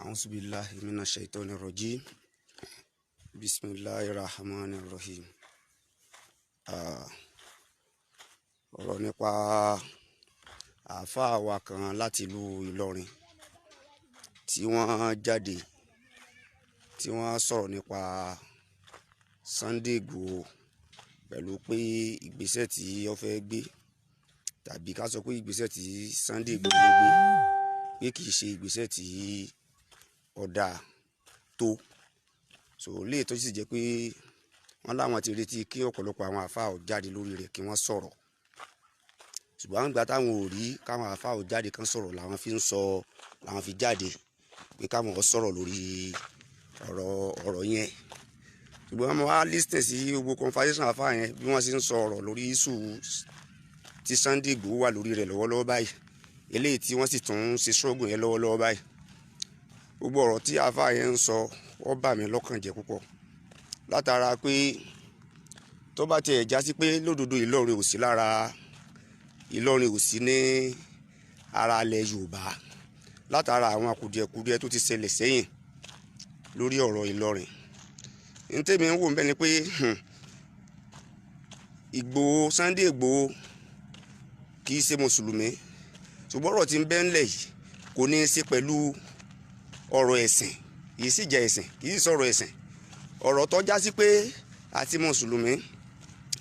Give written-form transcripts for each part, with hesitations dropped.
أعوذ بالله من الشيطان الرجيم بسم الله الرحمن الرحيم. ọ̀rọ̀ nípa àáfàá wa kan láti ìlú Ìlọrin tí wọ́n jáde tí wọ́n sọ̀rọ̀ nípa Sunday Igboho pẹ̀lú pé ìgbésẹ̀ tí ó fẹ́ gbé tàbí ká sọ pé ìgbésẹ̀ tí Sunday Igboho gbé pé kì í ṣe ìgbésẹ̀ tí ọ̀dà tó so lè tó sì jẹ́ pé wọ́n láwọn ti retí kí ọ̀pọ̀lọpọ̀ àwọn àáfàá ò jáde lórí rẹ̀ kí wọ́n sọ̀rọ̀ ṣùgbọ́n àwọn ìgbà táwọn ò rí káwọn àáfàá ò jáde kan sọ̀rọ̀ làwọn fi ń sọ làwọn fi jáde pé káwọn ò sọ̀rọ̀ lórí ọ̀rọ̀ yẹn ṣùgbọ́n wọ́n wá lísítẹ̀ sí gbogbo conversation àáfàá yẹn bí wọ́n ṣe ń sọ ọ̀rọ̀ lórí iṣu tí Sunday Igboho wà lórí rẹ̀ lọ́wọ́lọ́wọ́ báyìí eléyìí tí wọ́n sì tún ń ṣe struggle yẹn lọ́wọ́lọ́wọ́ báyìí gbogbo ọ̀rọ̀ tí àáfàá yẹn ń sọ ó bà mí lọ́kàn jẹ́ púpọ̀ látara pé tó bá tiẹ̀ já sí pé lódodo Ìlọrin ò sí lára Ìlọrin ò sí ní ara ilẹ̀ Yorùbá látara àwọn kùdìẹ̀kudiẹ tó ti ṣẹlẹ̀ sẹ́yìn lórí ọ̀rọ̀ Ìlọrin ní tèmi ń wò ń bẹ ni pé Ìgbòho Sunday Igboho kì í ṣe mùsùlùmí ṣùgbọ́n ọ̀rọ̀ tí ń bẹ ńlẹ̀ yìí kò ní í ṣe pẹ̀lú ọ̀rọ̀ ẹ̀sìn yìí sì jẹ́ ẹ̀sìn kì í sọ̀rọ̀ ẹ̀sìn ọ̀rọ̀ tó já sí pé àti mùsùlùmí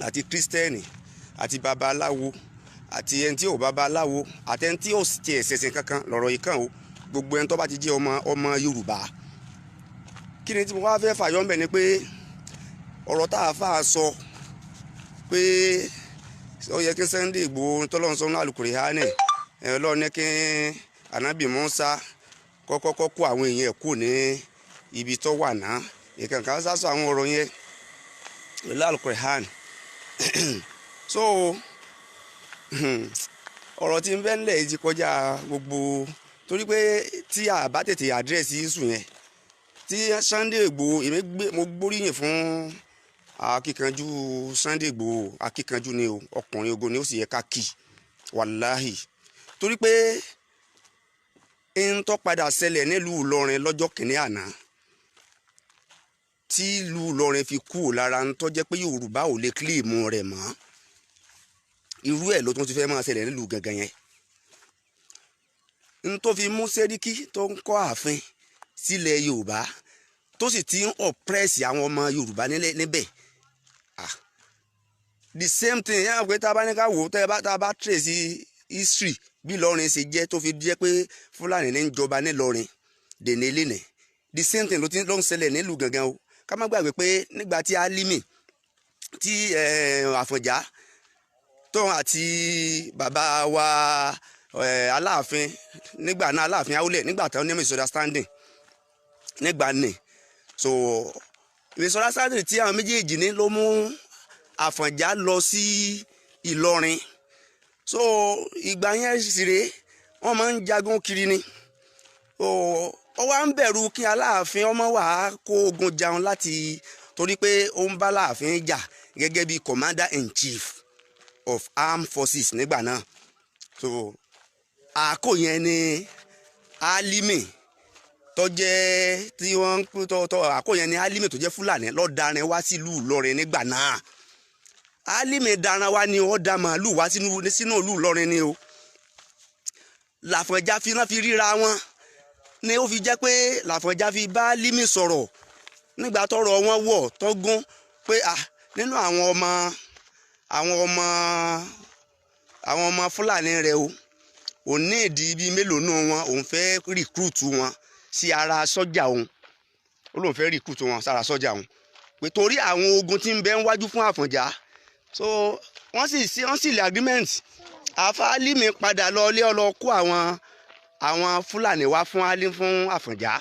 àti kírísítẹ́nì àti babaláwo àti ẹni tí ò babaláwo àti ẹni tí ò tiẹ̀ ṣẹ̀sìn kankan lọ̀rọ̀ yìí kàn ó gbogbo ẹni tó bá ti jẹ́ ọmọ Yorùbá kí ni tí mo wá fẹ́ fàyọ́ ń bẹ̀ ni pé ọ̀rọ̀ tá a fà á sọ pé ó yẹ kí Sunday Igboho tọ́lọ́run sọ ní Al-Qur'ani Ọlọ́run ní kí Ànábì Mùsá kọ́kọ́ kó àwọn èèyàn kù ní ibi tó wà náà ìkànkàn sásọ àwọn ọ̀rọ̀ yẹn pẹ̀lú Al-Qur'ani so ọ̀rọ̀ tí ń bẹ ńlẹ̀ yìí ti kọjá gbogbo torí pé tí a bá tètè àdírẹ́sì iṣu yẹn tí Sunday Igboho mo gbóríyìn fún akíkanjú Sunday Igboho akíkanjú ni o ọkùnrin ogun ni ó sì yẹ ká kì wàláhì torí pé ń tó padà ṣẹlẹ̀ nílùú Ìlọrin lọ́jọ́ kìíní àná tí ìlú Ìlọrin fi kú lára ń tó jẹ́ pé Yorùbá ò lè kílèmù rẹ̀ mọ́ irú ẹ̀ ló tún ti fẹ́ máa ṣẹlẹ̀ nílùú gangan yẹn ń tó fi mú Sẹ́ríkì tó ń kọ́ ààfin sílẹ̀ Yorùbá tó sì ti ń ọ̀pẹ́rẹ́sì àwọn ọmọ Yorùbá níbẹ̀ the same thing yẹn àpò tá a bá ní ká wò ó tá a bá trace history bí Ìlọrin ṣe jẹ́ tó fi jẹ́ pé Fúlàní ní ń jọba nílọrin dèní lẹ́nẹ̀ the same thing ló ń ṣẹlẹ̀ nílùú gangan o ká má gbàgbé pé nígbà tí Álímì tí Àfọ̀njá tóun àti bàbá wa Aláàfin nígbà náà Aláàfin Awólẹ̀ nígbà táwọn ní misunderstanding nígbà ní so misunderstanding tí àwọn méjèèjì ní ló mú Àfọ̀njá lọ sí Ìlọrin so ìgbà yẹn sì rèé wọ́n máa ń jagun kiri ni ó wá ń bẹ̀rù kí Aláàfin ọmọ wà á kó ogun jaun láti torí pé ó ń bá Aláàfin jà gẹ́gẹ́ bí commander-in-chief of armed forces nígbà náà so àkó yẹn ni Álímì tó jẹ́ tí wọ́n ń tọ́ àkó yẹn ni Álímì tó jẹ́ Fúlàní ló darin wá sílùú Ìlọrin nígbà náà Álímì daran wá ni ó da màálù wá sínú ìlú Ìlọrin ni o l'Àfọ̀njá fi náà fi ríra wọn ni ó fi jẹ́ pé l'Àfọ̀njá fi bá Álímì sọ̀rọ̀ nígbà tọ́rọ̀ wọn wọ̀ tọ́gún pé nínú àwọn ọmọ Fúlàní rẹ̀ o òun ní ìdí bíi mélòó nù wọn òun fẹ́ rìkúrùtù wọn sí ara sọ́jà òun ó lóun fẹ́ rìkúrùtù wọn sára sọ́jà òun pé torí àwọn ogun tí ń bẹ ń wájú fún Àfọ̀njá so wọ́n sì lè agreement àfa Álímì padà lọ ilé ọlọ kó àwọn Fúlàní wá fún Àfọ̀njá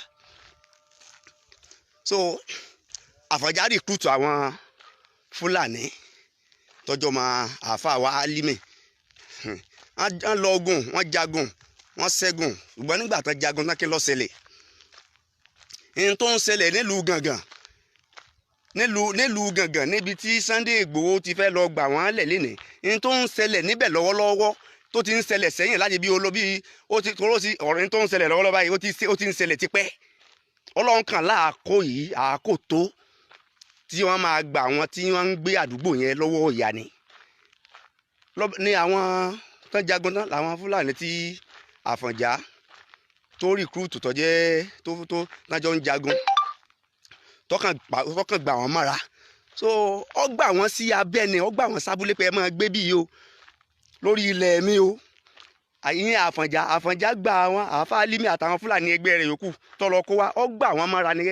so Àfọ̀njá rìkúrùtù àwọn Fúlàní tọjọ́ ma àfa wa Álímì wọ́n lọ ogun wọ́n jagun wọ́n ṣẹ́gun ṣùgbọ́n nígbà tán jagun tán kí ló ṣẹlẹ̀ n tó ń ṣẹlẹ̀ nílùú Gàngàn níbi tí Sunday Igboho ti fẹ́ lọ gbà wọ́n lẹ̀ lénìí n tó ń ṣẹlẹ̀ níbẹ̀ lọ́wọ́lọ́wọ́ tó ti ń ṣẹlẹ̀ sẹ́yìn láti bí olóbi ó ti kóró sí ọ̀rẹ́ tó ń ṣẹlẹ̀ lọ́wọ́lọ́wọ́ báyìí ó ti ń ṣẹlẹ̀ tipẹ́ Ọlọ́run kan láàkó yìí àákò tó tí wọ́n máa gba àwọn tí wọ́n ń gbé àdúgbò yẹn lọ́wọ́ ìyá ni àwọn tán jagun tán làwọn Fúlàní tí Àfọ̀njá tó rìkúrútù tó jẹ́ tó tájọ́ ń jagun tọkàn gbà wọ́n mọ́ra so ọ gbà wọ́n sí abẹ́ni ọ gbà wọ́n sábúlé pé ẹ máa gbé bí yìí o lórí ilẹ̀ mi o àyìn Àfọ̀njá gba àwọn àáfà Límì àtàwọn Fúlàní ẹgbẹ́ rẹ̀ yòókù tọ́lọ kó wa ọ gbà wọ́n mọ́ra ní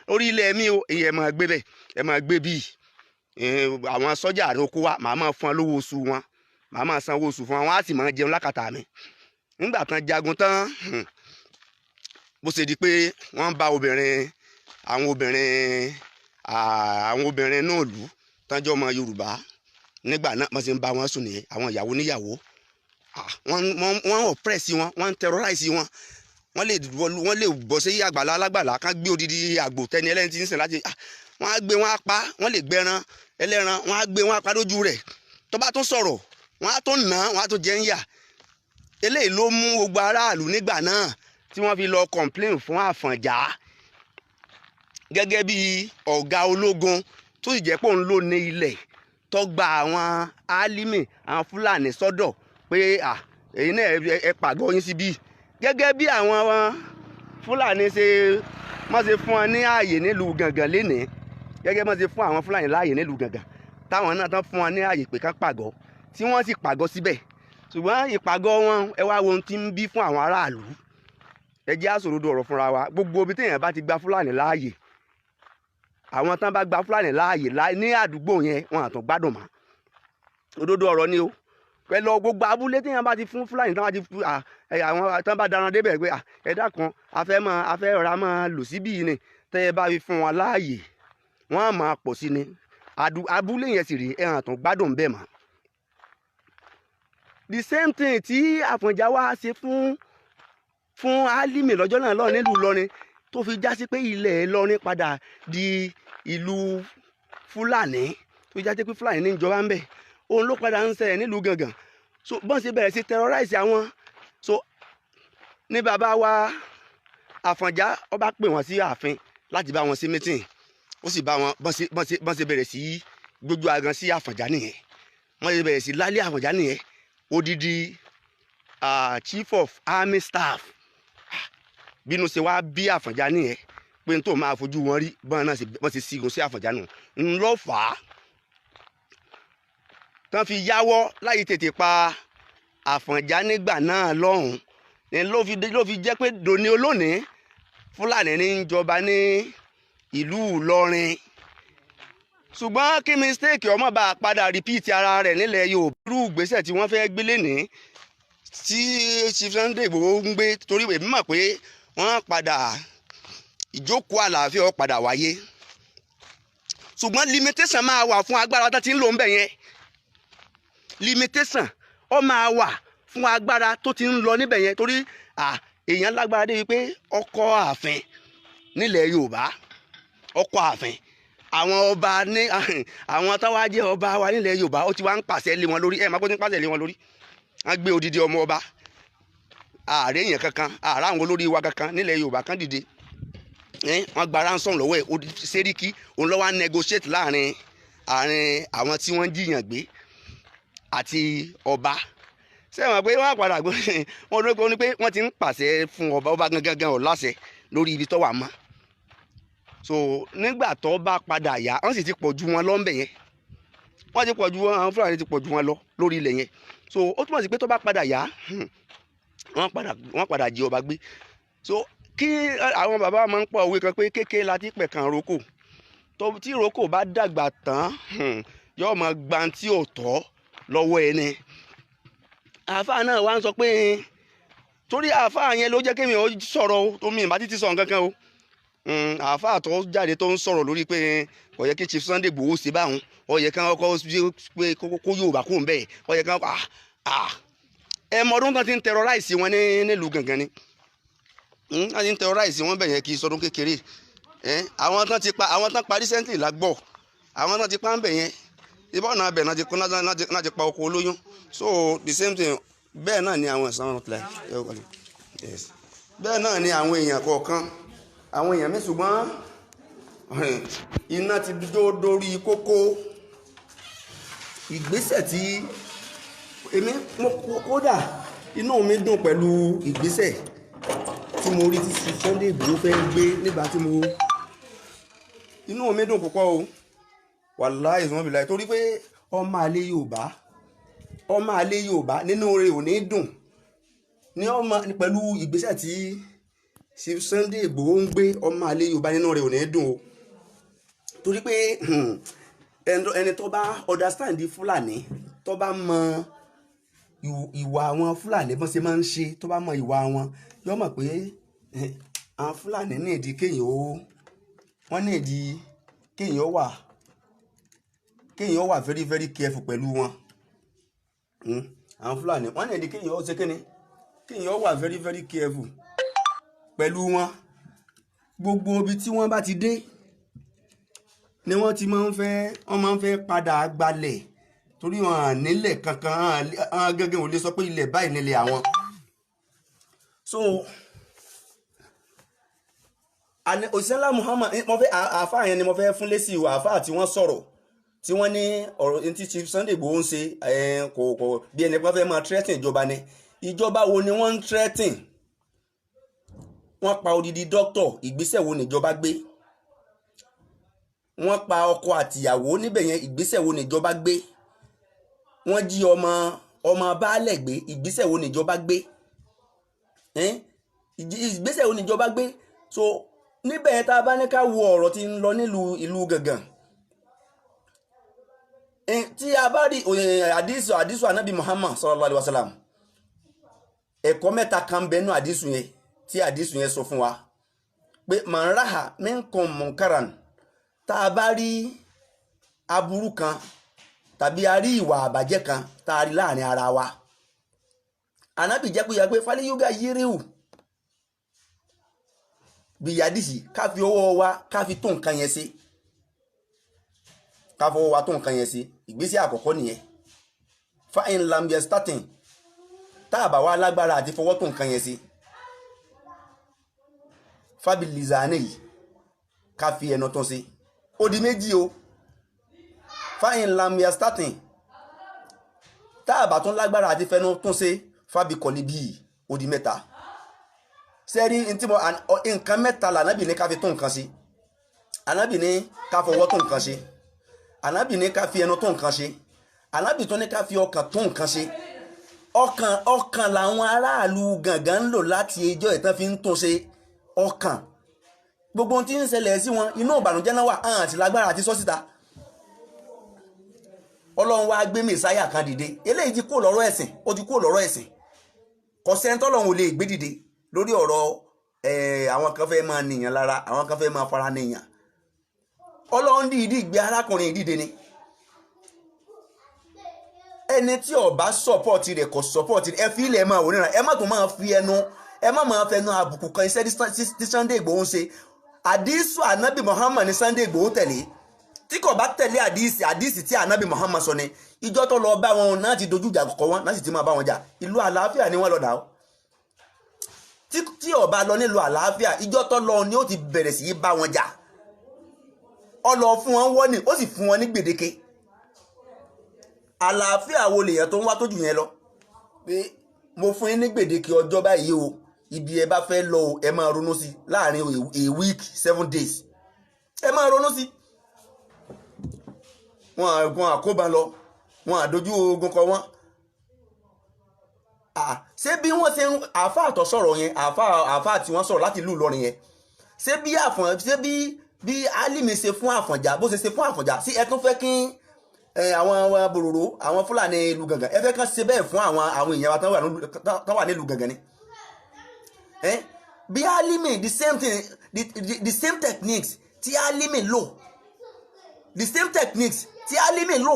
lórí ilẹ̀ mi o èyí ẹ máa gbé bẹ́ẹ̀ ẹ máa gbé bí àwọn sọ́jà rẹ̀ kó wa màá máa fún wọn lówó oṣù wọn màá máa san owó oṣù fún wọn wọn á sì máa jẹun lákàtà mi nígbà tán jagun tán bó ṣe di pé wọ́n bá àwọn obìnrin náà lù tánjọ́ ọmọ Yorùbá nígbà náà wọ́n sì ń bá wọn sùn ní àwọn ìyàwó níyàwó wọ́n oppress wọn wọ́n terrorize wọn wọ́n lè bọ́ sí àgbàlá alágbàlá kán gbé odidi àgbò tẹni ẹlẹ́ni tí ń sìn láti wọ́n á gbé wọn á pa wọ́n lè gbẹran ẹlẹ́ran wọ́n á gbé wọn á pa lójú rẹ̀ tó bá tún sọ̀rọ̀ wọ́n á tún nà wọ́n á tún jẹ́ ń yà eléyìí ló mú gbogbo aráàlú nígbà náà tí wọ́n fi lọ complain fún Àfọ̀njá gẹ́gẹ́ bí ọ̀gá ológun tó sì jẹ́ pé òun ló ní ilẹ̀ tó gba àwọn Álímì àwọn Fúlàní sọ́dọ̀ pé èyí náà ẹ pàgọ́ yín síbí gẹ́gẹ́ bí àwọn Fúlàní wọ́n ṣe fún wọn ní ààyè nílùú Gàngàn lénìí gẹ́gẹ́ bọ́n ṣe fún àwọn Fúlàní láàyè nílùú Gàngàn táwọn náà tán fún wọn ní ààyè pé ká pàgọ́ tí wọ́n sì pàgọ́ síbẹ̀ ṣùgbọ́n ìpàgọ́ wọn ẹ wá wo ohun tí ń bí fún àwọn aráàlú ẹ jẹ́ àsòrodo ọ̀rọ̀ fúnra wa gbogbo ibi téèyàn bá ti gba Fúlàní láàyè àwọn tán bá gba Fúlàní láàyè ní àdúgbò yẹn wọn àtún gbádùn mọ́ òdodo ọ̀rọ̀ ni o pẹ̀lú gbogbo abúlé téèyàn bá ti fún Fúlàní tán bá ti fún àwọn tán bá daran débẹ̀ pé ẹ dákun afẹ́ ọ̀rá máa lò síbí ni tẹ́ ẹ bá fi fún wọn láàyè wọ́n á máa pọ̀ sí ni abúlé yẹn sì rí ẹ àtún gbádùn bẹ́ẹ̀ mọ́ the same thing tí Àfọ̀njá wá ṣe fún Álímì lọ́jọ́ náà lọ nílùú Ìlọrin tó fi já sí pé ilẹ̀ Ìlọrin padà di ìlú Fúlàní tó fi já sí pé Fúlàní ní ìjọba ń bẹ̀ òun ló padà ń ṣẹlẹ̀ nílùú Gàngàn so bọ́n ṣe bẹ̀rẹ̀ sí terrorize àwọn so ní bàbá wa Àfọ̀njá ó bá pè wọ́n sí ààfin láti bá wọn sí meeting ó sì bá wọn bọ́n ṣe bẹ̀rẹ̀ sí gbójú agan sí Àfọ̀njá nìyẹn wọ́n ṣe bẹ̀rẹ̀ sí lálẹ́ Àfọ̀njá nìyẹn odidi chief of army staff bínú ṣe wá bí Àfọ̀njá nìyẹn pé n tó máa fojú wọn rí bọ́n ṣe sígun sí Àfọ̀njá nù ń lọ fà á tán fi yáwọ́ láyé tètè pa Àfọ̀njá nígbà náà lọ́hùn ní ló fi jẹ́ pé dòní olónìí Fúlàní ní ń jọba ní ìlú Ìlọrin ṣùgbọ́n kí mistake ọmọ bá padà repeat ara rẹ̀ nílẹ̀ Yorùbá irú ìgbésẹ̀ tí wọ́n fẹ́ gbé lénìí tí Chief Sunday Igboho ń gbé torí èmi mọ̀ pé wọ́n padà ìjókòó àlàáfíà ó padà wáyé ṣùgbọ́n limitation máa wà fún agbára tó ti ń lò ń bẹ̀ yẹn limitation ó máa wà fún agbára tó ti ń lọ níbẹ̀ yẹn torí èèyàn lágbára débi pé ọkọ̀ ààfin nílẹ̀ Yorùbá ọkọ̀ ààfin àwọn ọba ní àwọn táwa jẹ́ ọba wa nílẹ̀ Yorùbá ó ti wá ń pàṣẹ lé wọn lórí ẹ̀ máa kó ti ń pàṣẹ lé wọn lórí wọ́n gbé odidi ọmọ ọba ààrẹ èèyàn kankan ààrẹ àwọn olórí wa kankan nílẹ̀ Yorùbá kan dìde wọ́n gba ransom lọ́wọ́ ẹ̀ Sẹ́ríkì òun ló wá negotiate láàrin àwọn tí wọ́n jiyàn gbé àti ọba sẹ́wọ̀n pé wọ́n padà gbé wọ́n ló ní pé wọ́n ti ń pàṣẹ fún ọba gangan ọ̀ láṣẹ lórí ibi tó wà mọ́ so nígbà tó bá padà yá wọ́n sì ti pọ̀ ju wọn lọ ńbẹ̀ yẹn wọ́n ti pọ̀ ju wọn àwọn Fúlàní ti pọ̀ ju wọn lọ lórí ilẹ̀ yẹn so ó túmọ̀ sí pé tó bá padà yá wọ́n padà jí ọba gbé so kí àwọn bàbá máa ń pọ̀ òwe kan pé kékeré la ti pẹ̀kan roko tí roko bá dàgbà tán yóò máa gba tí ò tọ́ lọ́wọ́ ẹni àáfàá náà wá ń sọ pé torí àáfàá yẹn ló jẹ́ kémi ò sọ̀rọ̀ tó mi ìbá títí sọ nǹkan kan o àáfàá tó jáde tó ń sọ̀rọ̀ lórí pé kò yẹ kí Chief Sunday Igboho ṣe báwọn ó yẹ kí wọ́n kọ́ pé kó Yorùbá kó ń bẹ́ẹ̀ ó yẹ kí wọ́n ẹ mọ ọdún kan ti ń terrorize wọn nílùú Gàngàn ni wọ́n ti ń terrorize wọn bẹ̀ yẹn kì í sọdún kékeré àwọn tán pa recently la gbọ́ àwọn tán ti pa ń bẹ̀ yẹn ibà náà bẹ̀ náà ti pa oko olóyún so the same thing bẹ́ẹ̀ náà ni àwọn ẹ̀sán ọ̀pẹ̀lẹ̀ bẹ́ẹ̀ náà ni àwọn èèyàn kọ̀ọ̀kan àwọn èèyàn mi ṣùgbọ́n iná ti dúró dórí kókó ìgbésẹ̀ tí èmi kódà inú mi dùn pẹ̀lú ìgbésẹ̀ tí mo rí tí Sunday Igboho fẹ́ gbé nígbà tí mo inú mi dùn púpọ̀ o wàláhì ìsúnmọ́ bìláì torí pé ọmọ àlè Yorùbá nínú rẹ̀ ò ní dùn ní ọmọ pẹ̀lú ìgbésẹ̀ tí Sunday Igboho ń gbé ọmọ àlè Yorùbá nínú rẹ̀ ò ní dùn o torí pé ẹni tó bá understand Fúlàní tó bá mọ ìwà àwọn Fúlàní bọ́n ṣe máa ń ṣe tó bá mọ ìwà wọn yóò mọ̀ pé àwọn Fúlàní ní ìdí kéèyàn wọ́n ní ìdí kéèyàn wà very very careful pẹ̀lú wọn àwọn Fúlàní wọ́n ní ìdí kéèyàn ó ṣe kéèyàn wà very very careful pẹ̀lú wọn gbogbo ibi tí wọ́n bá ti dé ni wọ́n ti máa ń fẹ́ padà gbalẹ̀ torí wọn nílẹ̀ kankan àwọn gẹ́gẹ́ ò lè sọ pé ilẹ̀ báyìí nílẹ̀ àwọn so òṣìṣẹ́lá Muhammad mo fẹ́ àáfàá yẹn ni mo fẹ́ fún lésì o àáfàá tí wọ́n sọ̀rọ̀ tí wọ́n ní ọ̀rọ̀ tí Chief Sunday Igboho ń ṣe kò bí ẹni pé wọ́n fẹ́ máa threaten ìjọba ni ìjọba wo ni wọ́n ń threaten wọ́n pa odidi dókítọ̀ ìgbésẹ̀ wo níjọba gbé wọ́n pa ọkọ àtìyàwó níbẹ̀ yẹn ìgbésẹ̀ wo níjọba gbé wọ́n jí ọmọ baálẹ̀ gbé ìgbésẹ̀ wo níjọba gbé ìgbésẹ̀ wo níjọba gbé so níbẹ̀ yẹn tá a bá ní ká wo ọ̀rọ̀ tí ń lọ nílùú ìlú Gàngàn tí a bá rí àdísù Ànábì Muhammad sallallahu alaihi wasallam ẹ̀kọ́ mẹ́ta kan bẹ́nu àdísù yẹn tí àdísù yẹn sọ fún wa pé man raha minkum munkaran tá a bá rí aburú kan tàbí a rí ìwà àbàjẹ́ kan tá a rí láàrin ara wa Ànábì jẹ́ pé yàgbé fálíyúgà yíríhù bí yàdìsí ká fi ọwọ́ wa ká fi tó nǹkan yẹn sí ká fọwọ́ wa tó nǹkan yẹn sí ìgbésẹ̀ àkọ́kọ́ nìyẹn fa in lam yastatin tá a bá wá lágbára àti fọwọ́ tó nǹkan yẹn sí fabilizane yìí ká fi ẹnu tó sí ó di méjì o fáyín lamia starting tá a bá tún lágbára àti fẹnu tún ṣe fábí kọ̀lí bíi ó di mẹ́ta sẹ́rí tí mo nǹkan mẹ́ta lànàbì ní ká fi tún nǹkan sí ànábì ní ká fọwọ́ tún nǹkan ṣe ànábì ní ká fi ẹnu tún nǹkan ṣe ànábì tún ní ká fi ọkàn tún nǹkan ṣe ọkàn làwọn aráàlú Gàngán ń lò láti ẹjọ́ ìtàn fi ń tún ṣe ọkàn gbogbo ohun tí ń ṣẹlẹ̀ sí wọn inú ìbànújẹ́ náà wà àti lágbára àti sọ́síta Ọlọ́run wá gbé mẹ́sáyà kan dìde eléyìí ti kó lọ́rọ̀ ẹ̀sìn ó ti kó lọ́rọ̀ ẹ̀sìn kò sẹ́ńtọ́ Ọlọ́run ò lè gbé dìde lórí ọ̀rọ̀ àwọn kan fẹ́ máa nìyàn lára àwọn kan fẹ́ máa fara nìyàn Ọlọ́run dìídì gbé arákùnrin dìde ni ẹni tí ó bá sọ́pọ̀tì rẹ̀ kò sọ́pọ̀tì rẹ̀ ẹ fi ilẹ̀ máa wò níran ẹ má tún máa fi ẹnu ẹ má máa fẹnu àbùkù kan iṣẹ́ tí Sunday Igboho ń ṣe àdísù Ànábì Muhammad ní Sunday Igboho tẹ̀lé tí kò bá tẹ̀lé àdísì tí Ànábì Muhammad sọ ni ìjọ tó lọ bá wọn náà ti dojú ìjà kọ wọn náà sì ti máa bá wọn jà ìlú àlàáfíà ni wọ́n lọ dà ó tí ó bá lọ nílùú àlàáfíà ìjọ tó lọ ni ó ti bẹ̀rẹ̀ sí í bá wọn jà ó lọ fún wọn wọ́n ní ó sì fún wọn ní gbèdéke àlàáfíà wo lèèyàn tó ń wá tójú yẹn lọ pé mo fún yín ní gbèdéke ọjọ́ báyìí o ibi ẹ bá fẹ́ lọ ẹ máa ronú sí láàrin a week 7 days ẹ máa ronú sí wọn àkóbá lọ wọn àdójú ogun kọ wọn ṣé bí wọ́n ṣe àáfàá tó sọ̀rọ̀ yẹn àáfàá tí wọ́n sọ̀rọ̀ láti ìlú Ìlọrin yẹn ṣé bí Álímì ṣe fún Àfọ̀njá bó ṣe fún Àfọ̀njá sí ẹ tún fẹ́ kí àwọn bòròrò àwọn Fúlàní ìlú Gàngán ẹ fẹ́ kàn ṣe bẹ́ẹ̀ fún àwọn èèyàn wa tán wà nílùú Gàngán ni bí Álímì the same thing the same techniques tí Álímì lò the same techniques tí Álímì lò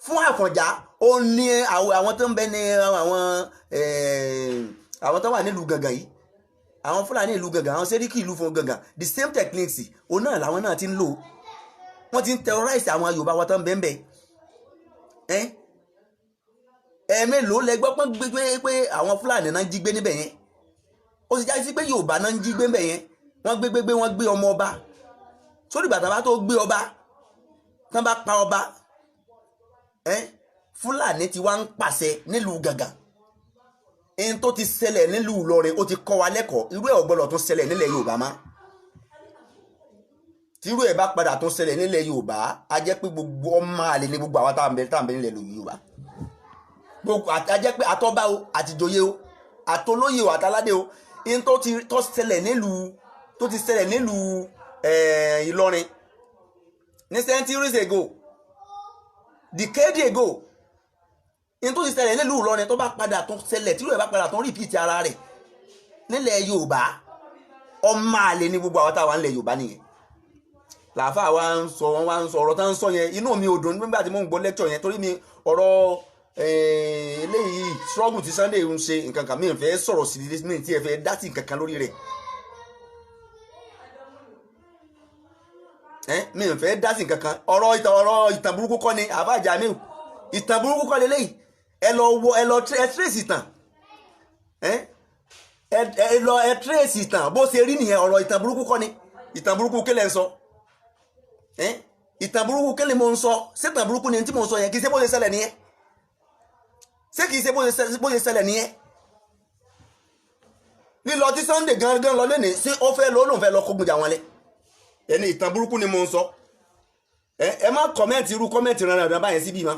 fún Àfọ̀njá ó ní àwọn tó ń bẹ ní àwọn tó wà nílùú Gàngán yìí àwọn Fúlàní ìlú Gàngán àwọn Sẹ́ríkì ìlú fún Gàngán the same techniques òun náà làwọn náà ti ń lò wọ́n ti ń terrorize àwọn Yorùbá wa tó ń bẹ́ẹ̀ bẹ́ẹ̀ ẹ̀ẹ́mẹ́lòó lẹ gbọ́ pé àwọn Fúlàní náà ń jí gbé níbẹ̀ yẹn ó sì já sí pé Yorùbá náà ń jí gbé níbẹ̀ yẹn wọ́n gbé ọmọ ọba sórí bàtà bá tó gbé ọba tán bá pa ọba Fúlàní ti wá ń pàṣẹ nílùú Gàngàn ẹni tó ti ṣẹlẹ̀ nílùú Ìlọrin ó ti kọ́ wa lẹ́kọ̀ọ́ irú ẹ̀ ò gbọ́dọ̀ tún ṣẹlẹ̀ nílẹ̀ Yorùbá má tí irú ẹ̀ bá padà tún ṣẹlẹ̀ nílẹ̀ Yorùbá a jẹ́ pé gbogbo ọmọ àlè ní gbogbo àwọn táwọn bẹ nílẹ̀ Yorùbá gbogbo a jẹ́ pé àtọ́bá o àtìjòyè o àtolóyè o àtàládé o ẹni tó ṣẹlẹ̀ nílùú Ìlọrin ní centuries ago decade ago in tó ti ṣẹlẹ̀ nílùú Ìlọrin tó bá padà tó ṣẹlẹ̀ tí ìlú ẹ̀ bá padà tó repeat ara rẹ̀ nílẹ̀ Yorùbá ọmọ àlè ní gbogbo àwọn táwa nílẹ̀ Yorùbá nìyẹn làáfà wa ń sọ wọn wá ń sọ ọ̀rọ̀ tá ń sọ yẹn inú mi ò dùn nígbà tí mo ń gbọ́ lecture yẹn torí mi ọ̀rọ̀ eléyìí struggle ti Sunday ń ṣe nǹkan kan mi ò fẹ́ sọ̀rọ̀ sí mi tí ẹ fẹ́ dá sí nǹkan kan lórí rẹ̀ mi ò fẹ́ dá sí nǹkan kan ọ̀rọ̀ ìtàn burúkú kọ́ ni àbá Jamiu ìtàn burúkú kọ́ lélẹ́yìí ẹ lọ trace ìtàn ẹ trace ìtàn bó ṣe rí nìyẹn ọ̀rọ̀ ìtàn burúkú kọ́ ni ìtàn burúkú kí lẹ ń sọ ìtàn burúkú kí lè mo ń sọ ṣé ìtàn burúkú ni tí mo ń sọ yẹn kì í ṣe bó ṣe ṣẹlẹ̀ nìyẹn ṣé kì í ṣe bó ṣe ṣẹlẹ̀ nìyẹn lílọ tí Sunday gangan lọ lẹ́nìí sí ó fẹ́ lóun fẹ́ lọ kógun jà wọn lẹ ẹni ìtàn burúkú ni mo ń sọ ẹ má kọ́mẹ́ǹtì irú kọ́mẹ́ǹtì rán báyẹn síbí mọ́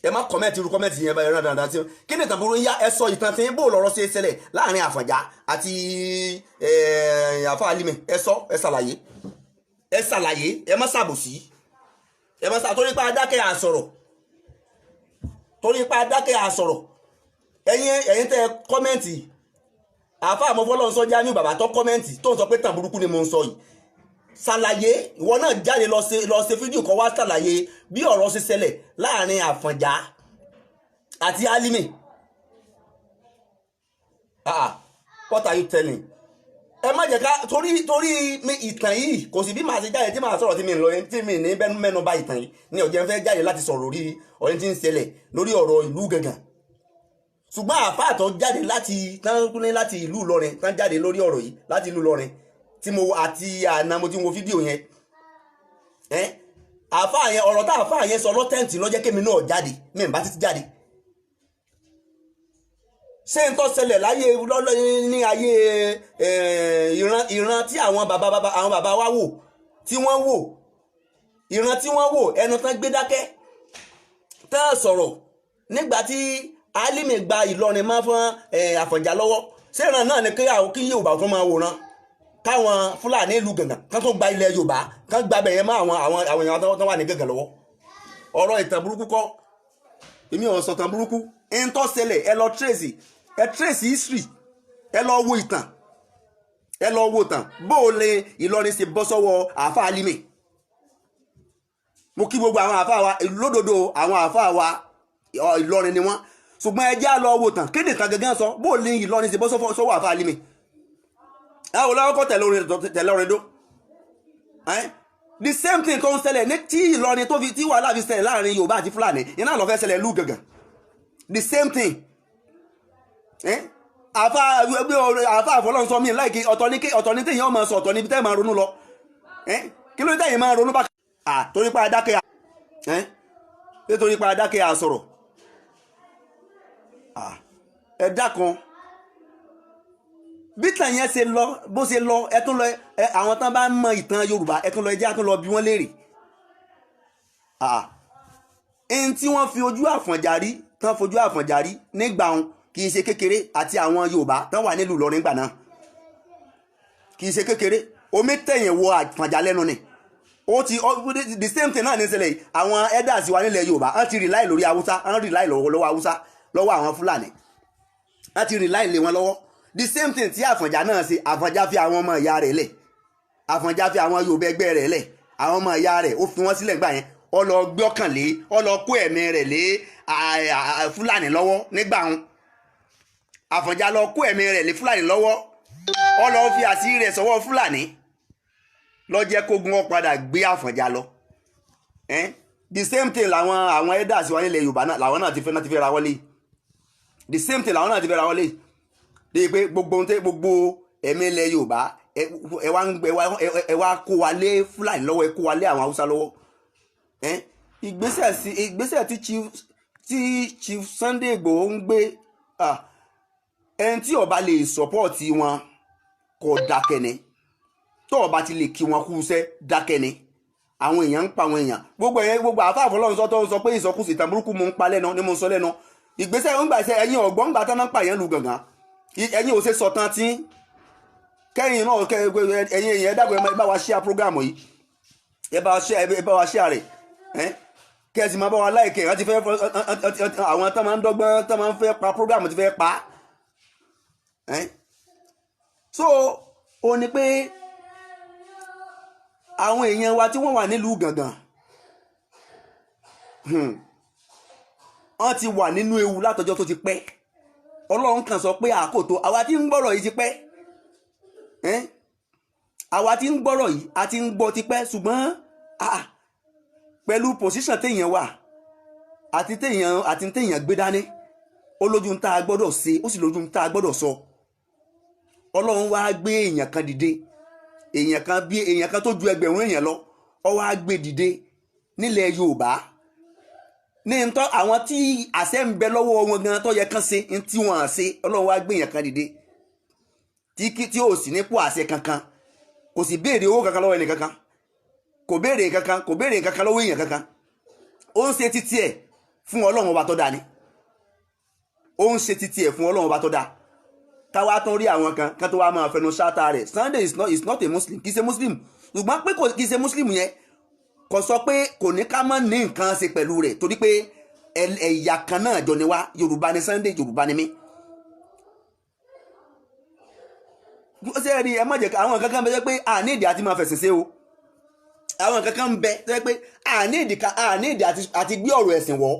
ẹ má kọ́mẹ́ǹtì irú kọ́mẹ́ǹtì yẹn báyẹn rán sí kí ni ìtàn burúkú yá ẹ sọ ìtàn tí bó lọ́rọ̀ ṣe ṣẹlẹ̀ láàrin Àfọ̀njá àti Àfà Alimi ẹ sọ ẹ ṣàlàyé ẹ má ṣàbòsí ẹ má ṣàbòsí torí pa adákẹ́ àsọ̀rọ̀ ẹ̀yin tẹ kọ́mẹ́ǹtì Àfà àmọ́fọ́lọ́ sọ Jamiu bàbá tó kọ́mẹ́ǹtì tó ń sọ pé ìtàn burúkú ni mo ń sọ yìí ṣàlàyé ìwọ náà jáde lọ ṣe fídíò kan wá ṣàlàyé bí ọ̀rọ̀ ṣe ṣẹlẹ̀ láàrin Àfọ̀njá àti Alimi what are you telling ẹ má jẹ́ ká torí mi ìtàn yìí kò sí bí màá ṣe jáde tí màá sọ̀rọ̀ tí mi ní mẹ́nu bà ìtàn yìí ní ọ̀jẹ̀ ń fẹ́ jáde láti sọ̀rọ̀ lórí ọ̀rẹ́ tí ń ṣẹlẹ̀ lórí ọ̀rọ̀ ìlú Gàngàn ṣùgbọ́n àfà tó jáde láti ìlú Ìlọrin tán jáde lórí ọ̀rọ̀ yìí láti ìlú Ìlọrin tí mo àti àná mo ti wo fídíò yẹn àfà yẹn ọ̀rọ̀ tá àfà yẹn sọ lọ́tẹ̀ǹtì lọ́jẹ́ kémi náà jáde mi ń bá títí jáde ṣé n tó ṣẹlẹ̀ láyé ní ayé ìran tí àwọn bàbá wa wò tí wọ́n wò ìran tí wọ́n wò ẹnu tán gbé dákẹ́ tán sọ̀rọ̀ nígbà tí Alimi gba Ìlọrin máa fún Àfọ̀njá lọ́wọ́ ṣé ìran náà ni kí Yorùbá tó máa wòran káwọn Fúlàní ìlú Gàngàn kán tó gba ilẹ̀ Yorùbá kán gba bẹ̀yẹn mọ́ àwọn èèyàn tó wà ní Gàngàn lọ́wọ́ ọ̀rọ̀ ìtàn burúkú kọ́ èmi ò sọ tàn burúkú ń tó ṣẹlẹ̀ ẹ lọ trace history ẹ lọ wo ìtàn bó o lè Ìlọrin ṣe bọ́ sọ́wọ́ Àfà Alimi mo kí gbogbo àwọn àfà wa lódodo àwọn àfà wa Ìlọrin ni wọ́n ṣùgbọ́n ẹ jẹ́ á lọ wo tàn kéde kan gẹ́gẹ́ sọ bó o lè Ìlọrin ṣe bọ́ sọ́wọ́ Àfà Alimi ẹ wò lọ́wọ́ kọ́ tẹ̀lé orin dó the same thing tó ń ṣẹlẹ̀ ní tí Ìlọrin tó fi tí wàhálà fi ṣẹlẹ̀ láàrin Yorùbá àti Fúlàní iná ló fẹ́ ṣẹlẹ̀ lú Gàngàn the same thing àfà àfọlọ́n sọ mí láìkí ọ̀tọ̀ ní téèyàn máa sọ ọ̀tọ̀ níbi tẹ́ máa ronú lọ kí ló ní téèyàn máa ronú bá torí pa adákẹ́ àsọ̀rọ̀ ẹ dákan bí tàn yẹn ṣe lọ bó ṣe lọ ẹ tún lọ àwọn tán bá mọ ìtàn Yorùbá ẹ tún lọ ẹjẹ́ àtún lọ bí wọ́n léèrè ẹni tí wọ́n fi ojú Àfọ̀njá rí tán fojú Àfọ̀njá rí nígbà wọn kì í ṣe kékeré àti àwọn Yorùbá tán wà nílùú Ìlọrin gbà náà kì í ṣe kékeré omi tẹ̀yìn wọ Àfọ̀njá lẹ́nu ni ó ti the same thing náà ní ṣẹlẹ̀ àwọn elders wa nílẹ̀ Yorùbá wọ́n ti rely lórí Haúsá wọ́n rely lọ́wọ́ Haúsá lọ́wọ́ àwọn Fúlàní wọ́n ti rely lé wọn lọ́wọ́ the same thing tí Àfọ̀njá náà ṣe Àfọ̀njá fi àwọn ọmọ ìyá rẹ̀ lẹ̀ Àfọ̀njá fi àwọn Yorùbá ẹgbẹ́ rẹ̀ lẹ̀ àwọn ọmọ ìyá rẹ̀ ó fi wọ́n sílẹ̀ gbà yẹn ó lọ gbọ́kànlé ó lọ kó ẹ̀mí rẹ̀ lé Fúlàní lọ́wọ́ nígbà wọn Àfọ̀njá lọ kó ẹ̀mí rẹ̀ lé Fúlàní lọ́wọ́ ó lọ fi àṣírí rẹ̀ sọ́wọ́ Fúlàní lọ jẹ́ kógun ó padà gbé Àfọ̀njá lọ the same thing àwọn elders wa nílẹ̀ Yorùbá náà làwọn náà ti fẹ́ ra wọlé the same thing làwọn náà ti fẹ́ ra wọlé de pé gbogbo ẹ̀mí ilẹ̀ Yorùbá ẹ wá kó wa lé Fúlàní lọ́wọ́, ẹ kó wa lé àwọn Haúsá lọ́wọ́. Ìgbésẹ̀ tí Chief Sunday Igboho ń gbé, ẹni tí ó bá lè sọ́pọ́ọ̀tì wọn kò dákẹ́ ni, tó ó bá ti lè kí wọn kú iṣẹ́ dákẹ́ ni. Àwọn èèyàn ń pa àwọn èèyàn, gbogbo àfáàfọ́ lọ́run tó ń sọ pé ìsọkúsì ìtàn burúkú mo ń pa lẹ́nu ni mo ń sọ lẹ́nu. Ìgbésẹ̀ ń gbà ṣe ẹ̀yin ọ̀gbọ́n ń gbà tán náà ń pa èèyàn lu gàngán, ẹ̀yin ò ṣe sọ̀tàn tí kẹ́yìn náà ẹ̀yin èèyàn dàgbà ẹ bá wa share program yìí, ẹ bá wa share rẹ̀, kẹ́sì máa bá wa láìkẹ́ wọ́n ti fẹ́ àwọn tán máa ń dọ́gbọ́n tán máa ń fẹ́ pa program ti fẹ́ pa. So ó ní pé àwọn èèyàn wa tí wọ́n wà nílùú Gàngán wọ́n ti wà nínú ewu látọjọ́ tó ti pẹ́. Ọlọ́run kan sọ pé àkótó àwa tí ń gbọ́rọ̀ yìí ti pẹ́, àwa tí ń gbọ́rọ̀ yìí a ti ń gbọ́ ti pẹ́, ṣùgbọ́n pẹ̀lú pòsíṣàn téèyàn wà àti téèyàn gbé dání, ó lójú ń tá a gbọ́dọ̀ ṣe, ó sì lójú ń tá a gbọ́dọ̀ sọ. Ọlọ́run wá gbé èèyàn kan dìde, èèyàn kan tó ju ẹgbẹ̀rún èèyàn lọ, ó wá gbé dìde nílẹ̀ Yorùbá ní ntọ́ àwọn tí àṣẹ ń bẹ lọ́wọ́ wọn gan tó yẹ kán ṣe tí wọ́n á ṣe. Ọlọ́run wá gbé èèyàn kan dìde tí ò sì nípò àṣẹ kankan, kò sì béèrè owó kankan lọ́wọ́ ẹnì kankan, kò béèrè kankan lọ́wọ́ èèyàn kankan. Ó ń ṣe títí ẹ̀ fún Ọlọ́run ọba tó dá ni, ó ń ṣe títí ẹ̀ fún Ọlọ́run ọba tó dá. Káwá tán rí àwọn kan tó wá máa fẹnu ṣáta rẹ̀. Sunday is not a Muslim, kì í ṣe Muslim, ṣùgbọ́n pé kì í ṣe Muslim yẹn kò sọ pé kò ní ká má ní nǹkan ṣe pẹ̀lú rẹ̀, torí pé ẹ̀yà kan náà jọ ni wá. Yorùbá ni Sunday, Yorùbá ni mí. Ṣé rí ẹ má jẹ́ àwọn kankan bẹ jẹ́ pé àní ìdí àti máa fẹ̀sìn ṣe o, àwọn kankan ń bẹ jẹ́ pé àní ìdí àti gbé ọ̀rọ̀ ẹ̀sìn wọ̀.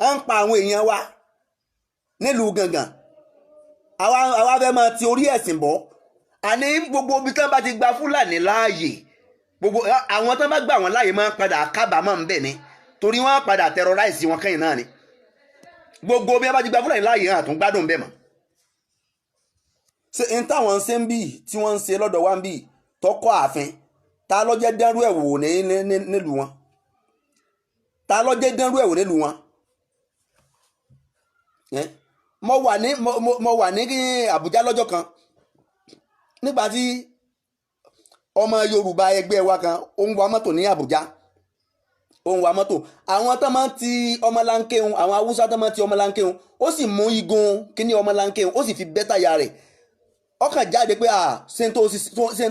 À ń pa àwọn èèyàn wa nílùú Gàngán, àwa fẹ́ máa ti orí ẹ̀sìn bọ̀. Àní gbogbo ibi tí wọ́n bá ti gba Fúlàní láàyè, gbogbo àwọn tí wọ́n bá gbà wọ́n láàyè máa ń padà kábàámọ̀ ń bẹ̀ ni, torí wọ́n padà terrorize wọn kẹ́yìn náà ni. Gbogbo bí wọ́n bá ti gba Fúlàní láàyè hàn tún gbádùn bẹ́ẹ̀ mọ́. Ṣé n táwọn ń ṣe ń bì tí wọ́n ń ṣe lọ́dọ̀ wa ń bì tọkọ ààfin, ta ló jẹ́ dánrú ẹ̀ wò nílùú wọn? Ta ló jẹ́ dánrú ẹ̀ wò nílùú wọn? Mo wà ní Àbújá lọ́jọ́ kan nígbà tí ọmọ Yorùbá ẹgbẹ́ wa kan ó ń wa mọ́tò ní Àbújá, ó ń wa mọ́tò. Àwọn tó máa ń ti ọmọlankéhun, àwọn Haúsá tó máa ń ti ọmọlankéhun, ó sì mú igun kíní ọmọlankéhun, ó sì fi bẹ́tàyà rẹ̀. Ọkàn jáde pé ṣe ń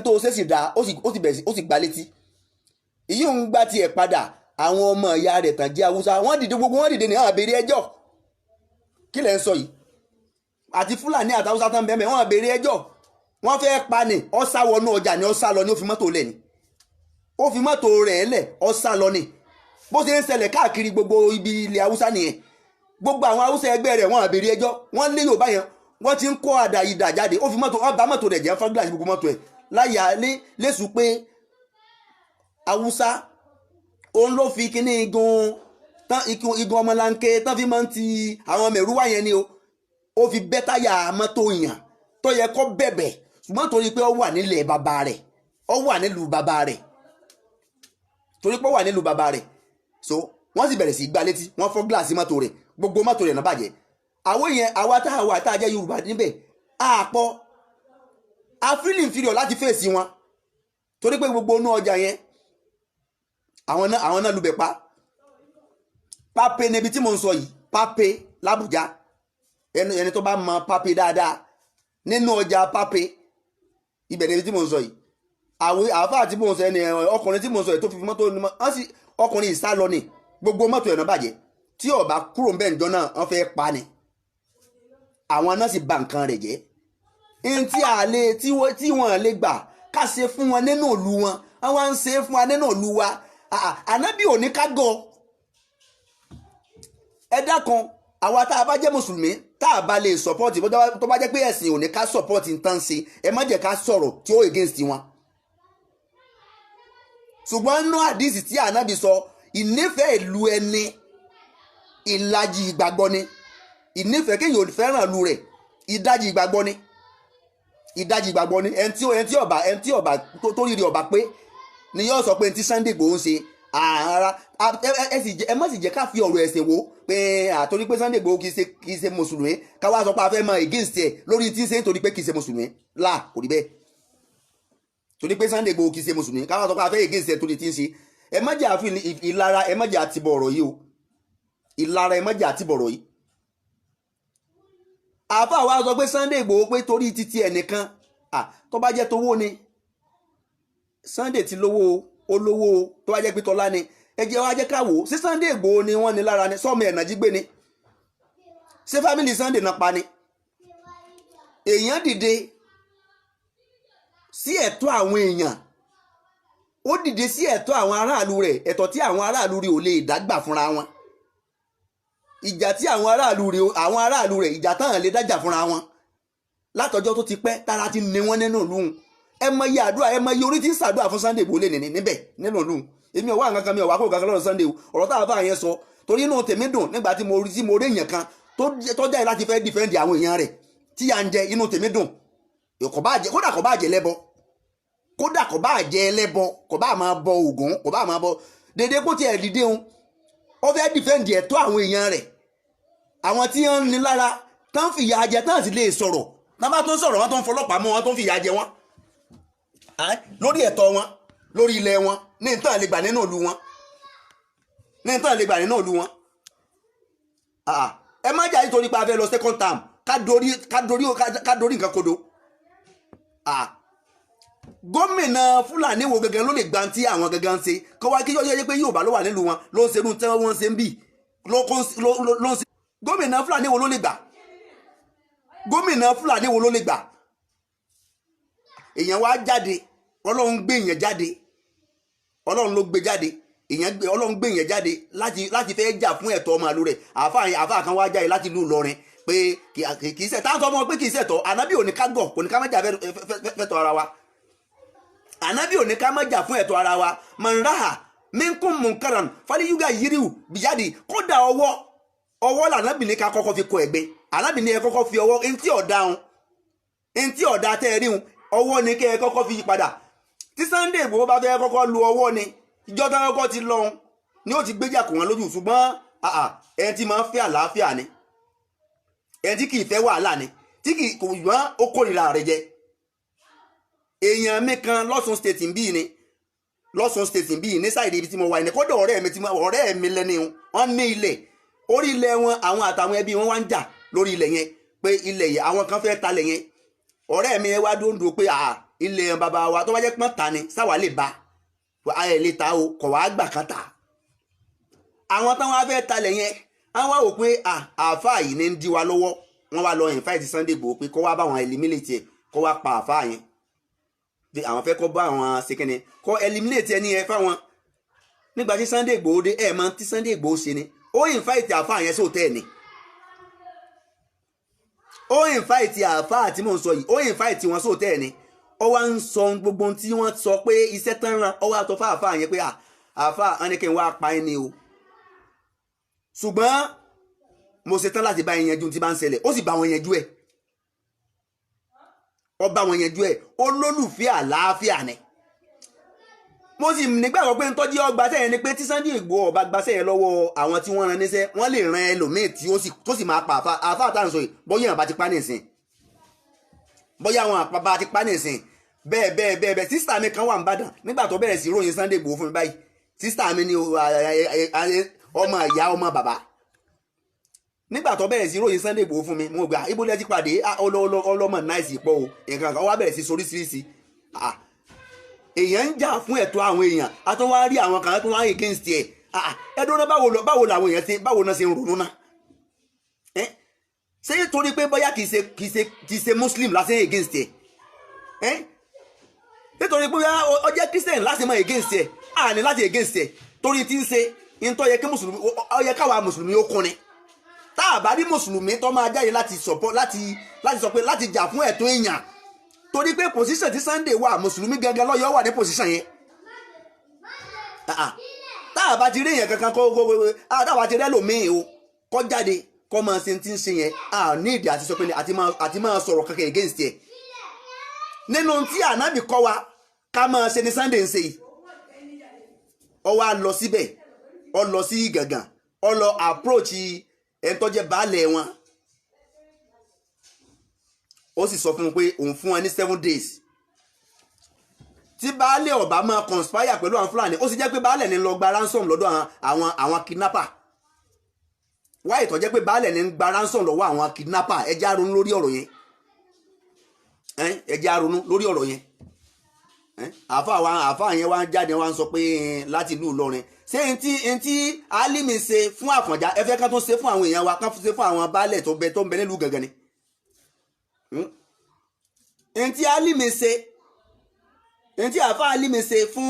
tó ṣe sì dá, ó sì gbá létí. Ìyí ń gbá tiẹ̀ padà. Àwọn ọmọ ìyá rẹ̀ tàn jẹ́ Haúsá, wọ́n dìde, gbogbo wọn dìde ní àwọn àbèrè ẹjọ́. Kí lẹ̀ ń sọ yìí? Àti Fúlàní àti Haúsá tán bẹ́ẹ̀ wọ́n àbèrè ẹjọ́. Wọ́n fẹ́ pa ni, ó sá wọnú ọjà ni, ó sá lọ ni, ó fi mọ́tò lẹ̀ ni, ó fi mọ́tò rẹ̀ lẹ̀, ó sá lọ ni. Bó ṣe ń ṣẹlẹ̀ káàkiri gbogbo ibi ilẹ̀ Haúsá nìyẹn. Gbogbo àwọn Haúsá ẹgbẹ́ rẹ̀ wọ́n àbèrè ẹjọ́, wọ́n lé Yorùbá yẹn, wọ́n ti ń kó àdá ìdà jáde. Ó fi mọ́tò, ó bà mọ́tò rẹ̀ jẹ́, fọ́gílàsì gbogbo mọ́tò ẹ̀ láyà lẹ́sùn pé Haúsá òun ló fi kíní igun ọmọlanke tán fi máa ń ti àwọn mẹ̀rúwá yẹn ni o. Ó fi bẹ́tàyà mọ́tò yàn tó yẹ kó bẹ̀bẹ̀, ṣùgbọ́n torí pé ó wà nílẹ̀ bàbá rẹ̀, ó wà nílùú bàbá rẹ̀, torí pé ó wà nílùú bàbá rẹ̀, so wọ́n sì bẹ̀rẹ̀ sí gbá létí, wọ́n fọ́ gíláàsì mọ́tò rẹ̀, gbogbo mọ́tò rẹ̀ náà bàjẹ́. Àwọn èèyàn àwa tá a jẹ́ Yorùbá níbẹ̀ àpọ̀ afílì inferior láti fèsì wọn, torí pé gbogbo inú ọjà yẹn àwọn náà lùbẹ̀ pa. Pápé níbi tí mo ń sọ yìí, Pápé l'Àbújá, ẹni tó bá mọ Pápé dáadáa nínú ọjà Pápé, ibẹ̀ níbi tí mo ń sọ yìí. Àáfàá tí mo ń sọ ẹni ọkùnrin tí mo ń sọ yìí tó fi mọ́tò ọkùnrin yìí sá lọ ni, gbogbo mọ́tò ẹ̀ náà bàjẹ́. Tí ó bá kúrò ń bẹ̀ ǹjọ́ náà wọ́n fẹ́ pa ni. Àwọn náà sì bà nǹkan rẹ̀ jẹ́. Tí wọ́n lè gbà ká ṣe fún wọn nínú ìlú wọn, àwọn ń ṣe fún wa nínú ìlú wa. Ànábì ò ní ká gọ̀. Ẹ dákun, àwa tá a bá jẹ́ mùsùlùmí tá a bá lè sọ́pọ́ọ̀tì, tó bá jẹ́ pé ẹ̀sìn ò ní ká sọ́pọ́ọ̀tì ń tán ṣe, ẹ má jẹ́ ká sọ̀rọ̀ tí ó against wọn. Ṣùgbọ́n nínú àdìsí tí ànábì sọ, ìnífẹ̀ẹ́ ìlú ẹni ìlàjì ìgbàgbọ́ ni, ìnífẹ̀ẹ́ kéèyàn ò fẹ́ràn ìlú rẹ̀ ìdajì ìgbàgbọ́ ni. ìdajì ìgbàgbọ́ ni ẹni tí ọba tó rí rí ọba pé ni yóò sọ pé ti Sunday Igboho ń ṣe ara ẹ má sì jẹ́ ká fi ọ̀rọ̀ ẹ̀sìn wo pé àtòrí pé Sunday Igboho kì í ṣe mùsùlùmí káwá sọ pé a fẹ́ mọ against ẹ̀ lórí tí ń ṣe nítorí pé kì í ṣe mùsùlùmí là kò rí bẹ́ẹ̀ torí pé Sunday Igboho kì í ṣe mùsùlùmí káwá sọ pé a fẹ́ against ẹ̀ torí tí ń ṣe ẹ má jẹ́ àfi ìlara ẹ má jẹ́ àtibọ̀ ọ̀rọ̀ yìí o ìlara ẹ má jẹ́ àtibọ̀ ọ̀rọ̀ yìí àfa wa sọ pé Sunday Igboho pé torí títí ẹnìkan tó bá jẹ́ tówó ni Sunday ti lówó olówó tó bá jẹ́ pé tọ́lá ni ẹ jẹ́ wá jẹ́ ká wò sí Sunday Igboho ni wọ́n ní lára ni sọ́ọ̀mù ẹ̀nà jígbé ni ṣé fámìlì Sunday náà pa ni èèyàn dìde sí ẹ̀tọ́ àwọn èèyàn ó dìde sí ẹ̀tọ́ àwọn aráàlú rẹ̀ ẹ̀tọ́ tí àwọn aráàlú rẹ̀ ò lè dágbà fúnra wọn ìjà tí àwọn aráàlú rẹ̀ ìjà táwọn lè dájà fúnra wọn látọjọ́ tó ti pẹ́ tára ti ní wọn nínú ìlú ẹ mọ iye àdúrà ẹ mọ iye orí tí ń ṣàdúrà fún Sunday Igboho lè nìní níbẹ̀ nínú ìlú èmi ò wá nǹkan kan mi ò wá kó kankan lọ́dọ̀ Sunday ọ̀rọ̀ táwọn bá yẹn sọ torí inú tèmi dùn nígbà tí mo rí èèyàn kan tó jáde láti fẹ́ dìfẹ́ǹdì àwọn èèyàn rẹ̀ tí à ń jẹ inú tèmi dùn kódà kò bá jẹ lẹ́bọ kódà kò bá jẹ ẹlẹ́bọ kò bá máa bọ Ògún kò bá máa bọ dédé kó tiẹ̀ dìde òun ó fẹ́ dìfẹ́ǹdì ẹ̀tọ́ àwọn èèyàn rẹ̀ àwọn tí wọ́n ní lára tán fìyà jẹ tán sì lè sọ̀rọ̀ tán bá tó ń sọ̀rọ̀ wọn tó ń fọlọ́pàá mọ́ wọn tó ń fìyà jẹ wọn lórí ẹ̀tọ́ wọn lórí ilẹ̀ wọn ní ìtàn lè gbà nínú ìlú wọn ẹ má jà nítorí pé a fẹ́ lọ second term ká dorí nǹkan kodo gómìnà Fúlàní wo gangan ló lè gba tí àwọn gangan ń ṣe kó wá kí yóò yẹ pé Yorùbá ló wà nílùú wọn ló ń ṣerú tí wọ́n ń ṣe ń bì ló ń ṣe gómìnà Fúlàní wo ló lè gbà gómìnà Fúlàní wo ló lè gbà èèyàn wá jáde Ọlọ́run gbé èèyàn jáde Ọlọ́run ló gbé jáde Ọlọ́run gbé èèyàn jáde láti fẹ́ jà fún ẹ̀tọ́ ọmọ àlú rẹ̀ àáfàá kan wá jáde láti ìlú Ìlọrin pé kì í ṣe táwọn tó mọ̀ pé kì í ṣẹ̀tọ́ ànábì ò ní ká gọ̀ kò ní ká má jà fẹ́tọ̀ ara wa ànábì ò ní ká má jà fún ẹ̀tọ́ ara wa mọ̀nráhà minkum munkaran fáliyúgà yíríù bìjáde kódà ọwọ́ lànábì ní ká kọ́kọ́ fi kọ ẹ̀gbẹ́ ànábì ní ẹ kọ́kọ́ fi ọwọ́ ntí ọ̀dà tẹ́ ẹ ríhun ọwọ́ ni kẹ́ ẹ kọ́kọ́ fi yí padà tí Sunday Igboho bá fẹ́ kọ́kọ́ lu ọwọ́ ni ìjọ tán kọ́kọ́ ti lọ́hun ni ó ti gbéjà kò wọ́n lójú ṣùgbọ́n ẹni tí máa ń fẹ́ àlàáfíà ni ẹni tí kì í fẹ́ wàhálà ni tí kì í kò wọ́n ó kórìíra rẹ̀ jẹ èèyàn mi kan lọ́sùn state bíi ni lọ́sùn state bíi ní sáìdì ibi tí mo wà ní kódà ọ̀rẹ́ mi lẹ́ni wọn ní ilẹ̀ orí ilẹ̀ wọn àwọn àtàwọn ẹbí wọn wá ń jà lórí ilẹ̀ yẹn pé ilẹ̀ yẹn àwọn kan fẹ́ talẹ̀ yẹn ọ̀rẹ́ mi yẹn wá dúndùn pé ilẹ̀ bàbá wa tó bá jẹ́ pọ́n ta ni sáwà lè ba ayẹ̀ lè ta o kọ̀ wá gbà kan ta àwọn táwọn afẹ́ talẹ̀ yẹn àwọn wá wò pé àáfàá yìí ní ń dí wa lọ́wọ́ wọ́n wá lọ invite Sunday Igboho pé kó wá bá wọn eliminate ẹ̀ kó wá pa àáfàá yẹn àwọn fẹ́ kó bá àwọn sekene kó eliminate ẹni yẹn fáwọn nígbà tí Sunday Igboho dé ẹ̀ máa tí Sunday Igboho ṣe ni ó invite àáfàá yẹn sóòtẹ́ ẹ̀ ni ó invite àáfàá tí mò ń sọ yìí ó invite wọn sóòtẹ́ ẹ̀ ni ó wá ń sọ gbogbo tí wọ́n sọ pé iṣẹ́ tán ran ó wá tó fún àáfàá yẹn pé àáfàá wọn ni kí n wá pa ẹni o ṣùgbọ́n mo ṣetán láti bá yẹn yanjú tí bá ń ṣẹlẹ̀ ó sì bá wọn yanjú ẹ̀ ó bá wọn yanjú ẹ̀ olólùfẹ́ àlàáfíà ni mo sì nígbàgbọ́ pé ntọ́jú ọgbà sẹ́yìn ni pé tí Sunday Igboho ọba gba sẹ́yìn lọ́wọ́ àwọn tí wọ́n ran níṣẹ́ wọ́n lè ran ẹlòmíì tí tó sì máa pa àáfàá tá à ń sọ yìí bóyá àwọn bá ti pa nìsín bóyá àwọn àpapà ti pa nìsín bẹ́ẹ̀ sísítà mi kan wà nìbàdàn nígbà tó bẹ̀rẹ̀ sí ròyìn Sunday Igboho fún mi báyìí sísítà mi ni ọmọ ìyá ọmọ bàbá nígbà tó bẹ̀rẹ̀ sí ròyìn Sunday Igboho fún mi mo gbà ibo lẹ́ ti pàdé ọlọ́mọ náìsì pọ̀ o nǹkan kan wá bẹ̀rẹ̀ sí soríṣiríṣi èèyàn ń jà fún ẹ̀tọ́ àwọn èèyàn a tún wá rí àwọn kan tó wá against ẹ̀ ẹ̀dùn náà báwo làwọn èèyàn báwo náà ṣe ń ronú náà ṣé torí pé bóyá kì í ṣe muslim lásán against ẹ̀ nítorí pé ó jẹ́ christian láti máa against ẹ̀ àní láti against ẹ̀ torí tí ń ṣe ìtọ́ yẹ kí mùsùlùmí ó yẹ káwa mùsùlùmí ó kún ni tá a bá rí mùsùlùmí tó máa jáde láti sọ pé láti jà fún ẹ̀tọ́ èèyàn torí pé position tí Sunday wà mùsùlùmí gangan lọ́yọ́ wà ní position yẹn tá a bá ti rí èèyàn kankan tá a bá ti rẹ́ lòmíì o kọ́ jáde kọ́ máa ṣe ti ń ṣe yẹn ní ìdí àti sọ pé àti máa sọ̀rọ̀ kankan against ẹ̀ nínú tí ànábì kọ́ wa ká máa ṣe ní Sunday ń ṣe yìí ó wá lọ síbẹ̀ ó lọ sí Ìgàngán ó lọ approach ẹni tó jẹ́ baálẹ̀ wọn ó sì sọ fún un pé òun fún wọn ní 7 days tí baálẹ̀ ọba máa conspire pẹ̀lú àwọn Fúlàní ó sì jẹ́ pé baálẹ̀ ní lọ gba ransom lọ́dọ̀ àwọn kidnapper wáyé tó jẹ́ pé baálẹ̀ ní gba ransom lọ́wọ́ àwọn kidnapper ẹ jẹ́ á ronú lórí ọ̀rọ̀ yẹn ẹ jẹ́ á ronú lórí ọ̀rọ̀ yẹn àáfà yẹn wá jáde wá ń sọ pé láti ìlú Ìlọrin ṣé n tí Álímì ṣe fún Àfọ̀njá ẹ fẹ́ ká tó ṣe fún àwọn èèyàn wa ká ṣe fún àwọn baálẹ̀ tó ń bẹ nílùú Ìgàngán ni n tí Álímì ṣe n tí àáfà Álímì ṣe fún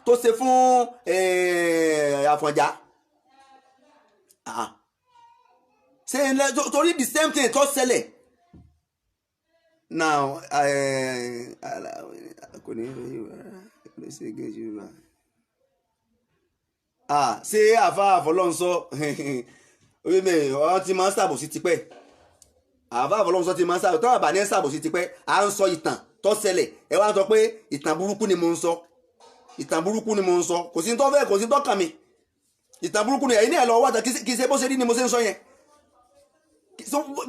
tó ṣe fún Àfọ̀njá ṣe torí the same thing tó ṣẹlẹ̀ now kò ní ṣe gẹ́jú rà ṣé àáfà Àfọlọ́runṣọ́ orílẹ̀ ọ̀rọ̀ tí máa ń ṣàbòsí tipẹ́ àáfà Àfọlọ́runṣọ́ tí máa ń ṣàbòsí tó àbá ní ṣàbòsí tipẹ́ à ń sọ ìtàn tó ṣẹlẹ̀ ẹ wá ń sọ pé ìtàn burúkú ni mo ń sọ ìtàn burúkú ni mo ń sọ kò sí tó fẹ́ kò sí tó kàn mí ìtàn burúkú ni ẹ̀yin ní ẹ̀ lọ wájà kì í ṣe bó ṣe rí ni mo ṣe ń sọ yẹn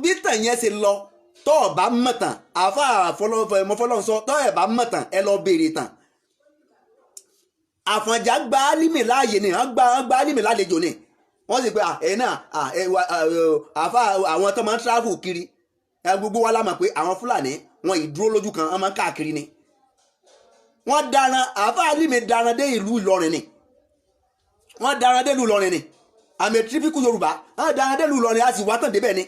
bí tàn yẹn ṣe lọ tó o bá mọ̀tàn àáfà Àfọlọ́runṣọ́ tó ẹ̀ bá mọ̀tàn ẹ lọ béèrè tàn Àfọ̀njá gba Álímì láàyè ni wọ́n gba Álímì lálejò ni wọ́n sì pé ẹ̀yin náà àáfà àwọn tó máa ń travel kiri gbogbo wa la mọ̀ pé àwọn Fúlàní wọn ìdúró lójú kan wọ́n máa ń káàkiri ni wọ́n daran àáfà Álímì daran dé ìlú Ìlọrin ni wọ́n daran dé ìlú Ìlọrin ni àmì tírípìkù Yorùbá wọ́n daran dé ìlú Ìlọrin a sì wá tàn débẹ̀ ni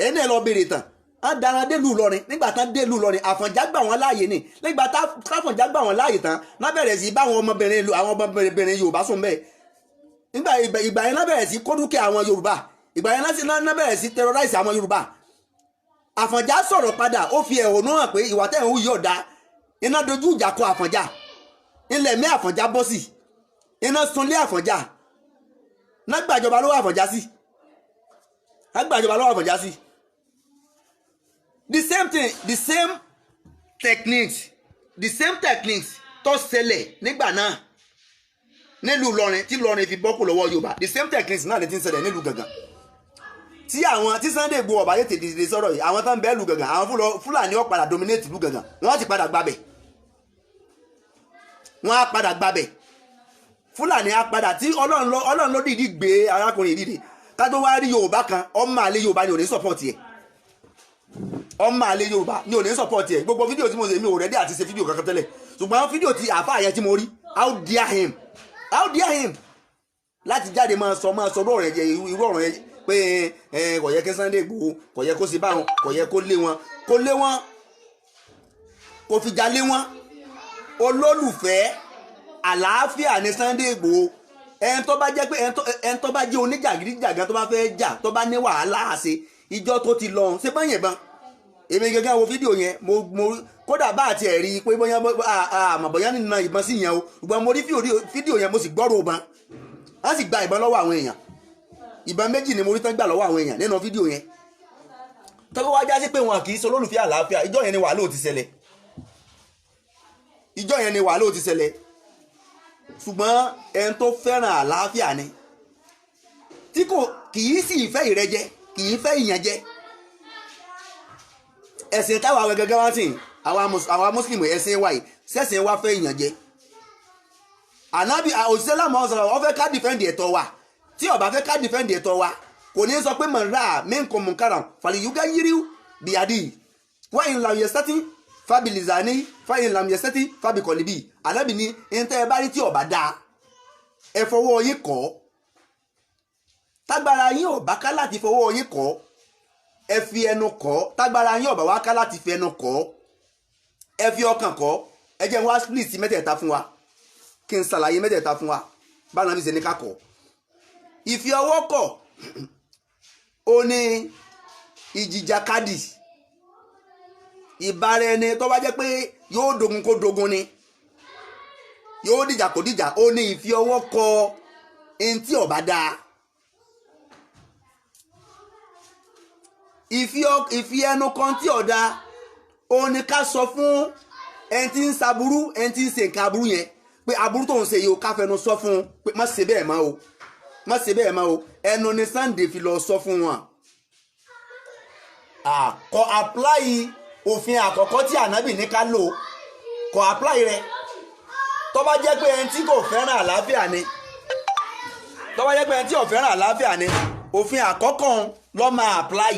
ẹ̀yin náà lọ béèrè tàn wọ́n daran dé ìlú Ìlọrin nígbà tán dé ìlú Ìlọrin Àfọ̀njá gbà wọ́n láàyè ni nígbà táfọ̀njá gbà wọ́n láàyè tán náà bẹ̀rẹ̀ sí báwọn ọmọbìnrin Yorùbá sùn bẹ́ẹ̀ nígbà ìgbà yẹn náà bẹ̀rẹ̀ sí kó dúkìá àwọn Yorùbá ìgbà yẹn náà bẹ̀rẹ̀ sí terrorize àwọn Yorùbá Àfọ̀njá sọ̀rọ̀ padà ó fi ẹ̀hónú hàn pé ìwà tẹ̀ ń hù yóò da iná dojú ìjà kọ Àfọ̀njá ilẹ̀ mí Àfọ̀njá bọ́ sí iná sunlé Àfọ̀njá náà gbàjọba lọ́wọ́ Àfọ̀njá sí the same thing the same techniques tó ṣẹlẹ̀ nígbà náà nílùú Ìlọrin tí Ìlọrin fi bọ́kù lọ́wọ́ Yorùbá the same techniques náà lè ti ń ṣẹlẹ̀ nílùú Ìgàngán tí Sunday Igboho ọba yóò tètè sọ̀rọ̀ yìí àwọn tó ń bẹ ìlú Ìgàngán àwọn Fúlàní ó padà dominate ìlú Ìgàngán wọ́n ti padà gbabẹ̀ wọ́n á padà gbabẹ̀ Fúlàní á padà tí Ọlọ́run ló dìídì gbé arákùnrin ìdíde ká tó wá rí Yorùbá kan ọmọ àlè Yorùbá ni ò ní support yẹ ọmọ àlè Yorùbá ni ò ní support yẹ gbogbo fídíò tí mo ṣe mi ò rẹ́dí àti ṣe fídíò kankan tẹ́lẹ̀ ṣùgbọ́n fídíò tí àáfàá yẹn tí mo rí how dare him láti jáde máa sọ irú ọ̀rọ̀ yẹn pé kò yẹ kí Sunday Igboho kò yẹ kó ṣe báwọn kò yẹ kó lé wọn kò fìjà lé wọn olólùfẹ́ àlàáfíà ní Sunday Igboho ẹni tó bá jẹ́ pé ẹni tó bá jẹ́ oníjàgídíjàgan tó bá fẹ́ jà tó bá ní wàhálà àṣe ìjọ tó ti lọ ṣe pé yẹn èmi gẹ́gẹ́ wo fídíò yẹn mo kódà bá àti ẹ̀rí pé bóyá àmọ̀bọ̀yá nínú ìbọn sí yẹn o ṣùgbọ́n mo rí fídíò yẹn mo sì gbọ́rọ̀ ìbọn wọ́n sì gba ìbọn lọ́wọ́ àwọn èèyàn ìbọn méjì ni mo rí tán gbà lọ́wọ́ àwọn èèyàn nínú fídíò yẹn tọ́kọ́ wá já sí pé wọn kì í ṣe olólùfẹ́ àlàáfíà ìjọ yẹn ni wàhálà ò ti ṣẹlẹ̀ ṣùgbọ́n ẹni tó fẹ́ràn àlàáfíà ni tí kì í sì fẹ́ ìrẹ́jẹ kì í fẹ́ ìyànjẹ ẹ̀sìn táwa àwọn gẹ́gẹ́ wá sìn àwa mùsùlùmí ẹ̀sìn wa yìí sẹ́sìn wa fẹ́ ìyànjẹ ànábì òṣìṣẹ́ lámọ̀ ọ̀sán ọ fẹ́ ká dìfẹ́ǹdì ẹ̀tọ́ wa tí ó bá fẹ́ ká dìfẹ́ǹdì ẹ̀tọ́ wa kò ní sọ pé mọ̀nrà minkum munkaran falyugha yiriu biyadi wa in lam yastati fabilizani fa in lam yastati fabiqalbi ànábì ní ìntẹ́ ẹ bá rí tí ó bá dáa ẹ fọwọ́ yín kọ́ tágbára yín ò bá ká láti fọwọ́ yín kọ́ ẹ fi ẹnu kọ́ tágbára yín ò bá wá ká láti fi ẹnu kọ́ ẹ fi ọkàn kọ́ ẹ jẹ́ wá split mẹ́tẹ̀ẹ̀ta fún wa kí n ṣàlàyé mẹ́tẹ̀ẹ̀ta fún wa báwọn náà fi ṣe ní ká kọ́ ìfi ọwọ́ kọ̀ ó ní ìjìjàkadì ìbára ẹni tó bá jẹ́ pé yóò dogun kó dogun ni yóò dìjà kó dìjà ó ní ìfi ọwọ́ kọ ẹni tí ó bá dáa ìfi ẹnu kan tí ó dáa ó ní ká sọ fún ẹni tí ń ṣaburú ẹni tí ń ṣe nǹkan aburú yẹn pé aburú tó ń ṣe yìí o ká fẹnu sọ fún un pé má ṣe bẹ́ẹ̀ mọ́ o má ṣe bẹ́ẹ̀ mọ́ o ẹnu ni Sunday fi lọ sọ fún wọn. Kò apply òfin àkọ́kọ́ tí ànábì ní ká lò kò apply rẹ̀ tó bá jẹ́ pé ẹni tí kò fẹ́ràn àlàáfíà ni tó bá jẹ́ pé ẹni tí ò fẹ́ràn àlàáfíà ni òfin àkọ́kọ́ ló máa apply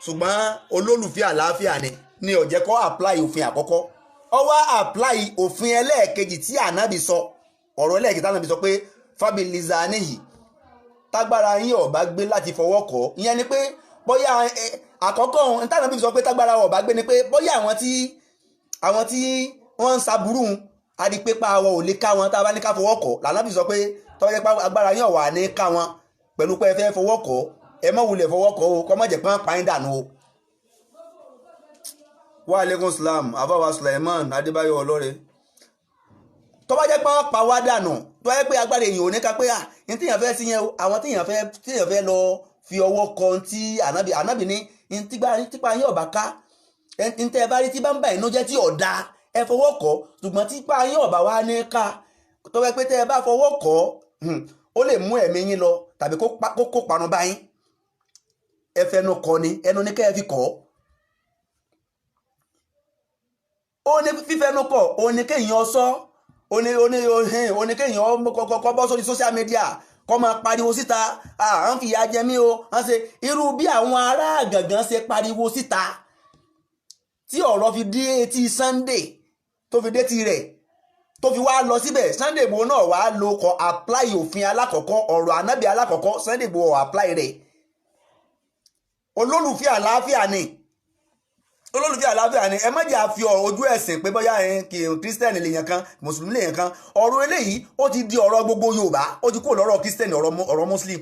ṣùgbọ́n olólùfẹ́ àlàáfíà ni ó jẹ́ kó apply òfin àkọ́kọ́ ó wá apply òfin ẹlẹ́ẹ̀kejì tí ànábì sọ ọ̀rọ̀ ẹlẹ́ẹ̀kejì tí ànábì sọ pé fabilizani yìí tágbára yín ò bá gbé láti fọwọ́ kọ́ ìyẹn ni pé bóyá àkọ́kọ́ ànábì sọ pé tágbára ò bá gbé ni pé bóyá àwọn tí wọ́n ń ṣaburú adìpépa àwọn ò lè ká wọn tá a bá ní ká fọwọ́ kọ́ lànábì sọ pé tọ́jú pé agbára yín ò wà ní ká wọn pẹ̀lú pé ẹ fẹ́ fọwọ́ kọ́ ẹ má wulẹ̀ fọwọ́ kọ́ o kọ́ má jẹ́ pé wọ́n pa yín dànù o. Wa alaikum salam àbáwá Sulaiman Adébáyọ̀ ọlọ́rẹ̀ tó bá jẹ́ pé wọ́n pa wá dànù tó bá jẹ́ pé agbára èèyàn ò ní ká pé ní tíyàn fẹ́ sí yẹn o àwọn tíyàn fẹ́ lọ fi ọwọ́ kan tí ànábì ní típa yín ọ̀bà ká ní tẹ́ ẹ bá rí tí bá ń bà inú jẹ́ tí ọ̀dà ẹ fọwọ́ kọ́ ṣùgbọ́n típa yín ọ̀bà wá ní ká tó bá pé tẹ́ ẹ bá fọwọ́ kọ́ ó lè mú ẹ̀mí yín lọ tàbí kó parun bá yín ẹ fẹnu kọ́ ni ẹnu ní kẹ́ ẹ fi kọ́ ó ní fífẹnu kọ́ ó ní kéèyàn sọ ó ní kéèyàn kọ́kọ́ bọ́ sórí social media kọ́ máa pariwo síta à ń fìyà jẹ mí o à ń ṣe irú bí àwọn ará Gàngán ṣe pariwo síta tí ọ̀rọ̀ fi dé etí Sunday tó fi dé ti rẹ̀ tó fi wá lọ síbẹ̀ Sunday Igboho náà wá lo kọ apply òfin alákọ̀ọ́kọ́ ọ̀rọ̀ ànábì alákọ̀ọ́kọ́ Sunday Igboho apply rẹ̀ olólùfẹ́ àlàáfíà ni ẹ má jẹ́ àfi ojú ẹ̀sìn pé bóyá kí kírísítẹ́nì lèèyàn kan mùsùlùmí lèèyàn kan ọ̀rọ̀ eléyìí ó ti di ọ̀rọ̀ gbogbo Yorùbá ó ti kúrò lọ́rọ̀ kírísítẹ́nì ọ̀rọ̀ muslim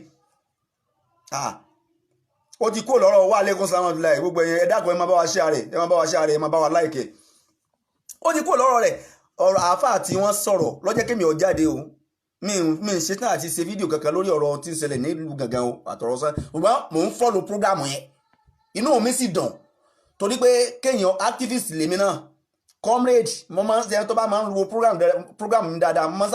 ó ti kúrò lọ́rọ̀ wa alaikum salaam láì gbogbo ẹ dákun ẹ má bá wa share rẹ̀ ẹ má bá wa like ó ti kúrò lọ́rọ̀ rẹ̀ ọ̀rọ̀ àáfàá tí wọ́n sọ̀rọ̀ lọ́jọ́ kémi ò jáde o mi ṣe tán àti ṣe fídíò kankan lórí ọ̀rọ̀ tí ń ṣẹlẹ̀ nílùú Gàngán o àtọ̀rọ̀ sán ṣùgbọ́n mò ń follow program yẹn inú mi sì dùn torí pé kéèyàn activist lèmi náà comrade mo máa ń ṣe tó bá máa ń wo program mi dáadáa mo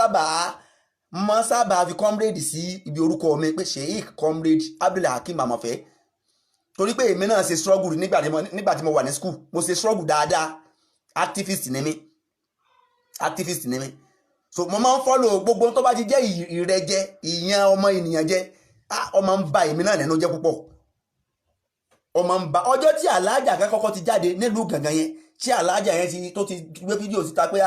sábà fi comrade sí ibi orúkọ mi pé Sheikh comrade Abdulhakeem Amọ̀fẹ́ torí pé èmi náà ṣe struggle nígbà tí mo wà ní school mo ṣe struggle dáadáa activist ni mi so mo máa ń follow gbogbo tó bá ti jẹ́ ìrẹ́jẹ ìyàn ọmọ ènìyàn jẹ́ ọmọ ń ba èmi náà nínú jẹ́ púpọ̀ ọmọ ń ba ọjọ́ tí aláàjà kan kọ́kọ́ ti jáde nílùú Gàngán yẹn tí aláàjà yẹn tó ti gbé fídíò síta pé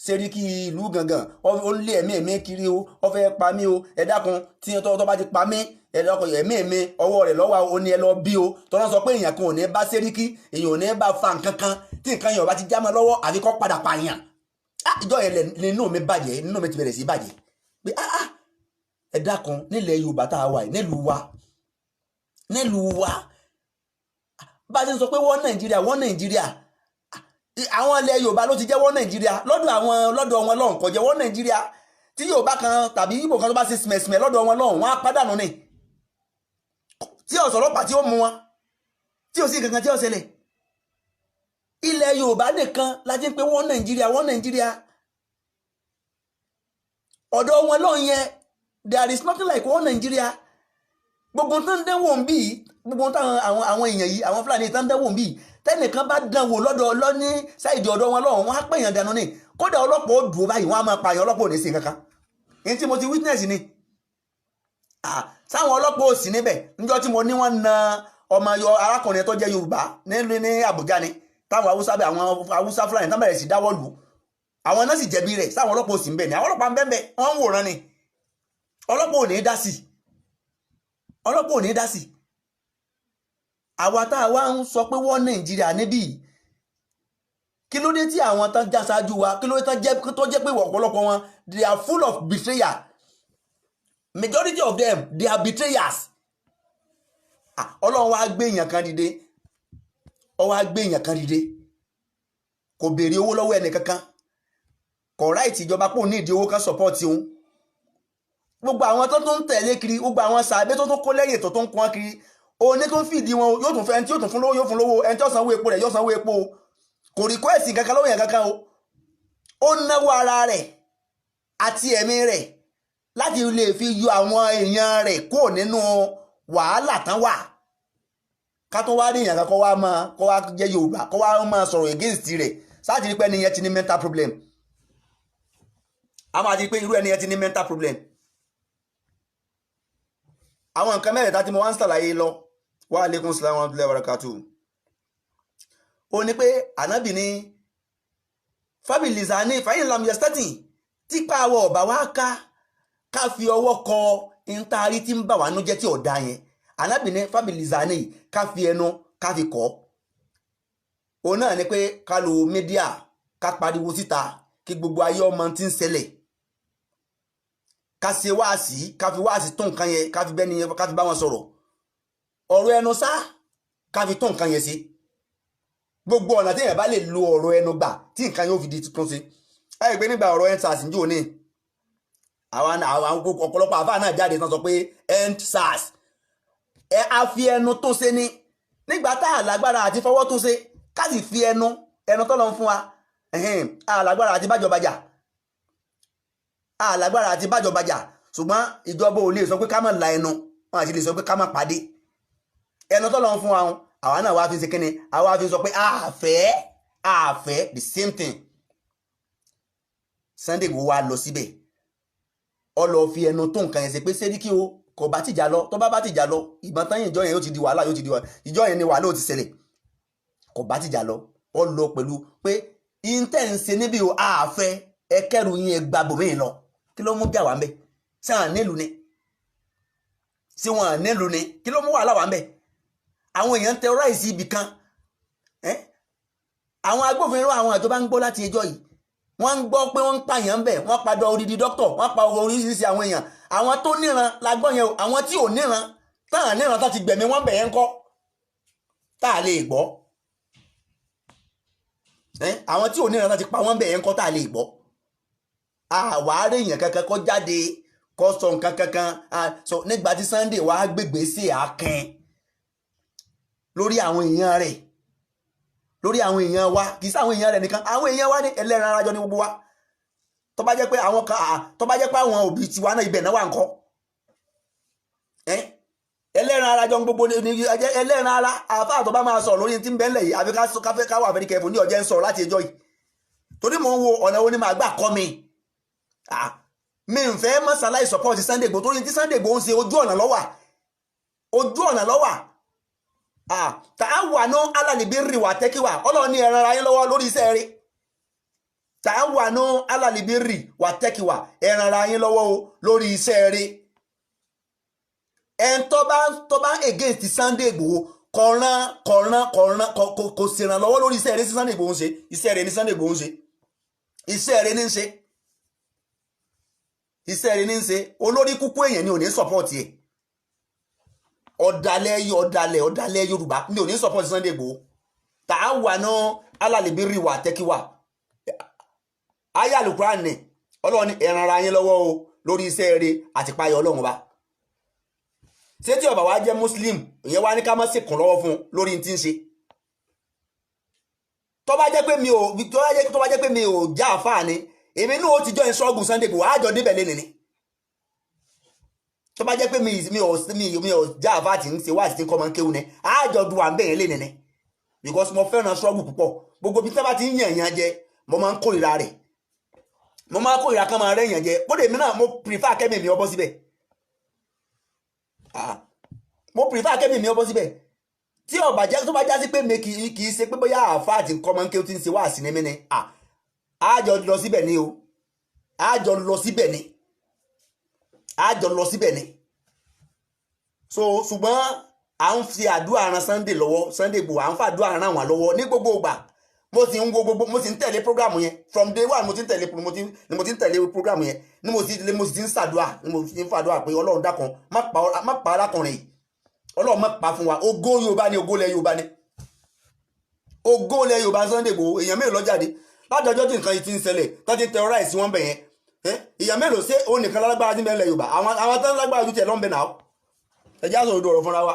Sẹ́ríkì ìlú Gàngán ó lé ẹ̀mí kiri o ó fẹ́ pa mí o ẹ dákun tí tó bá ti pa mí ẹ dákun ẹ̀mí ọwọ́ rẹ̀ lọ́wọ́ ó ní ẹ lọ bí o tọ́lá sọ pé èèyàn kan ò ní bá Sẹ́ríkì èèyàn ò ní bá fa nǹkan kan tí nǹkan yẹn ò bá ti já mọ́ lọ́wọ́ àfi kó padà pààyàn ìjọ yẹn nínú mi bàjẹ́ nínú mi ti bẹ̀rẹ̀ sí bàjẹ́ pé ẹ dákun nílẹ̀ Yorùbá tá a wà yìí nílùú wa bá a ti ń sọ pé wọ́n Nàìjíríà àwọn ilẹ̀ Yorùbá ló ti jẹ́ wọ́n Nàìjíríà lọ́dọ̀ wọn lọ́hùn kò jẹ́ wọ́n Nàìjíríà tí Yorùbá kan tàbí Ìgbò kan tó bá ṣe sìmẹ̀sìmẹ̀ lọ́dọ̀ wọn lọ́hùn wọn á pàdánù ni tí ọ̀sán ọlọ́pàá tí ó mú wọn tí ò sí kankan tí ó ṣẹlẹ̀ ilẹ̀ Yorùbá nìkan la ti ń pè wọ́n Nàìjíríà ọ̀dọ̀ wọn lọ́hùn yẹn there is nothing like wọ́n Nàìjíríà gbogbo tó ń dẹ́wò ń bì gbogbo táwọn àwọn èèyàn yìí àwọn Fúlàní tó ń dẹ́wò ń bì tẹ́nìkan bá dánwò lọ́ní sáìdì ọ̀dọ̀ wọn lọ́hùn wọn á pèèyàn dànù ni kódà ọlọ́pàá ó dùn báyìí wọn á máa pààyàn ọlọ́pàá ò ní sí kankan èyí tí mo ti witness ni sáwọn ọlọ́pàá ò sí níbẹ̀ níjọ́ tí mo ní wọ́n na ọmọ arákùnrin tó jẹ́ Yorùbá ní Àbújá ni táwọn Haúsá Fúlàní tán bẹ̀rẹ̀ sí dáwọ́ lù àwọn náà sì jẹ̀bi rẹ̀ sáwọn ọlọ́pàá ò sí níbẹ̀ ni àwọn ọlọ́pàá ń bẹ́ẹ̀ wọ́n ń wòran ni ọlọ́pàá ò ní dá sí àwa tá a wá ń sọ pé wọ́n Nàìjíríà níbí kí ló dé tí àwọn tán já ṣáájú wa kí ló dé tó jẹ́ pé ọ̀pọ̀lọpọ̀ wọn they are full of betrayal majority of them they are betrayers Ọlọ́run wá gbé èèyàn kan dìde kò béèrè owó lọ́wọ́ ẹnì kankan kò ráìtì ìjọba pò ní ìdí owó kan support òun gbogbo àwọn tó ń tẹ̀lé kiri gbogbo àwọn sàbẹ́ tó kó lẹ́yìn tó ń kún kiri òní tó ń fìdí wọn yóò tún fẹ́ ẹni tí yóò tún fún lówó yóò fún lówó ẹni tí yóò sanwó epo rẹ̀ yóò sanwó epo kò request kankan lọ́wọ́ yẹn kankan o ó náwó ara rẹ̀ àti ẹ̀mí rẹ̀ láti lè fi yọ àwọn èèyàn rẹ̀ kúrò nínú wàhálà tán wà ká tó wá rí èèyàn kan kó wá jẹ́ Yorùbá kó wá máa sọ̀rọ̀ against rẹ̀ sáàtì rí pé ẹni yẹn ti ní mental problem a máa ti pé irú ẹni yẹn ti ní mental problem àwọn nǹkan mẹ́rẹ̀ẹ́ta tí mo wá ń ṣàlàyé lọ wa alaikum salaam wa rahmatullahi wa barakatuh ó ní pé ànábì ní fábìlìzà ní fàyín lam yastati tipa àwọ̀ ọ̀bà wá ká fi ọwọ́ kọ ìntaari tí ń bà wá nú jẹ́ tí ọ̀dà yẹn ànábì ní fábìlìzà ní ká fi ẹnu ká fi kọ́ òun náà ni pé ká lo mídíà ká pariwo síta kí gbogbo ayé ọmọ tí ń ṣẹlẹ̀ ká ṣe wáàsí ká fi wáàsí tó nǹkan yẹn ká fi bẹ́ni yẹn ká fi bá wọn sọ̀rọ̀ ọ̀rọ̀ ẹnu sá ká fi tó nǹkan yẹn sí gbogbo ọ̀nà tí èèyàn bá lè lo ọ̀rọ̀ ẹnu gbà tí nǹkan yóò fi di tuntun sí ẹ gbé nígbà ọ̀rọ̀ EndSARS ń jò ní àwọn ọ̀pọ̀lọpọ̀ àfáà náà jáde tán sọ pé EndSARS ẹ a fi ẹnu tó ṣe ní nígbà tá a lágbára àti fọwọ́ tó ṣe ká sì fi ẹnu tó lọ fún wa a lágbára àti bájọba jà a lágbára àti bájọba jà ṣùgbọ́n ìjọba ò lè sọ pé ká má la ẹnu wọn àti lè sọ pé ká má pàdé ẹnu tó lọ fún wa àwa náà wá fi ṣe kíni àwa fi sọ pé àfẹ́ the same thing Sunday Igboho wa lọ síbẹ̀ ọ lọ fi ẹnu tó nǹkan yẹn ṣe pé Sẹ́ríkì o kò bá tìjà lọ tó bá tìjà lọ ìbọn tán yìí ìjọ yẹn yóò ti di wàhálà ìjọ yẹn ni wàhálà ó ti ṣẹlẹ̀ kò bá tìjà lọ ọ lọ pẹ̀lú pé intense níbi o àfẹ́ ẹkẹrù yín ẹ gba bòmíì lọ kí ló mú bí àwa ń bẹ ṣé wọn nílùú ni ṣé wọn nílùú ni kí ló mú wàhálà wà ń bẹ àwọn èèyàn terrorize ibì kan àwọn agbófinró àwọn ìjọba ń gbọ́ láti ẹjọ́ yìí wọ́n ń gbọ́ pé wọ́n ń pààyàn bẹ̀ wọ́n padà odidi dókítọ̀ wọ́n pa oríṣiríṣi àwọn èèyàn àwọn tó níran la gbọ́ yẹn o àwọn tí ò níran táà níran tá ti gbẹ̀mí wọ́n bẹ̀ yẹn ń kọ́ tá a lè gbọ́ àwọn tí ò níran tá ti pa wọ́n bẹ̀ yẹn ń kọ́ tá a lè gbọ́ àwárí èèyàn kankan kọ́ jáde kọ́ sọ nǹkan kankan sọ nígbà tí Sunday wàá gbègbè sí àákẹ́ lórí àwọn èèyàn rẹ̀ lórí àwọn èèyàn wa kì í sí àwọn èèyàn rẹ̀ nìkan àwọn èèyàn wa ní ẹlẹ́ran arajọ ní gbogbo wa tó bá jẹ́ pé àwọn kan tó bá jẹ́ pé àwọn òbí tiwa náà ibẹ̀ náà wà ńkọ́ ẹlẹ́ran arajọ gbogbo ní ẹlẹ́ran ara àfáà tó bá máa sọ̀rọ̀ lórí tí ń bẹ́ńlẹ̀ yìí àfi ká wà very careful ní ọjọ́ ń sọ̀rọ̀ láti ẹjọ́ yìí torí mò ń wo ọ̀nà wo ni màá gbà kọ́ mi ń fẹ́ mọ́sálàì support Sunday Igboho torí tí Sunday Igboho ń ṣe ojú ọ̀nà lọ́wà tààwànú alàlìbírì wà tẹ́kíwà ọlọ́run ní ẹran ara yín lọ́wọ́ lórí iṣẹ́ rẹ̀ tààwànú alàlìbírì wà tẹ́kíwà ẹran ara yín lọ́wọ́ lórí iṣẹ́ rẹ̀ ẹn tó bá against Sunday Igboho kọ̀ọ̀ràn kò ṣèràn lọ́wọ́ lórí iṣẹ́ rẹ̀ sí Sunday Igboho ń ṣe iṣẹ́ rẹ̀ ní Sunday Igboho ń ṣe iṣẹ́ rẹ̀ ní ń ṣe iṣẹ́ rẹ̀ ní ń ṣe olórí kúkú èèyàn ni ò ní support yẹ ọ̀dàlẹ̀ Yorùbá ní òní support Sunday Igboho tààwànú alàlìbírì wà tẹ́kíwà ayé Al-Qur'an ní ọlọ́run ní ẹran ara yín lọ́wọ́ o lórí iṣẹ́ rẹ̀ àti páyọ̀ ọlọ́run bá ṣé tí ọba wa jẹ́ Muslim ìyẹn wá ní ká má sì kún lọ́wọ́ fún lórí tí ń ṣe tó bá jẹ́ pé mi ò já àfáà ni èmi náà ó ti jọ ìṣọ́gun Sunday Igboho àjọ débẹ̀ lé nìní tó bá jẹ́ pé mi ò já àfáàtì ń ṣe wá àti kọ́ máa ń kéwu ni àjọ du à ń bẹ̀yẹn lé nìní because mo fẹ́ràn struggle púpọ̀ gbogbo bí sábà ti ń yàn yàn jẹ mo máa ń kórìíra rẹ̀ mo máa ń kórìíra kan máa rẹ̀ yàn jẹ kódà èmi náà mo prefer kẹ́mi mi ọbọ̀ síbẹ̀ mo prefer kẹ́mi mi ọbọ̀ síbẹ̀ tí ọba jẹ́ tó bá já sí pé mi kì í ṣe pé bóyá àfáàtì kọ́ máa ń kéwu ti ń ṣe wá àsì ní mi ni àjọ lọ síbẹ̀ ni o àjọ lọ síbẹ̀ ni so ṣùgbọ́n à ń fi àdúrà ran Sunday lọ́wọ́ Sunday Igboho à ń fàdúrà ran wọn lọ́wọ́ ní gbogbo ìgbà mo sì ń tẹ̀lé program yẹn from day one mo ti ń tẹ̀lé program yẹn ni mo sì ti ń ṣàdúrà ni mo sì ń fàdúrà pé Ọlọ́run dákun má pa arákùnrin yìí Ọlọ́run má pa fún wa ògo Yorùbá ni ògo ilẹ̀ Yorùbá ni ògo ilẹ̀ Yorùbá Sunday Igboho èèyàn mélòó lọ́jáde látọjọ́ tí nǹkan yìí ti ń ṣẹlẹ̀ tó ti terrorize wọn bẹ̀ yẹn èèyàn mélòó ṣé òun nìkan lágbára ní ilẹ̀ Yorùbá àwọn tó ń lágbára ju tiẹ̀ lọ́nbẹ̀ náà ẹjẹ́ àṣọ òdo ọ̀rọ̀ fúnra wa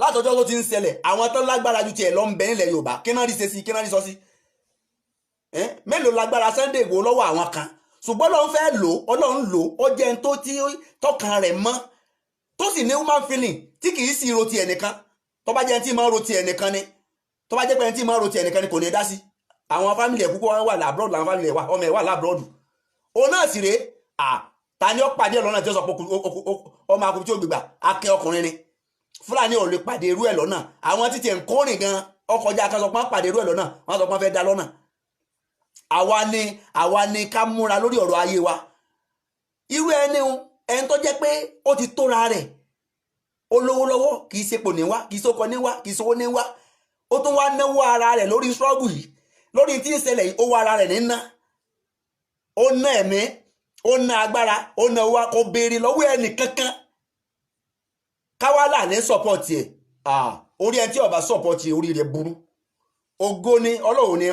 látọjọ́ tó ti ń ṣẹlẹ̀ àwọn tán lágbára ju tiẹ̀ lọ ń bẹ nílẹ̀ Yorùbá kí náà rí ṣe sí kí náà rí sọ sí mélòó lágbára Sunday Igboho lọ́wọ́ àwọn kan ṣùgbọ́n Ọlọ́run fẹ́ lò Ọlọ́run lò ó jẹ́ ẹni tó tí tọkàn rẹ̀ mọ́ tó sì ní human feeling tí kì í sì ro ti ẹnìkan tó bá jẹ́ ẹni tí máa ń ro ti ẹnìkan ni tó bá jẹ́ pé ẹni tí máa ń ro ti ẹnìkan ni kò ní dá sí àwọn fámìlì ẹ̀ púpọ̀ wà lábúrọ̀dù làwọn fámìlì ẹ̀ wà ọmọ ẹ̀ wà lábúrọ̀dù òun náà sì rèé ta ni ó pàdé ẹ̀ lọ́nà tí ó sọ pé ọmọ akùnrin tí ó gbégbà akẹ́ ọkùnrin ni Fúlàní ò lè pàdé irú ẹ̀ lọ́nà àwọn títí ẹ̀ ń kórìn gan ọkọjá kan sọ pé wọ́n pàdé irú ẹ̀ lọ́nà wọ́n sọ pé wọ́n fẹ́ dá lọ́nà àwa ni ká múra lórí ọ̀rọ̀ ayé wa irú ẹni tó jẹ́ pé ó ti tóra rẹ̀ ó lówó lọ́wọ́ kì í ṣepò níwá kì í ṣókọ níwá kì í ṣówó níwá ó tún wá náwó ara rẹ̀ lórí ṣọ́ọ̀bù yìí lórí tí ń ṣẹlẹ̀ yìí ó wá ara rẹ̀ níná ó ná ẹ̀mí ó ná agbára ó ná owó kò béèrè lọ́wọ́ ẹnì kankan káwálà ní sọ́pọ̀tì ẹ̀ orí ẹni tí ó bá sọ́pọ̀tì orí rẹ̀ burú ògo ni Ọlọ́run ní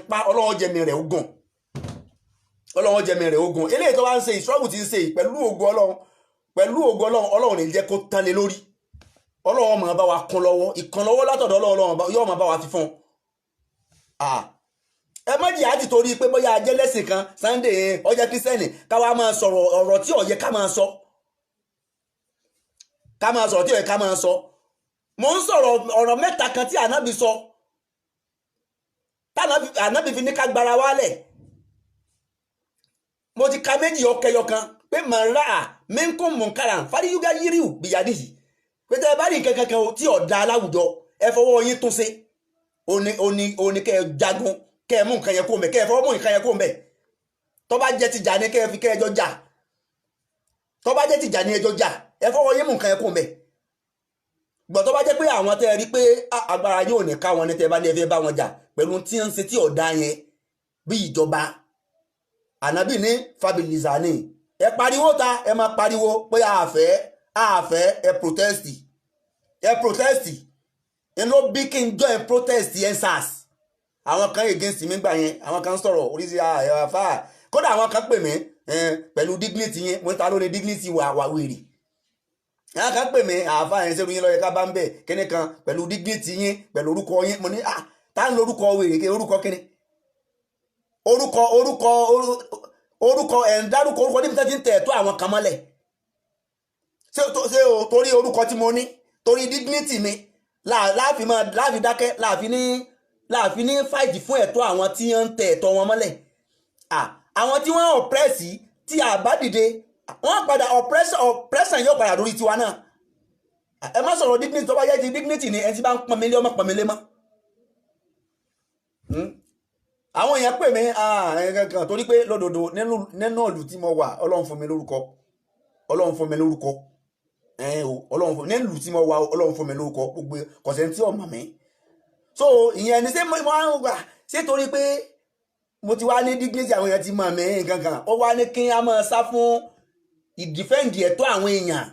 pa Ọlọ́run jẹmi rẹ̀ ogun Ọlọ́run jẹmi rẹ̀ ogun eléyìí tó bá ń ṣe ìṣọ́ọ̀bù tí ń ṣe pẹ̀lú ògo Ọlọ́run Ọlọ́run ní jẹ́ kó tán lé lórí Ọlọ́run máa bá wa kún lọ́wọ́ ìkànlọ́wọ́ látọ̀dọ̀ Ọlọ́run yóò máa bá wa fi fún ẹ má jìyà ti torí pé bóyá ajẹ́lẹ́sìn kan Sunday ọjọ́ kírísítẹ́nì káwa máa sọ̀rọ̀ ọ̀rọ̀ tí ó yẹ ká máa sọ tí ó yẹ ká máa sọ mo ń sọ̀rọ̀ ọ̀rọ̀ mẹ́ta kan tí ànábì sọ ànábì fi ní ká gbára wálẹ̀ mo ti ka méjì ọkẹyọ kan pé màrá minkum munkaran fàdíyúgá yíríù bìyàdí yìí pé tẹ́ ẹ bá rí nǹkan kankan tí ọ̀dà aláwùjọ ẹ fọwọ́ yín tún ṣe òní kẹ́ ẹ jagun kẹ́ ẹ mú nǹkan yẹn kó mbẹ kẹ́ ẹ fọwọ́ mú nǹkan yẹn kó mbẹ tó bá jẹ́ ti jà ní kẹ́ ẹ fi kẹ́ ẹjọ́ jà tó bá jẹ́ ti jà ní ẹjọ́ jà ẹ fọwọ́ yín mú nǹkan yẹn kó mbẹ gbọ́n tó bá jẹ́ pé àwọn tẹ́ ẹ rí pé agbára yóò ní ká wọn ní tẹ́ ẹ bá ní ẹ fẹ́ bá wọn jà pẹ̀lú tí ń ṣe tí ọ̀dà yẹn bí ìjọba ànábì ní fabilizani ẹ pariwo ta ẹ máa pariwo pé àfẹ́ ẹ protesti ẹ ló bí kí n join protest yẹn SARS àwọn kan against mi gbà yẹn àwọn kan sọ̀rọ̀ oríṣi àfà kódà àwọn kan pè mí pẹ̀lú dignity yẹn mo ń ta lórí dignity wà wèrè àwọn kan pè mí àfà yẹn ṣe ròyìn lọ́yẹ ká bá ń bẹ̀ kíní kan pẹ̀lú dignity yẹn pẹ̀lú orúkọ yẹn mo ní tá ń lo orúkọ wèrè kí orúkọ kíní orúkọ ẹ̀ ń dárúkọ orúkọ níbi tí wọ́n ti ń tẹ̀ ẹ̀tọ́ àwọn kan mọ́lẹ̀ ṣé o torí orúkọ tí mo ní torí dignity mi láàfin dákẹ́ láàfin ní fight fún ẹ̀tọ́ àwọn tí wọ́n ń tẹ̀ ẹ̀tọ́ wọn mọ́lẹ̀ àwọn tí wọ́n oppress tí a bá dìde wọ́n padà oppression yóò padà lórí tiwa náà ẹ má sọ̀rọ̀ dignity tó bá yẹ ti dignity ni ẹni tí bá ń pọnmilé ọmọ pọnmilé mọ́ àwọn èèyàn pè mí kankan torí pé lódodo nínú ìlú tí mo wà Ọlọ́run fún mi lórúkọ Ọlọ́run fún mi lórúkọ nílùú tí mo wà Ọlọ́run fún mi lórúkọ gbogbo kọ̀sẹ̀ tí ọmọ mi so ìyẹn ni ṣé mo máa ń gbà ṣé torí pé mo ti wá ní dignity àwọn èèyàn ti mọ̀ mí kankan ó wá ní kí a máa sá fún ìdífẹ́ǹdì ẹ̀tọ́ àwọn èèyàn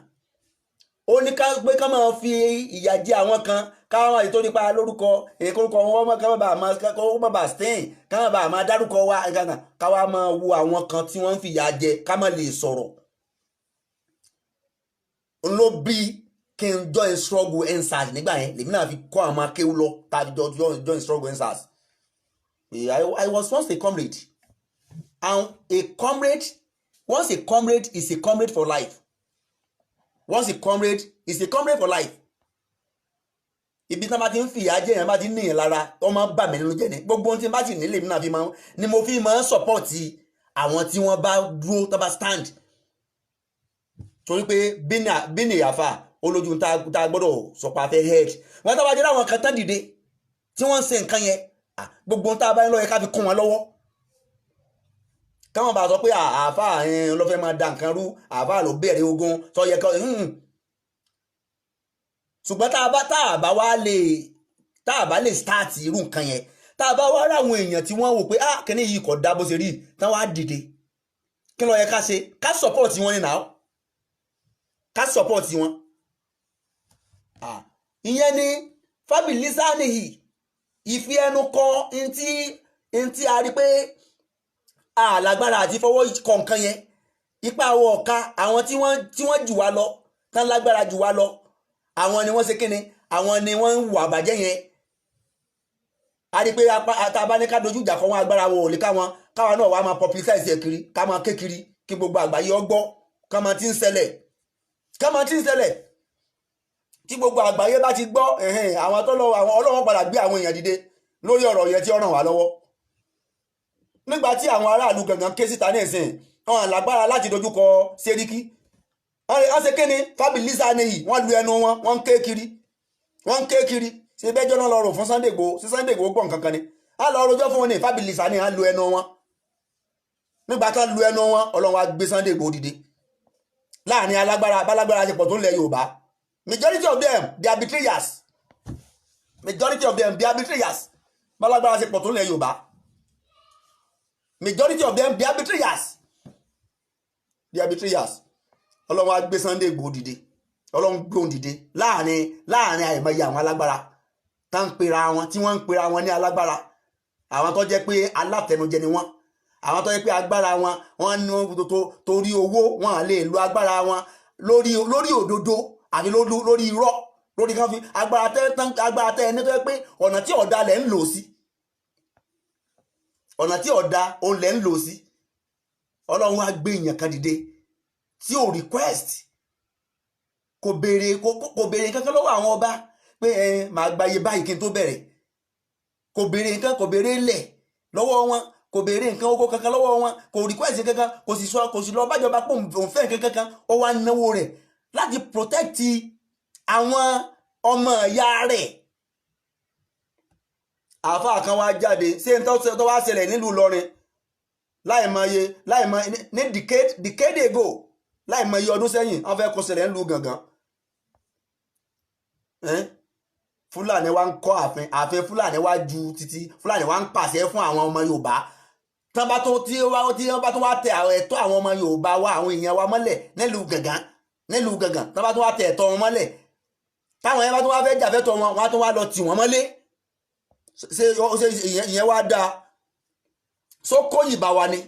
ó ní pé ká máa fi ìyà jẹ àwọn kan káwọn ètò nípa lórúkọ èkórúkọ wọn káwọn bá máa stain káwọn bá máa dárúkọ wa kankan káwọn máa wo àwọn kan tí wọ́n ń fi ìyà jẹ ká má lè sọ̀rọ̀ ló bí kí n join struggle EndSARS nígbà yẹn lèmi náà fi kọ́ àwọn akéwù lọ tàbí join struggle EndSARS. I was once a comrade and once a comrade is a comrade for life. Once a comrade is a comrade for life. Ibi tí wọ́n bá ti ń fi ìyà jẹ yẹn bá ti ń níyàn lára wọ́n máa ń bà mí nínú jẹ́ ni gbogbo ohun tí n bá ti nílé mi náà fi máa ni mo fi máa ń support àwọn tí wọ́n bá dúró tó bá stand torí pé bíní àfà olójú tá a gbọ́dọ̀ sọpá fẹ́ head wọ́n tó bá jẹ́ láwọn kan tán dìde tí wọ́n ń ṣe nǹkan yẹn gbogbo tá a bá ń lọ yẹ ká fi kún wọn lọ́wọ́ káwọn bá sọ pé àfà ló fẹ́ máa da nǹkan rú àfà ló bẹ̀rẹ̀ ogun tó yẹ kọ́ ṣùgbọ́n tá a bá lè start irú nǹkan yẹn tá a bá wá ráwọn èèyàn tí wọ́n wò pé kíní yìí kò dá bó ṣe rí tán wá dìde kí ló yẹ ká ṣe ká support wọn ní náà ká support wọn ìyẹn ni fabilizani ìfi ẹnu kọ ntí a rí pé alágbára àti fọwọ́ kọ nǹkan yẹn ipa àwọ̀ ọ̀ka àwọn tí wọ́n jù wá lọ tán lágbára jù wá lọ àwọn ni wọ́n ṣe kíni àwọn ni wọ́n ń wà bàjẹ́ yẹn a rí pé tá a bá ní ká dojú ìjà kọ wọn agbára wo ò lè káwọn náà wàá máa publicize ẹ̀ kiri ká máa ké kiri kí gbogbo àgbáyé ọgbọ́ ká máa ti ń ṣẹlẹ̀ tí gbogbo àgbáyé bá ti gbọ́ àwọn ọlọ́wọ́ padà gbé àwọn èèyàn dìde lórí ọ̀rọ̀ yẹn tí ó ràn wá lọ́wọ́ nígbà tí àwọn aráàlú gangan ké síta ní ìsìn wọn lágbára láti dojúkọ Sẹ́ríkì wọ́n ṣe kéne Fábílísà nìyí wọ́n lu ẹnu wọn wọ́n ń ké kiri ṣe bẹ́jọ́ náà lọ rò fún Sunday Igboho sí Sunday Igboho gbọ̀n kankan ni a lọ rojọ́ fún wọn ní Fábílísà ní à ń lu ẹnu wọn nígbà tán lu ẹnu wọn Ọlọ́run wá gbé Sunday Igboho dìde láàrin alágbára bálágbára ṣe pọ̀ tó ń lẹ Yorùbá majority of them they are betrayers bálágbára ṣe pọ̀ tó ń lẹ Yorùbá majority of them they are betrayers Ọlọ́run wá gbé Sunday Igboho dìde Ọlọ́run gbé òun dìde láàrin àìmọye àwọn alágbára tá ń pera wọn tí wọ́n ń pera wọn ní alágbára àwọn tó jẹ́ pé alátẹnujẹ ni wọ́n àwọn tó jẹ́ pé agbára wọn wọ́n ní torí owó wọn à lè lo agbára wọn lórí òdodo àti lórí irọ́ lórí kan fi agbára tẹ́ ẹni tó jẹ́ pé ọ̀nà tí ọ̀dà lẹ̀ ń lò sí ọ̀nà tí ọ̀dà òun lẹ̀ ń lò sí Ọlọ́run wá gbé èèyàn kan dìde tí ò request kò béèrè kankan lọ́wọ́ àwọn ọba pé màá gbayé báyìí kí n tó bẹ̀rẹ̀ kò béèrè nǹkan kò béèrè lẹ̀ lọ́wọ́ wọn kò béèrè nǹkan owó kankan lọ́wọ́ wọn kò request kankan kò sì lọ bájọba pò ń fẹ́ nǹkan kankan ó wá náwó rẹ̀ láti protect àwọn ọmọ ìyá rẹ̀ àáfàá kan wá jáde ṣé n tó wá ṣẹlẹ̀ nílùú Ìlọrin láìmọye ní decade ago láìmọye ọdún sẹ́yìn wọ́n fẹ́ kó ṣẹlẹ̀ nílùú gangan Fúlàní wa ń kọ́ ààfin Fúlàní wa ju títí Fúlàní wa ń pàṣẹ fún àwọn ọmọ Yorùbá tí wọ́n bá tó wá tẹ ẹ̀tọ́ àwọn ọmọ Yorùbá wa àwọn èèyàn wa mọ́lẹ̀ nílùú gangan tí wọ́n bá tó wá tẹ ẹ̀tọ́ wọn mọ́lẹ̀ táwọn yẹn bá tó wá fẹ́ jàfẹ́tọ̀ wọn wọ́n á tó wá lọ tì wọ́n mọ́lé ṣe ìyẹn wá dáa so kóyìnbá wa ni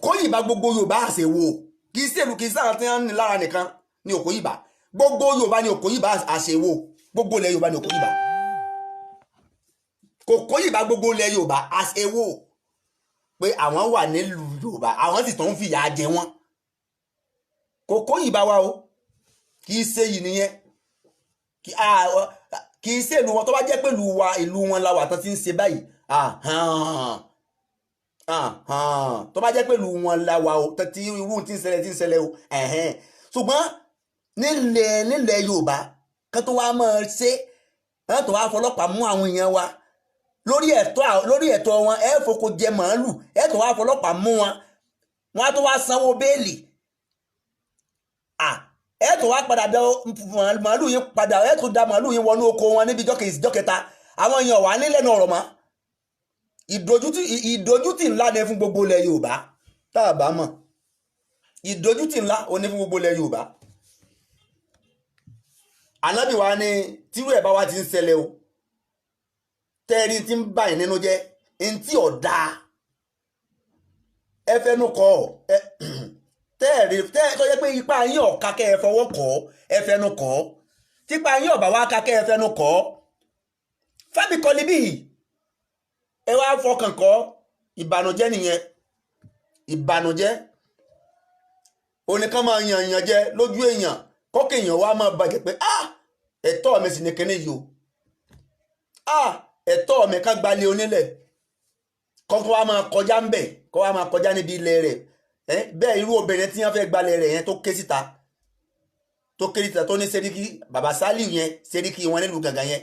kóyìnbá gbogbo Yorùbá àṣewò kì í ṣèlú kì í sáà tí wọ́n ní lára nìkan ní òkóyìnbá gbogbo Yorùbá ní òkóyìnbá àṣewò gbogbo ilẹ̀ Yorùbá ní òkóyìnbá kòkóyìnbá gbogbo ilẹ̀ Yorùbá àṣewò pé àwọn wà nílùú Yorùbá àwọn sì tó ń fìyà jẹ wọn kòkóyìnbá wa o kì í ṣe yìí nìyẹn kì í ṣe ìlú wọn tó bá jẹ́ pé ìlú wọn la wà tán ti ń ṣe báyìí tó bá jẹ́ pé ìlú wọn la wà o tí irú tí ń ṣẹlẹ̀ o ṣùgbọ́n nílẹ̀ Yorùbá kan tó wá máa ṣe wọ́n tó wá fọlọ́pàá mú àwọn èèyàn wa lórí ẹ̀tọ́ wọn ẹ fòkò jẹ màálù ẹ tó wá fọlọ́pàá mú wọn á tó wá sanwó béèlì ẹ tó wá padà dá màálù yìí padà ẹ tó dá màálù yìí wọnú oko wọn níbi ìjọ kẹta àwọn èèyàn wà nílẹ̀ náà ọ̀rọ̀ mọ́ ìdójútì ńlá ni fún gbogbo ilẹ̀ Yorùbá tá a bá mọ̀ ìdójútì ńlá ó ní fún gbogbo ilẹ̀ Yorùbá Ànábì wa ni tírú ẹ̀ bá wá ti ń ṣẹlẹ̀ o tẹ́ẹ̀rí tí ń bà yín nínú jẹ́ ẹni tí ọ̀dà ẹ fẹ́nu kọ́ tẹ́ẹ̀rí tó yẹ pé ipá yín ọ̀ka kẹ́ ẹ fọwọ́ kọ́ ẹ fẹ́nu kọ́ típa yín ọ̀bà wá ká kẹ́ ẹ fẹ́nu kọ́ Fẹ́mi Kọ́líbì ẹ wá fọkàn kọ́ ìbànújẹ́ nìyẹn ìbànújẹ́ oníkan máa yàn jẹ lójú èèyàn kọ́kẹ́ èèyàn wá máa bàjẹ́ pé ẹ̀tọ́ mi sì ní kíní yìí o ẹ̀tọ́ mi ká gbalẹ̀ onílẹ̀ kọ́kọ́ wá máa kọjá ń bẹ̀ kọ́ wá máa kọjá níbi ilẹ̀ rẹ̀ bẹ́ẹ̀ irú obìnrin tí wọ́n fẹ́ gbalẹ̀ rẹ̀ yẹn tó ké síta tó ní Sẹ́ríkì bàbá Sálíù yẹn Sẹ́ríkì wọn nílùú gàngàn yẹn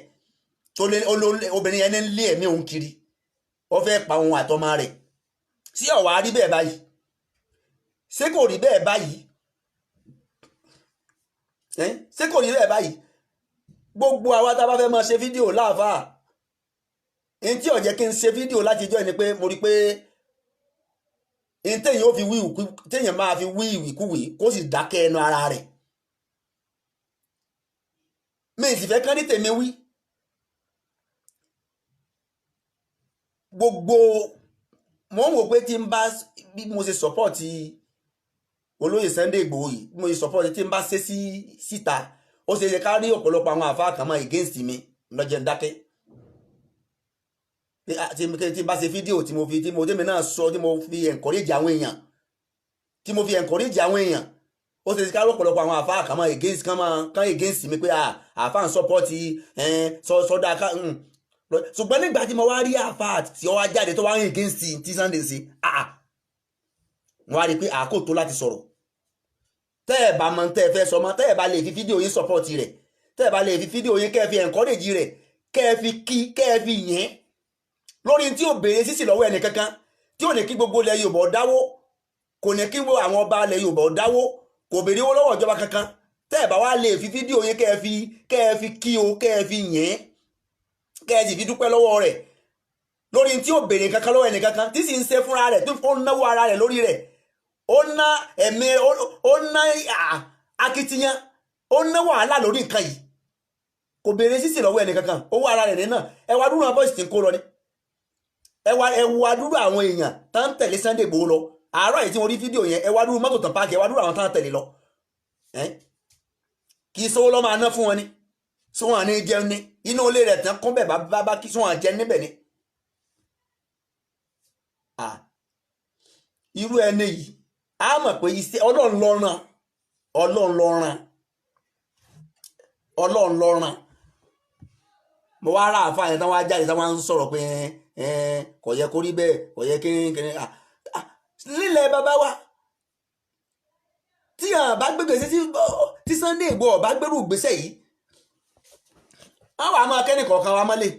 tó lé obìnrin yẹn ní lé ẹ̀mí òun kiri ó fẹ́ pa òun àtọmọ rẹ̀ sí ọ̀wá rí bẹ́ẹ̀ báyìí ṣé kò rí bẹ́ẹ̀ báyìí ṣé kò rí bẹ́ẹ̀ báyìí gbogbo àwa tá a bá fẹ́ máa ṣe fídíò láàfáà èyí tí ó jẹ́ kí n ṣe fídíò láti jọ́ ẹni pé mo rí pé èyí téèyàn máa fi wí ìwìkúwì kó sì dákẹ́ ẹnu ara rẹ̀ mi sì fẹ́ kán ní tèmi wí gbogbo mo ń wò pé tí n bá bí mo ṣe sọ́pọ̀tì olóyè Sunday Igboho yìí mo yìí support tí n bá ṣe síta ó ṣe é ṣe ká rí ọ̀pọ̀lọpọ̀ àwọn àfáà kan mọ́ against mi lọ́jọ́ ń dákẹ́ tí n bá ṣe fídíò tí mo tẹ́mi náà sọ tí mo fi encourage àwọn èèyàn ó ṣe é ṣe ká rí ọ̀pọ̀lọpọ̀ àwọn àfáà kan mọ́ against mi pé àfáà ń support sọ́dá ká ṣùgbọ́n nígbà tí mo wá rí àfáà tí ó wá jáde tó wá ń against tí Sunday ṣe wọ́n á rí pé àkó tó láti sọ̀rọ̀ tẹ́ ẹ̀ bá mọ̀ tẹ́ ẹ fẹ́ sọ mọ́ tẹ́ ẹ̀ bá lè fi fídíò yín support rẹ̀ tẹ́ ẹ̀ bá lè fi fídíò yín kẹ́ ẹ fi encourage rẹ̀ kẹ́ ẹ fi kí kẹ́ ẹ fi yẹn lórí tí ò béèrè sísì lọ́wọ́ ẹnì kankan tí ò ní kí gbogbo ilẹ̀ Yorùbá dáwó kò ní kí àwọn ọba ilẹ̀ Yorùbá dáwó kò béèrè owó lọ́wọ́ ìjọba kankan tẹ́ ẹ̀ bá wá lè fi fídíò yín kẹ́ ẹ fi kí o kẹ́ ẹ fi yẹn kẹ́ ẹ sì fi dúpẹ́ lọ́wọ́ rẹ̀ lórí tí ò béèrè kankan lọ́wọ́ ẹnì kankan tí sì ń ṣe fúnra rẹ̀ tó ń náwó ara rẹ̀ lórí rẹ̀ ó ná ẹ̀mí ó ná akitiyan ó ná wàhálà lórí nǹkan yìí kò béèrè sísì lọ́wọ́ ẹnì kankan owó ara rẹ̀ náà ẹ wá dúró àwọn bọ́ọ̀sì tí ń kó lọ ni ẹ wá dúró àwọn èèyàn tá ń tẹ̀lé Sunday Igboho lọ àárọ̀ yìí tí wọ́n rí fídíò yẹn ẹ wá dúró mọ́tò tàn páàkì ẹ wá dúró àwọn tá ń tẹ̀lé lọ kì í sówó lọ́ máa ná fún wọn ni sọ wọn àní jẹun ní inú ilé rẹ̀ tán kún bẹ̀ bá kí sọ wọn jẹun níbẹ̀ ni irú ẹni yìí a mọ̀ pé iṣẹ́ Ọlọ́run ló rán mo wá ra àfáà yẹn tán wá jáde tán wá ń sọ̀rọ̀ pé kò yẹ kó rí bẹ́ẹ̀ kò yẹ kékeré lílẹ̀ bàbá wa tí àwọn bá gbégbèsè tí Sunday Igboho bá gbérù gbèsè yìí àwọn àmọ́ akẹ́ni kọ̀ọ̀kan wa mọ́lẹ̀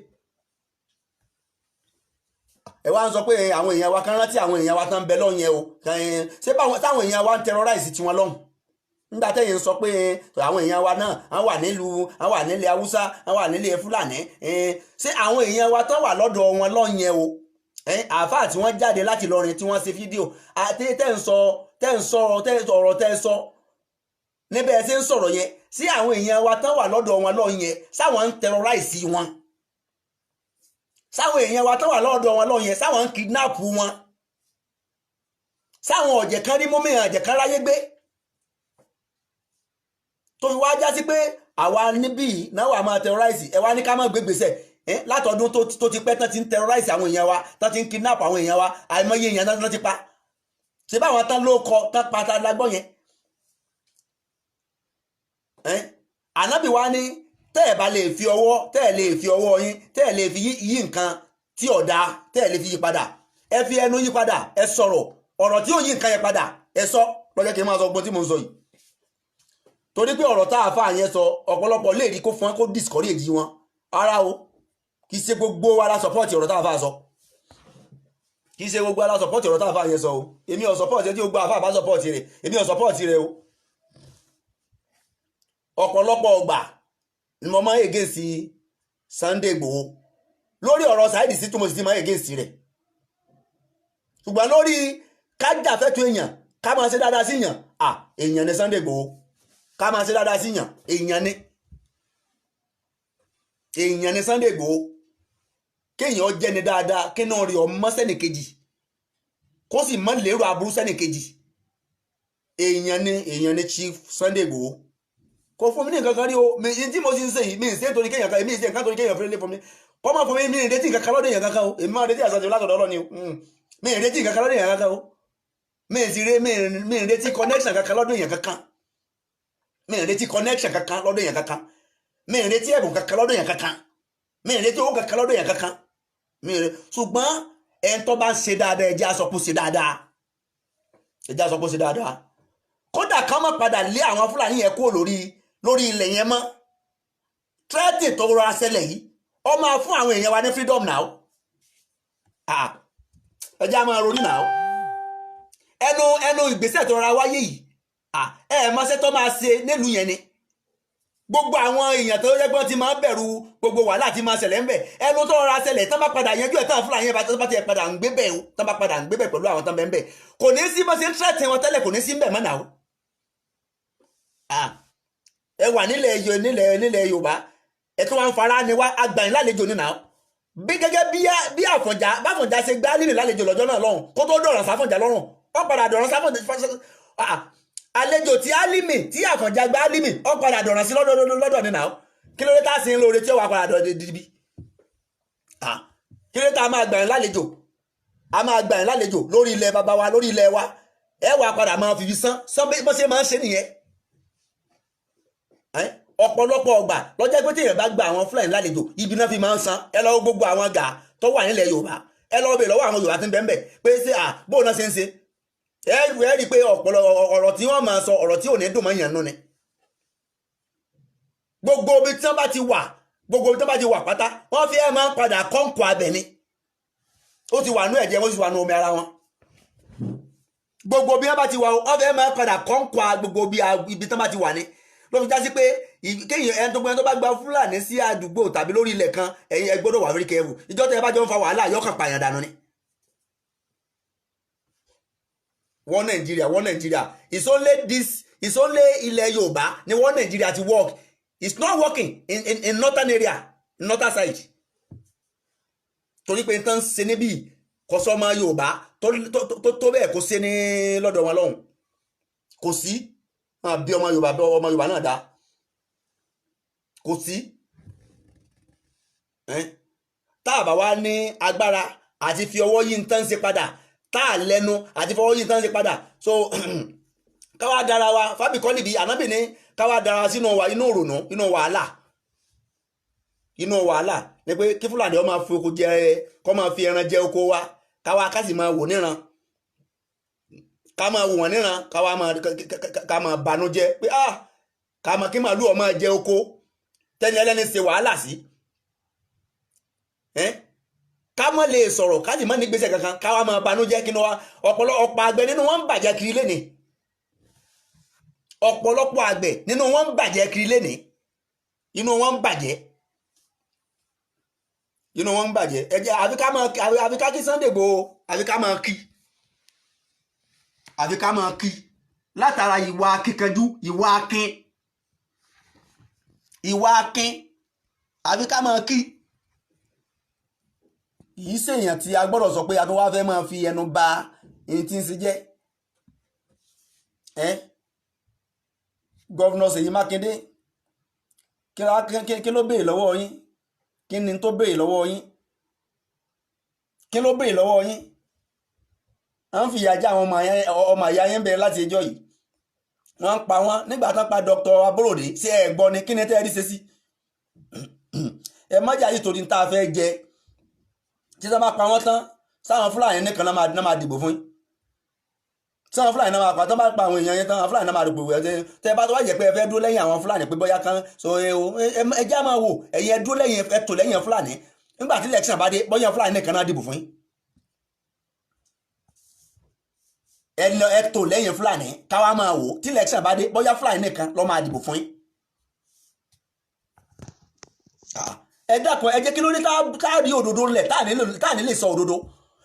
ẹ wá ń sọ pé àwọn èèyàn wa kan rántí àwọn èèyàn wa tán bẹ lọ́hùn yẹn o ṣé táwọn èèyàn wa ń terrorize tiwọn lọ́hùn nígbà tẹ́yìn sọ pé àwọn èèyàn wa náà wọ́n wà nílẹ̀ Haúsá wọ́n wà nílẹ̀ Fúlàní ṣé àwọn èèyàn wa tán wà lọ́dọ̀ wọn lọ́hùn yẹn o àáfàá tí wọ́n jáde láti lọrin tí wọ́n ṣe fídíò àti tẹ́ ń sọ níbẹ̀ ṣe ń sọ̀rọ̀ yẹn sí àwọn èèyàn wa tán wà lọ́dọ̀ wọn lọ́hùn yẹn sáwọn ń terrorize wọn sáwọn èèyàn wa tán wà lọ́dọ̀ wọn lọ́hùn yẹn sáwọn ń kidnap wọn sáwọn ọ̀jẹ̀ kan rí mọ́mí ọ̀jẹ̀ kan ráyé gbé tó fi wá já sí pé àwa níbí náà wà máa terrorize ẹ wá ní ká má gbégbèsè látọdún tó ti pẹ́ tán ti ń terrorize àwọn èèyàn wa tán ti ń kidnap àwọn èèyàn wa àìmọye èèyàn náà ti pa ṣe báwọn tán ló kọ tán pa tá lágbọ́n yẹn ànábì wa ní tẹ́ ẹ̀ bá lè fi ọwọ́ yín tẹ́ ẹ̀ lè fi yí nǹkan tí ọ̀dà tẹ́ ẹ̀ lè fi yí padà ẹ fi ẹnu yí padà ẹ sọ̀rọ̀ ọ̀rọ̀ tí ó yí nǹkan yẹn padà ẹ sọ lọ́jọ́ kí n máa sọ gbọ́n tí mo ń sọ yìí torí pé ọ̀rọ̀ tá àáfàá yẹn sọ ọ̀pọ̀lọpọ̀ lè rí kó fún wọn kó discourage wọn ara o kì í ṣe gbogbo wa la support ọ̀rọ̀ tá àáfàá sọ kì í ṣe gbogbo wa la support ọ̀rọ̀ tá àáfàá yẹn sọ o èmi ò support tí gbogbo àáfàá bá support rẹ̀ èmi ò support rẹ̀ o ọ̀pọ̀lọpọ̀ ọgbà ni mo máa ń against Sunday Igboho lórí ọ̀rọ̀ Saheed Shittu mo sì ti máa ń against rẹ̀ ṣùgbọ́n lórí kájà fẹ́tọ̀ èèyàn ká máa ṣe dáadáa sí èèyàn èèyàn ni Sunday Igboho ká máa ṣe dáadáa sí èèyàn èèyàn ni Sunday Igboho kéèyàn jẹ́ ni dáadáa kí náà rí ọmọ sẹ́nìkejì kó sì mọ́ lérò aburú sẹ́nìkejì èèyàn ni Chief Sunday Igboho kò fún mi ní nǹkan kan rí o tí mo sì ń ṣe yìí mi ì ṣe torí kéèyàn kan èmi ì ṣe nǹkan torí kéèyàn fún mi fún mi kọ́ máa fún mi mi ì retí nǹkan kan lọ́dọ̀ èèyàn kankan o èmi máa retí àṣàjọ látọ̀dọ̀ Ọlọ́run ni o mi ì retí nǹkan kan lọ́dọ̀ èèyàn kankan o mi ì retí connection kankan lọ́dọ̀ èèyàn kankan mi ì retí connection kankan lọ́dọ̀ èèyàn kankan mi ì retí ẹ̀bùn kankan lọ́dọ̀ èèyàn kankan mi ì retí owó kankan lọ́dọ̀ èèyàn kankan ṣùgbọ́n ẹni tó bá ń ṣe dáadáa ẹjẹ́ àsọpọ̀ ṣe dáadáa kódà ká má padà lé àwọn Fúlàní yẹn kúrò lórí ilẹ̀ yẹn mọ́ tírẹ́tì tó rọra ṣẹlẹ̀ yìí ó máa fún àwọn èèyàn wa ní freedom now ẹjẹ́ a máa ronú now ẹnu ìgbésẹ̀ tó rọra wáyé yìí mọ́sẹ́ tó máa ṣe nílùú yẹn ni gbogbo àwọn èèyàn tó rẹ́gbọ́n ti máa ń bẹ̀rù gbogbo wàhálà tí máa ṣẹlẹ̀ ń bẹ̀ ẹnu tó rọra ṣẹlẹ̀ tán bá padà yanjú ẹ̀ tán Fúlàní yẹn tán bá ti padà ń gbé bẹ̀ o tán bá padà ń gbé bẹ̀ pẹ̀lú àwọn tán bẹ̀ ń bẹ̀ kò ní sí bó ṣe ń tírẹ̀tì wọn tẹ́lẹ̀ kò ní sí ń bẹ̀ mọ́ náà ẹ wà nílẹ̀ Yorùbá ẹ tó wá ń fara ni wá agbàyìn lálejò nínú àwọn bí gẹ́gẹ́ bí Àfọ̀njá ṣe gbá lílì lálejò lọ́jọ́ náà lọ́hùn kó tó dọ̀rọ̀ sáfọ̀njá lọ́rùn wọ́n padà dọ̀rọ̀ sáfọ̀njá àlejò tí Álímì tí Àfọ̀njá gba Álímì ó padà dọ̀ràn sí lọ́dọ̀ nínú àwọn kí ló dé tá a sì ń lóore tí ó wà padà dọ̀rọ̀ dídí kí ló dé tá a máa gbà yín lálejò lórí ilẹ̀ bàbá wa lórí ilẹ̀ wa ẹ wà padà máa fi sán bó ṣe máa ń ṣe nìyẹn ọ̀pọ̀lọpọ̀ ọgbà lọ́jọ́ pé téèyàn bá gba àwọn Fúlàní lálejò ibi náà fi máa ń san ẹ lọ́wọ́ gbogbo àwọn gà tó wà nílẹ̀ Yorùbá ẹ lọ́wọ́ bẹ̀ lọ́wọ́ àwọn Yorùbá tí ń bẹ́ẹ̀ pé ṣé bóun náà ṣe ń ṣe ẹ rí i pé ọ̀rọ̀ tí wọ́n máa sọ ọ̀rọ̀ tí ò ní dùn mọ́ yàn nú ni gbogbo ibi tí wọ́n bá ti wà pátá wọ́n fi ẹ̀ máa ń padà kọ́ǹkọ́ abẹ ni ó ti wà nú ẹ̀jẹ̀ wọ́n sì wà nú omi ara wọn gbogbo bí wọ́n bá ti wà wọ́n fi ẹ̀ máa ń padà kọ́ǹkọ́ gbogbo ibi tí wọ́n bá ti wà ni ló fi já sí pé kéèyàn ẹni tó bá gba Fúlàní sí àdúgbò tàbí lórí ilẹ̀ kan ẹ̀yin ẹ gbọ́dọ̀ wà very careful ìjọ tẹ́ ẹ bá jọ ń fa wàhálà yọkàn pààyàn dànù ni. wọ́n Nàìjíríà it's only ilẹ̀ Yorùbá ni wọ́n Nàìjíríà ti work it's not working in northern area in northern side torí pé nǹkan ṣe níbí kọ́sọ́mọ Yorùbá tó bẹ́ẹ̀ kó ṣe ní lọ́dọ̀ wọn lọ́hùn kò sí bí ọmọ Yorùbá náà dá kò sí tá a bá wá ní agbára àti fi ọwọ́ yí nǹkan ṣe padà tá a lẹ́nu àti fọwọ́ yí nǹkan ṣe padà so káwá dára wa fábíkọ́ níbi ànábì ní káwá dára sínú inú ìrònú inú wàhálà ní pé kí Fúlàní ó máa fi oko jẹ kó máa fi ẹran jẹ oko wa káwá ká sì máa wò níran ká máa wò wọ́n níran ká máa banújẹ́ pé ká máa kí màálù ó máa jẹ oko tẹ́ni ẹlẹ́ni ṣe wàhálà sí ká mọ́ lè sọ̀rọ̀ ká sì mọ́ ní gbèsè kankan ká wá máa banújẹ́ kí ni wá ọ̀pọ̀lọpọ̀ àgbẹ̀ nínú wọn ń bàjẹ́ kiri lénìí ọ̀pọ̀lọpọ̀ àgbẹ̀ nínú wọn ń bàjẹ́ kiri lénìí inú wọn ń bàjẹ́ ẹ̀jẹ̀ àfi ká kí Sunday Igboho àfi ká máa kí látara ìwà akíkanjú ìwà akin àfi ká máa kí yìí ṣèyàn tí a gbọ́dọ̀ sọ pé a tó wá fẹ́ máa fi ẹnu ba èyí tí ń ṣe jẹ́ gọ́vnọ̀ Ṣèyí Mákindé kí ló béèrè lọ́wọ́ yín kí ni tó béèrè lọ́wọ́ yín à ń fìyà jẹ àwọn ọmọ àyà yẹn bẹ̀rẹ̀ láti ẹjọ́ yìí wọ́n ń pa wọ́n nígbà tán pa Dr. Aborode sí ẹ̀ gbọ́ ni kí ni tẹ́ ẹ rí ṣe sí ẹ má jà yìí torí tá a fẹ́ jẹ tí wọ́n bá pa wọ́n tán sáwọn Fúlàní nìkan náà máa dìbò fún yín sáwọn Fúlàní náà máa pa tán bá pa àwọn èèyàn yẹn tán àwọn Fúlàní náà máa dìbò wẹ̀ tẹ́ ẹ bá tó wá jẹ́ pé ẹ fẹ́ dúró lẹ́yìn àwọn Fúlàní pé bóyá kan so ẹ já máa wò ẹ̀yin ẹ dúró lẹ́yìn ẹ tò lẹ́yìn Fúlàní nígbà tí election bá dé bóyá Fúlàní nìkan náà dìbò fún yín ẹ tò lẹ́yìn Fúlàní káwá máa wò tí election bá dé bóyá Fúlàní nìkan ló máa dìbò fún yín ẹ dákun ẹ jẹ́ kí ló dé tá rí òdodo lẹ̀ tá à ní lè sọ òdodo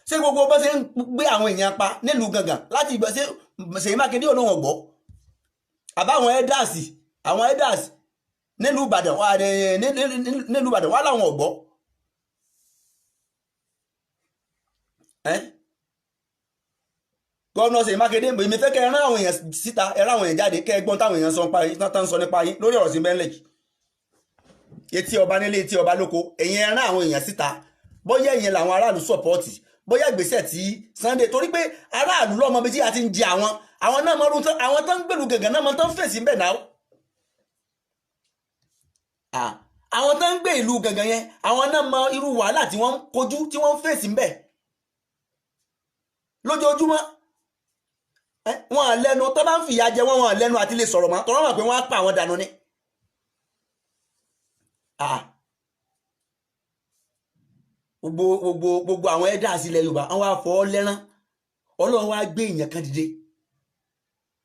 ṣé gbogbo bó ṣe ń gbé àwọn èèyàn pa nílùú gangan láti ìgbà ṣe Ṣèyí Mákindé olóhùn ọ̀gbọ́ àbáwọn elders nílùú Ìbàdàn wà láwọn ọ̀gbọ́ gọ́ọ̀nà Ṣèyí Mákindé èmi fẹ́ kẹ́ ẹ rán àwọn èèyàn síta ẹ rán àwọn èèyàn jáde kẹ́ ẹ gbọ́n táwọn èèyàn sọ nípa yín lórí ọ̀rọ̀ sí bẹ́ńlẹ̀ etí ọba nílé etí ọba lóko ẹ̀yin ẹran àwọn èèyàn síta bóyá ẹ̀yin làwọn aráàlú sọ̀pọ́ọ̀tì bóyá ìgbésẹ̀ tí Sunday torí pé aráàlú lọ́mọ bí tí a ti ń jẹ àwọn náà mọ́rún tán àwọn tó ń gbèlú gàngàn náà mọ́ tó ń fèsì ń bẹ̀ náà àwọn tó ń gbé ìlú gàngàn yẹn àwọn náà mọ irú wàhálà tí wọ́n ń kojú tí wọ́n ń fèsì ń bẹ̀ lójoojúmọ́ wọn à lẹ́nu tó bá ń fìyà jẹ wọn à lẹ́nu àti lè sọ̀rọ̀ mọ́ tọ́rọ́ mọ̀ pé wọ́n á pa àwọn dànù ni. gbogbo àwọn ẹ̀dá sílẹ̀ Yorùbá àwọn afọ lẹ́rán Ọlọ́run wá gbé èèyàn kan dìde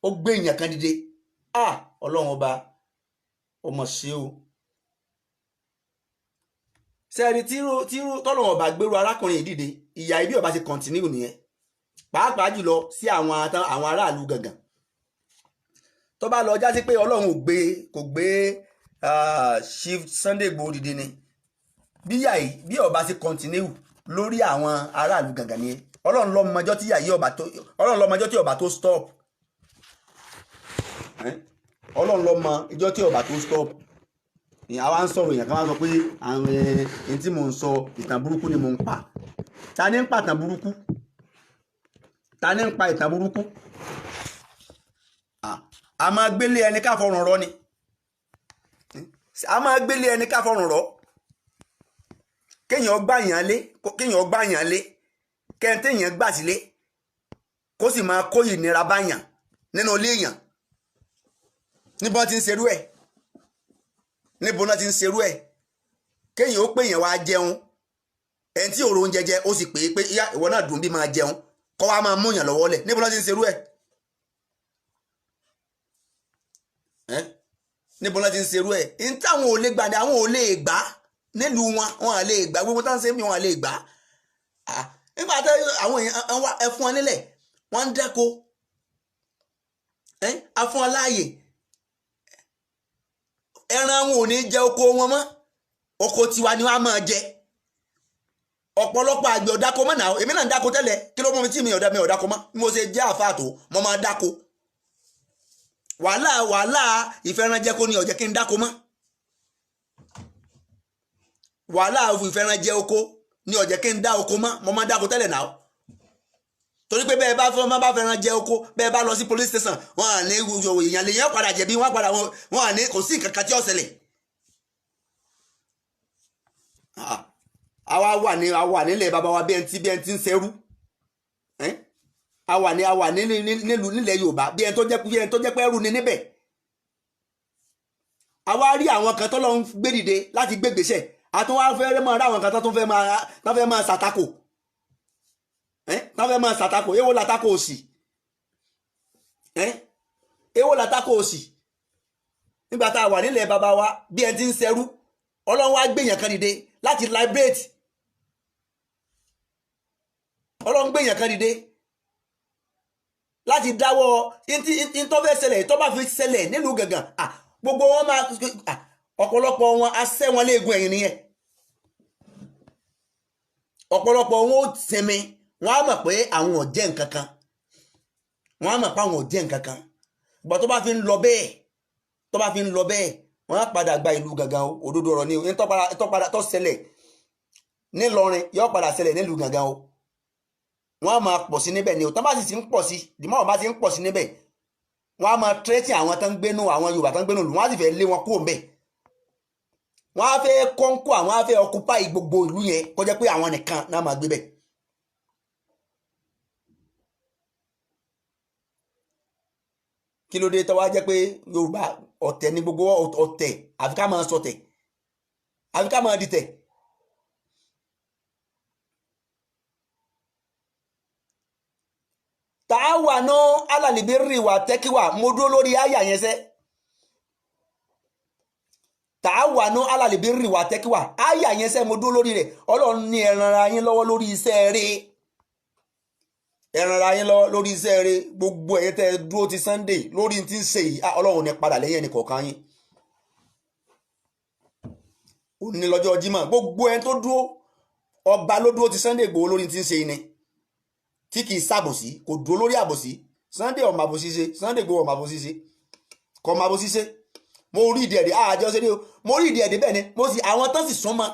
ó gbé èèyàn kan dìde Ọlọ́run ọba ọmọ ṣe o sẹ́ẹ̀rì tí tọ́lọ́run ọba gbèrú arákùnrin yìí dìde ìyà ibi ọba ti kọ̀ntínú nìyẹn pàápàá jùlọ sí àwọn aráàlú gangan tó bá lọ jásí pé Ọlọ́run kò gbé Chief Sunday Igboho dìde ni bí ọba ti kọ̀ntínú lórí àwọn aráàlú gangan ni Ọlọ́run lọ́mọjọ́ tí ọba tó stop ọlọ́run ló mọ ìjọ tí ọba tó stop àwa ń sọ̀rọ̀ èèyàn kan wá sọ pé àwọn ẹni tí mò ń sọ ìtàn burúkú ni mò ń pa. Ta ni ń pa ìtàn burúkú? Ta ni ń pa ìtàn burúkú? A máa gbélé ẹni ká fọrùn rọ ni. A máa gbélé ẹni ká fọrùn rọ. Kéèyàn gbà yàn lé kẹ́ńté yẹn gbà sílé kó sì máa kó ìnira báyàn nínú ilé èèyàn. Níbo ti ń serú ẹ̀? Níbo náà ti ń serú ẹ̀? Kéèyàn ó pè yàn wá jẹun ẹni tí òrò oúnjẹ jẹ ó sì pè é pé ìyá ìwọ náà dùn bí máa jẹun kọ́ wa máa mú yàn lọ́wọ́ lẹ̀. Níbo náà ti ń serú ẹ̀? Níbo náà ti ń serú ẹ̀? Ní táwọn ò lè gbà ní àwọn ò lè gbà nílùú wọn à lè gbà gbogbo táwọn ṣe ń bí wọn à lè gbà. Nígbà tí àwọn èèyàn ẹ fún wọn nílẹ̀ wọ́n ń dẹ́ko a fún wọn láàyè ẹran wọn ò ní jẹ oko wọn mọ́ oko tiwa ni wọ́n á máa jẹ. Ọ̀pọ̀lọpọ̀ àgbẹ̀ ò dáko mọ́ náà èmi náà ń dáko tẹ́lẹ̀ kí ló mú mi tí mi ò dáko mọ́ bí mo ṣe jẹ́ àfáà tó mo máa dáko. Wàhálà ìfẹ́ranjẹko ni ó jẹ́ kí n dáko mọ́. Wàhálà ìfẹ́ranjẹ oko ni ó jẹ́ kí n dá oko mọ́ mo máa dáko tẹ́lẹ̀ náà. Torí pé bẹ́ẹ̀ bá fẹ́ràn jẹ oko bẹ́ẹ̀ bá lọ sí police station wọn à ní èèyàn lèèyàn padà jẹ̀bi wọn à ní kò sí nǹkan kan tí ó ṣẹlẹ̀. àwa nílẹ̀ bàbá wa bí ẹni tí ń ṣerú àwa nílẹ̀ Yorùbá bí ẹni tó jẹ́ pé ẹrú ni níbẹ̀. Àwa rí àwọn kan tó lọ ń gbé dìde láti gbé gbèsè àtúnwá fẹ́rẹ́ máa rí àwọn kan tó fẹ́ máa ṣàtakò. Wọ́n fẹ́ máa ṣàtakò èwo làtakò òsì èwo làtakò òsì. Nígbà tá a wà nílẹ̀ bàbá wa bí ẹni tí ń ṣerú Ọlọ́run wá gbèyàn kan dìde láti liberate. Ọlọ́run gbèyàn kan dìde láti dáwọ́ tó fẹ́ ṣẹlẹ̀ tó bá fi ṣẹlẹ̀ nílùú gangan gbogbo wọn máa ọ̀pọ̀lọpọ̀ wọn asẹ́ wọn léegun ẹ̀yìn nìyẹn. Ọ̀pọ̀lọpọ̀ wọn ó sinmi wọ́n á mọ̀ pé àwọn ò jẹ́ nǹkan kan wọ́n á mọ̀ pé àwọn ò jẹ́ nǹkan kan gbọ́ tó bá fi ń lọ bẹ́ẹ̀ wọ́n á padà gba ìlú gangan o òdodo ọ̀rọ̀ ni o tó ṣẹlẹ̀ nílọrin yóò padà ṣẹlẹ̀ nílùú gangan o wọ́n á máa pọ̀ sí níbẹ̀ ni o tó bá sì ti ń pọ̀ sí dìmọ́ ọ̀bá ti ń pọ̀ sí níbẹ̀ wọ́n á máa tírẹ́tì àwọn tó ń gbénú àwọn Yorùbá tó ń gbénú lù wọ́n á sì fẹ́ lé wọn kúrò ńbẹ̀ wọ́n á fẹ́ kọ́ńkọ́ àwọn á fẹ́ ọkùpáì gbogbo ìlú yẹn kó jẹ́ pé àwọn nìkan náà máa gbé bẹ̀. Kí ló dé tó wá jẹ́ pé Yorùbá ọ̀tẹ̀ ní gbogbo ọ̀tẹ̀ àfi ká máa sọ̀tẹ̀ àfi ká máa dìtẹ̀. Ta'awanu 'alal birri wa taqwa mo dúró lórí àyà yẹn sẹ́. Ta'awanu 'alal birri wa taqwa àyà yẹn sẹ́ mo dúró lórí rẹ̀ Ọlọ́run ní ẹ ràn ara yín lọ́wọ́ lórí iṣẹ́ rẹ̀. Ẹ ràn ara yín lọ́wọ́ lórí iṣẹ́ rẹ̀ gbogbo ẹ̀yin tẹ́ dúró ti Sunday lórí tí ń ṣe yìí Ọlọ́run ní padà lẹ́yìn ẹnì kọ̀ọ̀kan yín. Ó ní lọ́jọ́ Jímọ̀ gbogbo ẹni tó dúró ọba ló dúró ti Sunday Igboho lórí tí ń ṣe yìí ni tí kì í ṣàbòsí kò dúró lórí àbòsí. Sunday ọmọ àbòsí ṣe Sunday Igboho ọmọ àbòsí ṣe kọ ọmọ àbòsí ṣe mo rí ìdí ẹ̀dẹ̀ àjọ ṣe dé o mo rí ìdí ẹ̀dẹ̀ bẹ́ẹ̀ ni mo sì àwọn tán sì súnmọ́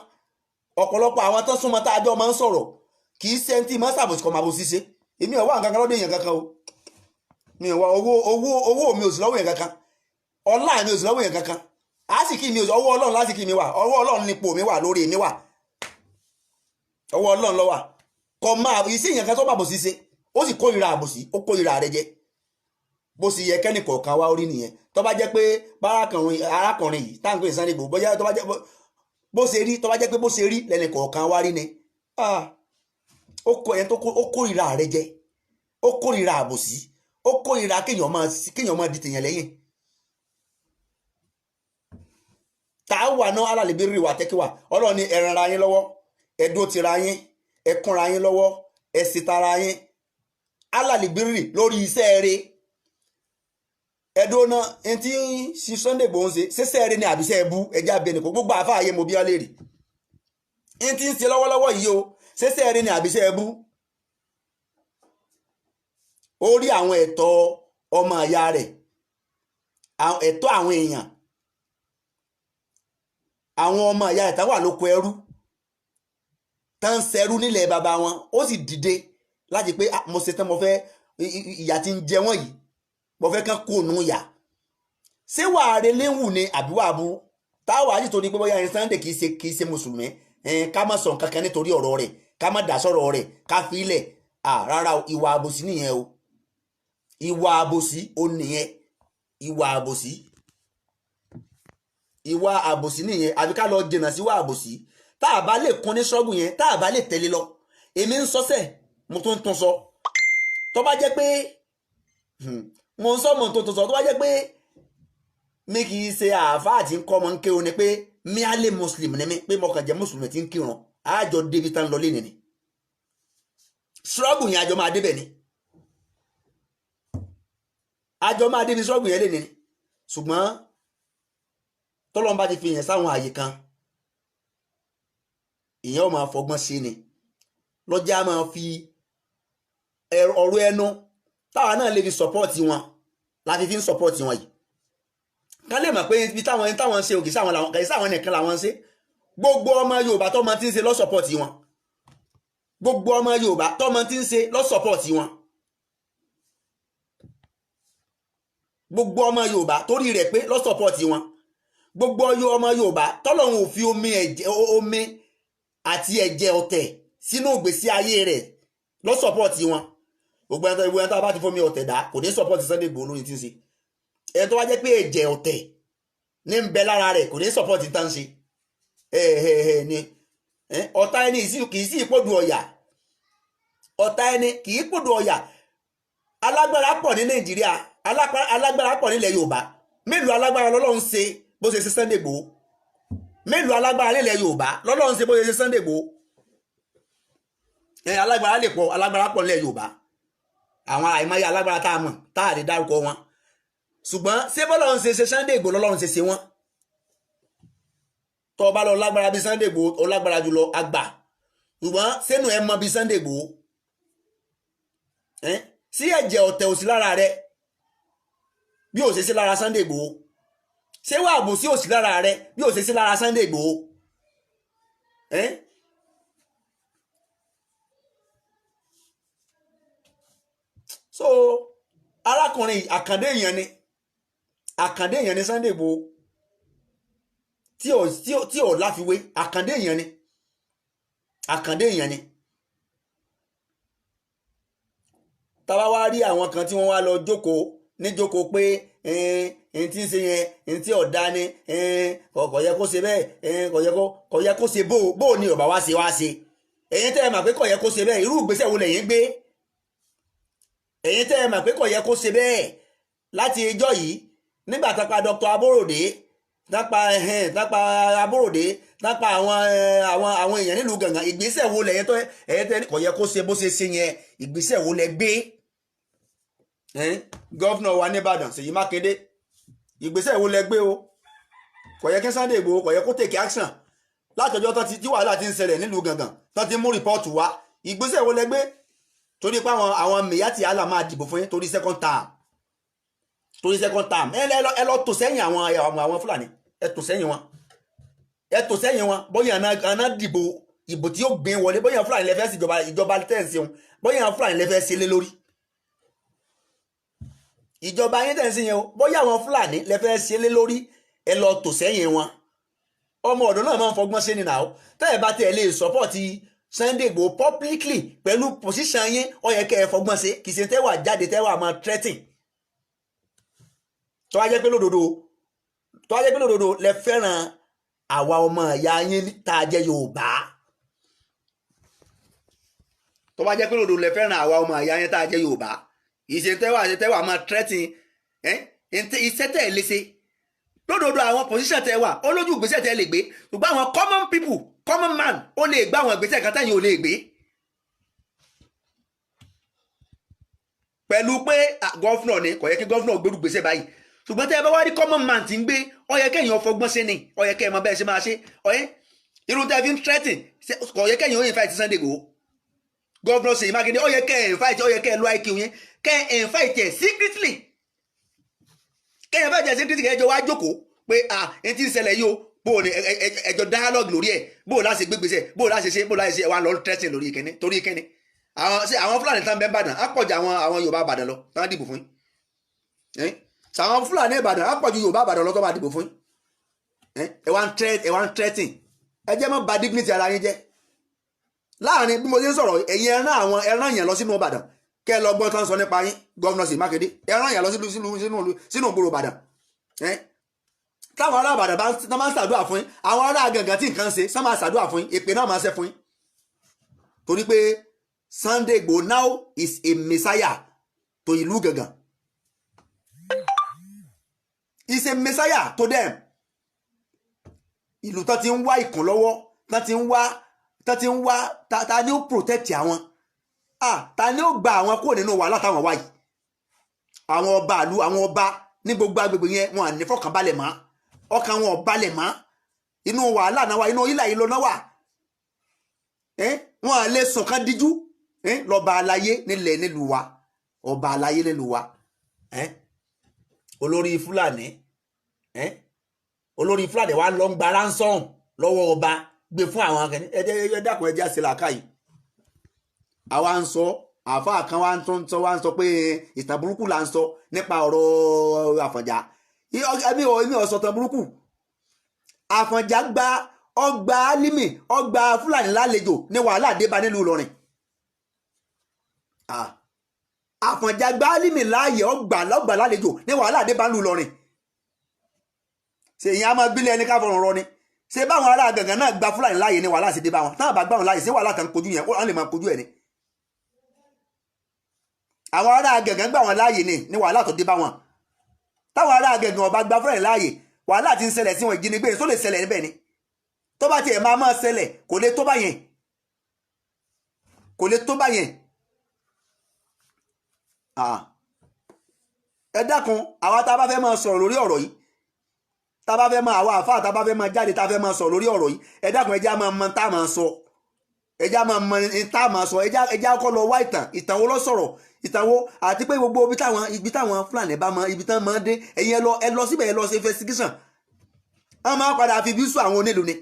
ọ̀pọ̀lọpọ̀ àwọn tán súnmọ́ tá a jọ máa ń sọ̀rọ̀ kì í ṣe tí máa ń ṣàbòsí kọ ọmọ àbòsí ṣe èmi ò wá nǹkan kan lọ́dọ̀ èèyàn kankan o mi ò wá owó mi ò sí lọ́wọ́ èèyàn kankan ọlá mi ò sí lọ́wọ́ èèyàn kankan àsìkí mi ò sí ọwọ́ Ọlọ́run lásìkí mi wà ọwọ́ Ọlọ́run nípò mi wà lórí mi wà ọwọ́ Ọlọ́run ló wà kọ máa ìsí èèyàn kan tó bá àbòsí ṣe ó sì kórìíra àbòsí ó kórìíra rẹ̀ jẹ bó sì yẹ kẹ́nì kọ̀ọ̀kan wá orí nìyẹn tó bá jẹ́ pé arákùnrin yìí táǹkì Sunday Igboho bóyá tó bá jẹ́ bó ṣe rí tó bá jẹ́ pé bó ṣe rí lẹ́nì kọ̀ọ̀kan wá rí ni ó kórìíra rẹ̀ jẹ ó kórìíra àbòsí ó kórìíra kéèyàn máa di tèèyàn lẹ́yìn. Ta'awanu 'alal birri wa taqwa Ọlọ́run ní ẹ ràn ara yín lọ́wọ́ ẹ dúró tira yín ẹ kúnra yín lọ́wọ́ ẹ sì tara yín 'alal birri lórí iṣẹ́ rẹ̀ ẹ̀dọ́ náà ẹni tí sí Sunday Igboho ń ṣe ṣẹ́ṣẹ́ rẹ̀ ní àbíṣẹ́ ẹbú ẹjá bẹ́ẹ̀ nìkan gbogbo àfáàyè mo bí ọ léèrè ẹni tí ń ṣe lọ́wọ́lọ́wọ́ yìí o ṣẹ́ṣẹ́ rẹ̀ ní àbíṣẹ́ ẹbú ó rí àwọn ẹ̀tọ́ ọmọ ìyá rẹ̀ ẹ̀tọ́ àwọn èèyàn, àwọn ọmọ ìyá rẹ̀ tán wà lóko ẹrú tán ń ṣẹrú nílẹ̀ bàbá wọn, ó sì dìde láti pé mo ṣe tán, mo fẹ́ ìyà tí ń jẹ wọ́n yìí, mo fẹ́ kán kó nù yà. ṣé wàá reléwù ni àbí wàá burú táwa àti torí pé bóyá ẹni Sunday kì í ṣe mùsùlùmí ká má sọ nǹkan kan nítorí ọ̀rọ̀ rẹ̀, ká má dá sọ̀rọ̀ rẹ̀, ká fi ilẹ̀ rárá ìwà àbòsí nìyẹn o, ìwà àbòsí ó nìyẹn, ìwà àbòsí nìyẹn. àbí ká lọ jìnnà sí ìwà àbòsí. tá a bá lè kún ní ṣọ́ọ̀bù yẹn, tá a bá lè tẹ̀lé lọ, èmi ń sọ́sẹ̀ mo tún sọ tó bá jẹ́ pé mo ń sọ mo tún sọ tó bá jẹ́ pé mi kì í ṣe àáfàá àti ń kọ́ ọmọ ń kírun ni pé mi á lè muslim ni mi pé mo kàn jẹ́ mùsùlùmí tí ń kírun, àjọ débi tán lọ lé nìní ṣọ́ọ̀bù yẹn àjọ máa débẹ̀ ni, àjọ máa débi ṣọ́ọ̀bù yẹn lé nìní. ṣùgbọ́n tọ́lọ́n bá ti fi yẹn sáwọn àyè kan, ìyẹn ò máa fọgbọ́n sí ni, lọ́jà máa fi ọ̀rọ̀ ẹnu táwa náà lè fi sọ́pọ́ọ̀tì wọn láti fi ń sọ́pọ́ọ̀tì wọn yìí. ká lè mọ̀ pé ibi táwọn ń ṣe òkè sáwọn nìkan làwọn ń ṣe. gbogbo ọmọ Yorùbá tọ́mọ tí ń ṣe lọ́sọ̀pọ̀tì wọn, gbogbo ọmọ Yorùbá tọ́mọ tí ń ṣe lọ́sọ̀pọ̀tì wọn, gbogbo ọmọ Yorùbá torí rẹ̀ pé lọ́sọ̀pọ̀tì wọn, gbogbo ọmọ Yorùbá tọ́lọ́run ò fi omi àti ẹ̀jẹ̀ ọ̀tẹ̀ sínú ìgbésí ayé rẹ̀ lọ́sọ̀pọ̀tì wọn. gbogbo ẹni tó bá ti fomi ọ̀tẹ̀ dá kò ní sọ̀pọ̀tì Sunday Igboho lórí tí ń ṣe. ẹni tó wá jẹ́ pé ẹ̀jẹ̀ ọ̀tẹ̀ ní ń bẹ lára rẹ̀ kò ní sọ̀pọ̀tì tá ń ṣe. ni ọ̀tá ẹni kì í sí ìpòdù ọ̀yà, ọ̀tá ẹni kì í pòdù ọ̀yà. alágbára pọ̀ ní Nàìjíríà, alágbára pọ̀ nílẹ̀ Yorùbá. mélòó alágbára lọ́lọ́run ṣe bó ṣe ṣe Sunday Igboho? mélòó alágbára nílẹ̀ Yorùbá lọ́lọ́run ṣe bó ṣe ṣe Sunday Igboho? alágbára lè pọ̀, alágbára pọ̀ nílẹ̀ Yorùbá, àwọn àìmọye alágbára tá a mọ̀ tá a lè dárúkọ wọn. ṣùgbọ́n ṣé bọ́lọ́run ṣe ṣe Sunday Igboho lọ́lọ́run ṣe ṣe wọ́n? tó o bá lọ lágbára bí Sunday Igboho ó lágbára jùlọ àgbà, ṣùgbọ́n sẹ́nu ẹ̀ mọ bí Sunday Igboho sí ẹ̀jẹ̀ ọ̀tẹ̀ òsì lára rẹ bí ò ṣe sí lára Sunday Igboho? ṣé wà bù sí òsì lára rẹ bí ò ṣe sí lára Sunday Igboho? so arákùnrin àkàndé èèyàn ni Sunday Igboho tí ò láfiwé. àkàndé èèyàn ni. tàbá wá rí àwọn kan tí wọ́n wá lọ jókòó pé ẹni tí ń ṣe yẹn ẹni tí ọ̀dá ni kò yẹ kó ṣe bẹ́ẹ̀ kò yẹ kó ṣe bó ni ọ̀bà wá ṣe ẹ̀yin tẹ́ ẹ mà pé kò yẹ kó ṣe bẹ́ẹ̀ irú ìgbésẹ̀ wo lẹ̀yin gbé? ẹ̀yin tẹ́ ẹ mà pé kò yẹ kó ṣe bẹ́ẹ̀ láti ẹjọ́ yìí nígbà tápa Dr. Aborode tápa Aborode tápa àwọn èèyàn nílùú Gàngán, ìgbésẹ̀ wo lẹ̀yin tẹ́ kò yẹ kó ṣe bó ṣe ṣe yẹn, ìgbésẹ̀ wo lẹ gbé? gọ́vnà wa nìbàdàn Ṣèyí Mákindé, ìgbésẹ̀ wo lẹ gbé o? kò yẹ kí Sunday Igboho kò yẹ kó take action látọjọ́ tí wàhálà ti ń ṣẹlẹ̀ nílùú Gàngán tán ti mú rìpọ́ọ̀tù wá. ìgbésẹ̀ wo lẹ gbé? torí pé àwọn mẹ̀yàtì àlà máa dìbò fún yín torí second term ẹ lọ tò sẹ́yìn àwọn Fúlàní, ẹ tò sẹ́yìn wọn bóyá àná dìbò ìbò tí yóò gbé wọlé, bóyá Fúlàní lẹ́fẹ́ sí ìjọba tẹ̀sí wọn, bóyá Fúlàní lẹ́fẹ́ sí lé lórí ìjọba yín tẹ̀sí yẹn o, bóyá àwọn Fúlàní lẹ́fẹ́ sí lé lórí, ẹ lọ tò sẹ́yìn wọn. ọmọ ọ̀dọ́ náà máa ń fọgbọ́n sí ni náà tẹ́ ẹ bá tẹ̀ lè sọ́pọ̀tì Sunday Igboho publicly pẹ̀lú position yín, ó yẹ kẹ́ ẹ fọgbọ́n sí, kì í ṣe tẹ́wà jáde tẹ́wà máa threaten. tó wá jẹ́ pé lódodo lẹ fẹ́ràn àwa ọmọ ìyá yín tá a jẹ́ Yorùbá, tó wá jẹ́ pé lódodo lẹ fẹ́ràn àwa ọmọ ìyá yín tá a jẹ́ Yorùbá, kì í ṣe tẹ́wà máa threaten iṣẹ́ tẹ̀ lé ṣe. lódodo àwọn position tẹ́ wà ó lójú ìgbésẹ̀ tẹ́ lè gbé, ṣùgbọ́n àwọn common man ó lè gbé àwọn ìgbésẹ̀ kan tẹ́yìn ò lè gbé. pẹ̀lú pé gọ́fúnà ni kò yẹ kí gọ́fúnà gbérù gbésẹ̀ báyìí, ṣùgbọ́n tẹ́ ẹ bá wá rí common man tí ń gbé, ó yẹ kẹ́yìn ọfọgbọ́n sí ni, ó yẹ kẹ́ ẹ mọ bẹ́ẹ̀ ṣe máa ṣe. irun tẹ́ fi ń threaten kò yẹ kẹ́yìn ó invite Sunday Igboho. gọ́fúnà Ṣèyí Mákindé ó yẹ kẹ́ ẹ invite, ó yẹ kẹ́ ẹ lo IQ yẹn kẹ́ ẹ invite ẹ secretly. kẹ́yìn bá jẹ́ security kẹ́yìn jọ wá jókòó pé ẹni tí ń ṣẹlẹ̀ yìí o bó o ní ẹjọ́ dialogue lórí ẹ̀ bó o láṣẹ gbégbèsè bó o láṣẹ ṣe bó o láṣẹ ṣe wà lọ tẹ́sìn lórí ìkíní torí ìkíní àwọn Fúlàní tán bẹ́ẹ̀ Ìbàdàn á pọ̀jù àwọn Yorùbá Ìbàdàn lọ tán dìbò fún yín àwọn Fúlàní Ìbàdàn á pọ̀jù Yorùbá Ìbàdàn lọ tó máa dìbò fún yín ẹ wá ń threaten ẹ jẹ́ mọ́ bà dignity ara yín jẹ́ láàrin bí mo ṣe ń sọ̀rọ̀ ẹ̀yin ẹran yẹn lọ sínú Ìbàdàn kẹ́ ẹ lọ gbọ́ tán sọ nípa yín Gómìnà Ṣèyí Mákindé ẹran yẹn lọ sínú ìgboro Ìbàdàn táwọn ará Ìbàdàn bá máa ń ṣàdúrà fún yín àwọn ará Gàngán tí nǹkan ṣe sán máa ṣàdúrà fún yín èpè náà máa ṣe fún yín torí pé Sunday Igboho now is a messiah to ìlú Gàngán is a messiah to them ìlú tán ti ń wá ìkùn lọ́wọ́ tán ti ń wá ta ni ó protect àwọn ta ni ó gba àwọn kúrò nínú wàhálà táwọn wáyìí àwọn ọba àlú àwọn ọba ní gbogbo agbègbè yẹn wọn à ní fọkànbalẹ̀ mọ́ ọkàn wọn ò balẹ̀ mọ́ inú wàhálà náà wà inú ilà yìí lọ náà wà wọn à lè sùn kán díjú lọ́ba aláyé nílẹ̀ nílùú wa ọba aláyé nílùú wa olórí Fúlàní wa lọ ń gba ransom lọ́wọ́ ọba gbé fún àwọn akẹ́ni ẹ dákun ẹ jẹ́ àṣẹ làákàyè àwa ń sọ àáfàá kan wá ń sọ pé ìtàn burúkú là ń sọ nípa ọ̀rọ̀ Àfọ̀njá èmi ò sọ ìtàn burúkú Àfọ̀njá gba ọgbà Álímì ọgbà Fúlàní lálejò ní wàhálà débá nílùú Ìlọrin Àfọ̀njá gba Álímì láàyè ọgbà lálejò ní wàhálà débá nílùú Ìlọrin ṣèyí á máa gbílẹ̀ ẹni ká fọ̀rọ̀ rọ ni ṣé báwọn ará Gàngán náà gba Fúlàní láàyè ní wàhálà ṣe dé bá wọn táwọn bá gbà wọn láàyè ṣé wàhálà kan kojú yẹn wọn lè máa kojú ẹ ni àwọn ará Gàngán gbà wọn láàyè ní wàhálà tó dé bá wọn táwọn ará Gàngán ọba gba Fúlàní láàyè wàhálà ti ń ṣẹlẹ̀ sí wọn ìjínigbé tó lè ṣẹlẹ̀ níbẹ̀ ni tó bá tiẹ̀ máa ṣẹlẹ̀ kò lè tó bá yẹn ẹ dákun àwa tá a bá fẹ́ máa sọ̀rọ̀ lórí ọ̀rọ̀ yìí tá a bá fẹ́ máa àwọn àfáà tá a bá fẹ́ máa jáde tá a fẹ́ máa sọ̀rọ̀ lórí ọ̀rọ̀ yìí ẹ dákun ẹjá máa mọ tá a máa sọ ẹjá máa mọ tá a máa sọ ẹjá kọ́ lọ wá ìtàn wo ló sọ̀rọ̀ ìtàn wo àti pé gbogbo ibi táwọn Fúlàní bá mọ ibi tán máa dé ẹ̀yin ẹ lọ síbẹ̀ ẹ lọ ṣe investigation wọ́n máa padà fi bí sùn àwọn onílù ni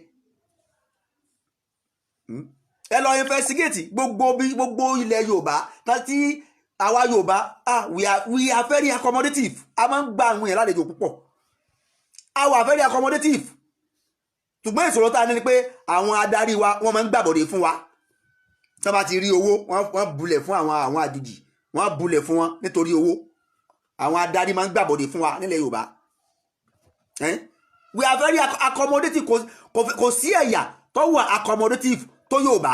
ẹ lọ investigate gbogbo ilẹ̀ Yorùbá tí àwa Yorùbá we are very accommodative a máa ń gba àwọn èèyàn lálejò púpọ̀ a wà very accommodative ṣùgbọ́n ìṣòro tá a ní ni pé àwọn adarí wa wọ́n máa ń gbàbọ̀dé fún wa tí wọ́n bá ti rí owó wọ́n bulẹ̀ fún àwọn àjòjì wọ́n bulẹ̀ fún wọn nítorí owó àwọn adarí máa ń gbàbọ̀dé fún wa nílẹ̀ Yorùbá we are very accommodative kò sí ẹ̀yà tó wà accommodative tó Yorùbá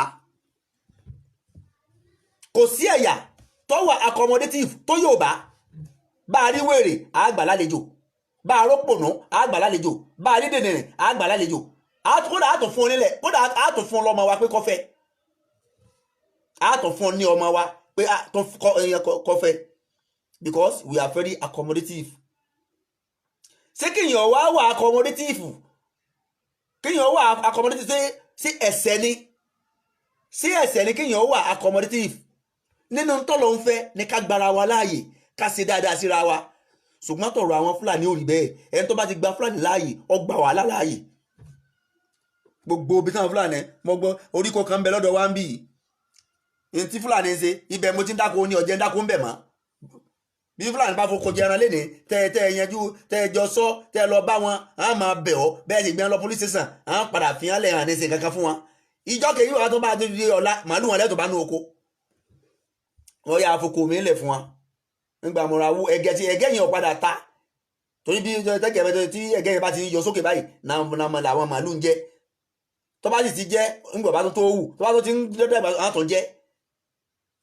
kò sí ẹ̀yà tó wà accommodative tó Yorùbá bá a rí wèrè àgbà lálejò bá a rọ́pònà àgbà lálejò bá a rí dènìrìn àgbà lálejò kódà àtọ̀ fún onílẹ̀ kódà àtọ̀ fún ọlọ́mọ wa pé kọfẹ́ àtọ̀ fún ní ọmọ wa pé kọfẹ́ because we are very accommodative ṣé kíyàn wà accommodative sí ẹ̀ṣẹ̀ ni kíyàn wà accommodative nínú tọ́lọ́ ń fẹ́ ní ká gbára wa láàyè ká ṣe dáadáa síra wa ṣùgbọ́n tọ̀rọ̀ àwọn Fúlàní ò rí bẹ́ẹ̀ ẹni tó bá ti gba Fúlàní láàyè ọgbà wàhálà láàyè gbogbo ibi táwọn Fúlàní mo gbọ́ oríkò kan bẹ lọ́dọ̀ wa ń bì í tí Fúlàní ń ṣe ibẹ̀ mo ti ń dáko ní ọ̀jẹ̀ ń dáko ń bẹ̀ mọ́ bí Fúlàní bá fọkọ jẹ ẹran léni tẹ yanjú tẹ jọ sọ tẹ lọ bá wọn á máa bẹ̀ ọ́ bẹ́ẹ̀ sì gbé wọn lọ police station á padà fi hàn lẹ́yìn àdéhùn kankan fún wọn ìjọ kejì wà tó bá di ọ̀la màálù wọn lẹ́tọ̀ bá nú oko wọ́n yà àfọkọ mi lẹ̀ fún wa nígbà mo ra wú ẹgẹ tí ẹgẹ yẹn ò padà ta torí bí tẹ́gẹ̀ tí ẹgẹ yẹn bá ti yọ sókè báyìí náà làwọn màálù ń jẹ tó bá sì ti jẹ nígbà bá tó wù tó bá tó ti ń dẹ́dẹ́ àwọn tó ń jẹ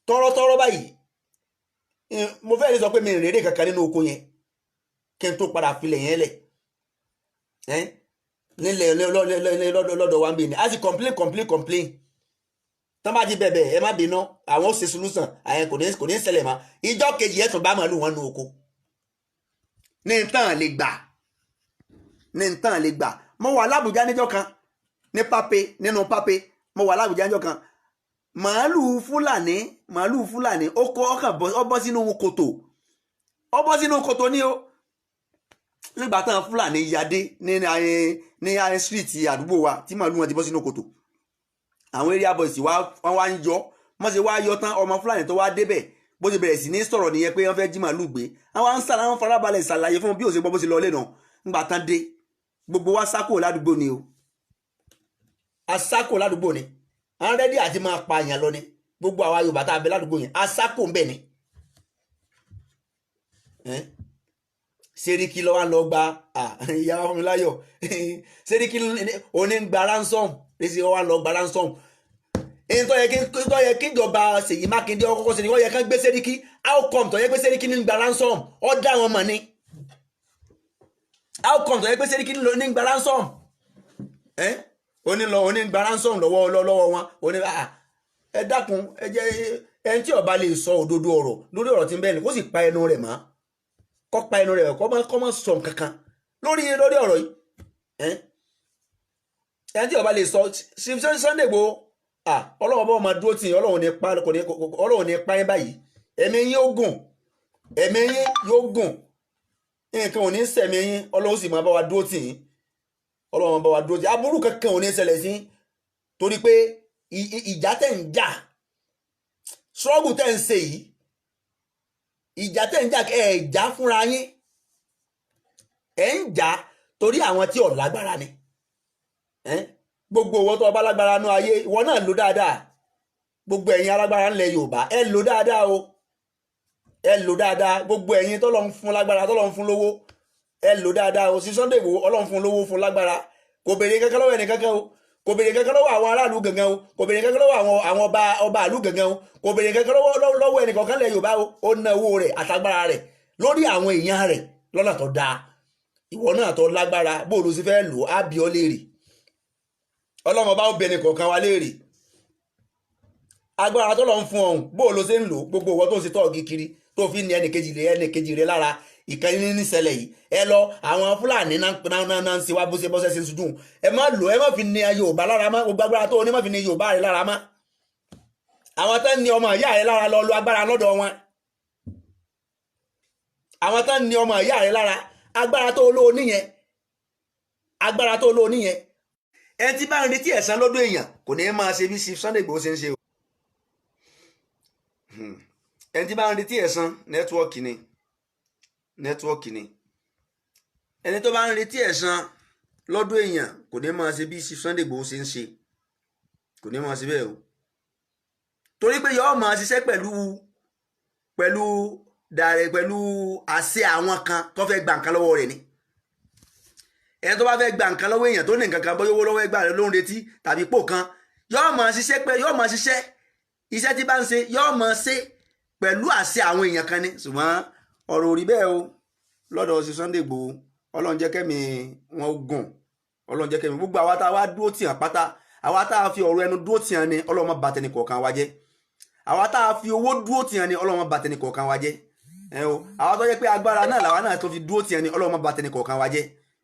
tọ́rọ́tọ́rọ́ báyìí mo fẹ́ lè sọ pé mi rèrè kankan nínú oko yẹn kí n tó padà filẹ̀ yẹn lẹ̀ nílẹ̀ lọ́dọ̀ wa ń bì ní a sì complain tán bá ti bẹ̀bẹ̀ ẹ má bínú àwọn ó ṣe solution àyẹn kò ní ṣẹlẹ̀ mọ́ ìjọ kejì ẹ̀ tún bá màálù wọn nu oko ní ntàn lè gbà mo wà l'Ábùjá níjọ́ kan nínú pápé mo wà l'Ábùjá níjọ́ kan màálù Fúlàní ó bọ́ sínú kòtò ní o nígbà táwọn Fúlàní yadé ní iron street àdúgbò wa tí màálù wọn ti bọ́ sínú kòtò àwọn area boys wọ́n wá ń yọ wọ́n ṣe wá yọ tán ọmọ Fúlàní tó wá débẹ̀ bó ṣe bẹ̀rẹ̀ sí ní sọ̀rọ̀ nìyẹn pé wọ́n fẹ́ jí màálù gbé àwọn ń farabalẹ̀ ṣàlàyé fún bí ó ṣe gbọ́ bó ṣe lọ lẹ́nà ńgbà tán dé gbogbo wa sákò ládùúgbò ni o asákò ládùúgbò ni à ń rẹ́dí àti máa pa èèyàn lọ ni gbogbo àwa Yorùbá tá a bẹ ládùúgbò yẹn asákò ń bẹ̀ ni Sẹ́ríkì ló wá lọ gba ìyá Fúnmiláyọ̀ Sẹ́ríkì òní ń gba ransom lẹ́sìn ó wá lọ gba ransom èyí tó yẹ kí ìjọba Ṣèyí Mákindé ọkọ̀ ṣe ni wọ́n yẹ kán gbé Sẹ́ríkì how come tó yẹ pé Sẹ́ríkì ní ń gba ransom ó dá wọn mọ̀ ni how come tó yẹ pé Sẹ́ríkì ní ń gba ransom òní ń gba ransom lọ́wọ́ wọn òní ẹ dákun ẹ jẹ́ ẹni tí ó bá lè sọ òdodo ọ̀rọ̀ lórí ọ̀rọ̀ tí ń bẹ́ẹ̀ ni kó sì pa ẹnu rẹ̀ mọ́ kọ́ pa ẹnu rẹ̀ kọ́ mọ́ sọ kankan lórí ọ̀rọ̀ yìí ẹni tí ó bá lè sọ Sunday Igboho ọlọ́wọ́ bá wọn máa dúró tì yín ọlọ́wọ́ ní pa yín báyìí ẹ̀mí yín yóò gùn nǹkan ò ní sẹ̀mí yín ọlọ́wọ́ sì máa bá wa dúró tì yín ọlọ́wọ́ máa bá wa dúró tì yín aburú kankan ò ní ṣẹlẹ̀ sí torí pé ìjà tẹ̀ ń jà struggle tẹ̀ ń ṣe yìí ìjà tẹ̀ ń jà ẹ̀ jà fúnra yín ẹ̀ ń jà torí àwọn tí ò lágbára ni gbogbo owó tó bá lágbára nú ayé ìwọ náà lò dáadáa gbogbo ẹ̀yin alágbára ńlẹ̀ Yorùbá ẹ lò dáadáa o ẹ lò dáadáa gbogbo ẹ̀yin tọ́lọ́run fún lágbára tọ́lọ́run fún lówó ẹ lò dáadáa o sí Sunday Igboho Ọlọ́run fún lówó fún lágbára kò béèrè kankan lọ́wọ́ ẹnì kankan o kò béèrè kankan lọ́wọ́ àwọn aráàlú gangan o kò béèrè kankan lọ́wọ́ àwọn ọba àlú gangan o kò béèrè kankan lọ́wọ́ ẹnì kankan lẹ̀ Yorùbá o ó ná owó rẹ̀ àtagbára rẹ̀ lórí àwọn èèyàn rẹ̀ lọ́nà tó dáa ìwọ náà tó lágbára bó ló sì fẹ́ lò á bí ọ léèrè Ọlọ́run bá ó bẹni kọ̀ọ̀kan wa léèrè agbára tó lọ ń fún ọ̀hún bó ló ṣe ń lò gbogbo ìwọ tó ń ṣe tọ́ọ̀gì kiri tó fi ní ẹnìkejì rẹ lára ìkànnì níṣẹ̀lẹ̀ yìí ẹ lọ àwọn Fúlàní náà ń ṣe wá bó ṣe bọ́sẹ̀ ṣe ń sùdùn ẹ má lò ẹ má fi ní Yorùbá lára má gbogbo agbára tó ní má fi ní Yorùbá rẹ lára má àwọn tó ń ní ọmọ ìyá rẹ lára lọ lo agbára lọ́dọ̀ wọn àwọn tó ń ní ọmọ ìyá rẹ lára agbára tó lò níyẹn ẹni tí bá ń retí ẹ̀san lọ́dọ̀ èèyàn kò ní máa ṣe bí Sunday Igboho ṣe ń ṣe o ẹni tí bá ń retí ẹ̀san nẹ́tíwọ́ọ̀kì ni ẹni tó bá ń retí ẹ̀san lọ́dọ̀ èèyàn kò ní máa ṣe bí Sunday Igboho ṣe ń ṣe kò ní máa ṣe bẹ́ẹ̀ o torí pé yóò máa ṣiṣẹ́ pẹ̀lú àṣẹ àwọn kan tó fẹ́ gba nǹkan lọ́wọ́ rẹ̀ ni ẹni tó bá fẹ́ gba nǹkan lọ́wọ́ èèyàn tó ní nǹkan kan bóyá owó lọ́wọ́ ẹgbàá rẹ̀ ló ń retí tàbí pò kan yóò máa ṣiṣẹ́ iṣẹ́ tí bá ń ṣe yóò máa ṣe pẹ̀lú àṣẹ àwọn èèyàn kan ni ṣùgbọ́n ọ̀rọ̀ ò rí bẹ́ẹ̀ o lọ́dọ̀ sí Sunday Igboho Ọlọ́run jẹ́ kẹ́mi wọn gùn Ọlọ́run jẹ́ kẹ́mi gbogbo àwa tá a wá dúró tì hàn pátá àwa tá a fi ọ̀rọ̀ ẹnu dúró tì hàn ni Ọlọ́run má bà tẹnì kọ̀ọ̀kan wa jẹ́ àwa tá a fi owó dúró tì hàn ni Ọlọ́run má bà tẹnì kọ̀ọ̀kan wa jẹ́ àwa tó jẹ́ pé agbára náà làwa náà tó fi dúró tì hàn ni Ọlọ́run má bà tẹnì kọ̀ọ̀kan wa jẹ́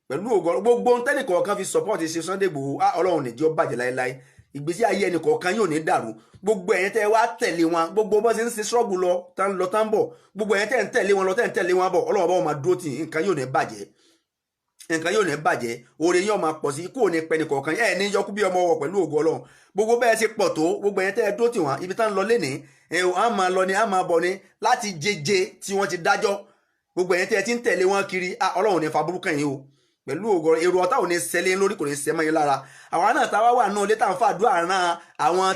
pẹ̀lú gbogbo tẹ́nì kọ̀ọ̀kan fi support ṣe Sunday Igboho Ọlọ́run ní jẹ́ ó bàjẹ́ láéláé ìgbésí ayé ẹnì kọ̀ọ̀kan yóò ní dàrú gbogbo ẹ̀yin tẹ́ wá tẹ̀lé wọn gbogbo bó ṣe ń ṣe ṣọ́ọ̀bù lọ tán bọ̀ gbogbo ẹ̀yin tẹ́ ń tẹ̀lé wọn lọ tẹ́ ń tẹ̀lé wọn bọ̀ Ọlọ́run bá wọn máa dúró tì nǹkan yóò ní bàjẹ́ oore yóò máa pọ̀ sí kó o ní pẹ́ni kọ̀ọ̀kan ẹ̀ ní yọkú bí ọmọ wọ̀ pẹ̀lú ògo Ọlọ́run gbogbo bẹ́ẹ̀ ṣe pọ̀ tó gbogbo ẹ̀yin tẹ́ dúró tì wọn ibi tán lọ lénìí á máa lọ ni á máa bọ̀ ni láti jẹjẹ tí wọ́n ti dájọ́ gbogbo ẹ̀yin tẹ́ ti ń tẹ̀lé wọn kiri Ọlọ́run ní fa burúkú yín o pẹ̀lú ògo èrò ọ̀tá ò ní ṣẹlẹ̀ lórí kò ní ṣẹ mọ́ yín lára àwọn náà táwa wà náà létà ń fàdúrà ran àwọn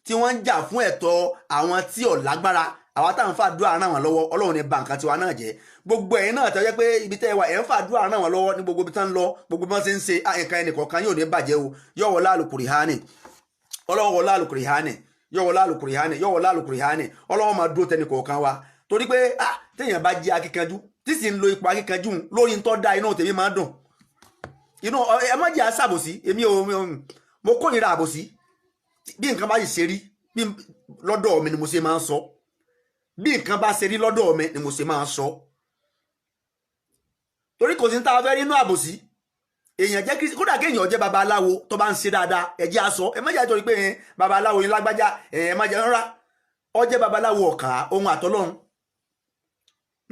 tí wọ́n ń jà fún ẹ̀tọ́ àwọn tí ò lágbára àwọn táwọn fàdúrà ràn wọ́n lọ́wọ́ Ọlọ́run ní ba nǹkan tiwa náà jẹ́ gbogbo ẹ̀yin náà tẹ́jẹ́ pé ibi tẹ́ wà ẹ̀ ń fàdúrà ràn wọ́n lọ́wọ́ ní gbogbo ibi tán lọ gbogbo bí wọ́n ṣe ń ṣe nǹkan ẹnì kọ̀ọ̀kan yóò ní bàjẹ́ o yọ̀wọ̀ lálùkùrìhánì Ọlọ́run wọ̀ lálùkùrìhánì Ọlọ́run máa dúró tẹnì kọ̀ọ̀kan wa torí pé téèyàn bá jẹ́ akíkanjú tí sì ń lo ipò akíkanjú lórí ń tọ́ da inú tèmi máa dùn inú ẹ má jẹ́ àṣàbòsí èmi mo kórìíra àbòsí bí nǹkan bá ṣe rí bí lọ́dọ̀ mi ni mo ṣe máa ń sọ bí nǹkan bá ṣe rí lọ́dọ̀ mi ni mo ṣe máa ń sọ torí kò sí ní tá a fẹ́ rí inú àbòsí èèyàn jẹ́ kí kódà kéèyàn jẹ́ babaláwo tó bá ń ṣe dáadáa ẹ jẹ́ aṣọ ẹ má jẹ́ àjọrí pé babaláwo yín lágbájá ẹ má jẹ́ rárá ó jẹ́ babaláwo ọ̀kà ohun àtọ́lọ́run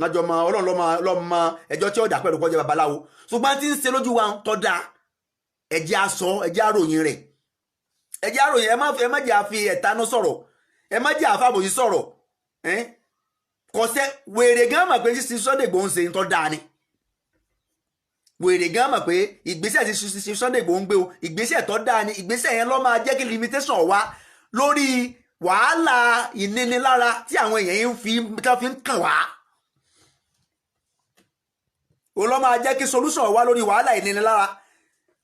lájọ mọ ọlọ́run lọ́mọ ẹjọ́ tí ó dà pẹ̀lú kọjá babaláwo ṣùgbọ́n tí ń ṣe lójú wa tó dáa ẹjẹ́ aṣọ ẹjẹ́ àròyìn rẹ̀ ẹjẹ́ àròyìn ẹ má jẹ́ àfi ẹ̀tanú sọ̀rọ̀ ẹ má jẹ́ àfàbòsí sọ̀rọ̀ kọsẹ́ wèrè gan mọ̀ pé ṣíṣe Sunday Igboho ń ṣe ń tọ́ dáa ni wèrè gan mọ̀ pé ìgbésẹ̀ ti ṣe Sunday Igboho ń gbé o ìgbésẹ̀ tó dáa ni ìgbésẹ̀ yẹn ló máa jẹ́ kí limitation wá lórí wàhálà ìnínilára tí àwọn èèyàn fi ń kàn wá o ló máa jẹ́ kí solution wá lórí wàhálà ìnínilára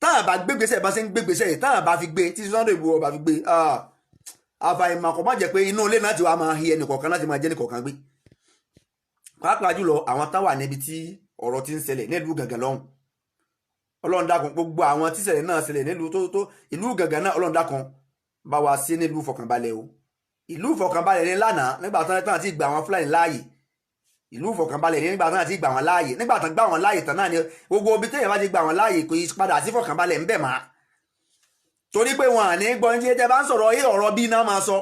táwọn bá gbégbèsè bá ṣe ń gbégbèsè yìí táwọn bá fi gbé tí Sunday Igboho bá fi gbé àfàìmọ̀ kò má jẹ́ pé inú ilé náà ti wá máa hi ẹnìkọ̀ọ̀kan láti máa jẹ́ ẹnìkọ̀ọ̀kan gbé pàápàá jùlọ àwọn táwà níbi tí ọ̀rọ̀ ti ń ṣẹlẹ̀ nílùú Gàngán lọ́hùn Ọlọ́run dákun gbogbo àwọn tíṣẹ̀lẹ̀ náà ṣẹlẹ̀ nílùú tó ìlú Gàngán náà Ọlọ́run dákun bá wa sí nílùú fọkànbalẹ̀ o ìlú fọkànbalẹ̀ ní lánàá nígbà tán ti gbà àwọn Fúlàní láàyè ìlú fọkànbalẹ̀ ní nígbà tán ti gbà wọn láàyè nígbà tán gbà wọn láàyè tán náà ni gbogbo ibi téèyàn bá ti gbà wọn láàyè kò yí padà sí fọkànbalẹ̀ ńbẹ̀ má torí pé wọn à ní gbọ́ ní tẹ́ bá ń sọ̀rọ̀ ọ̀rọ̀ bí náà máa sọ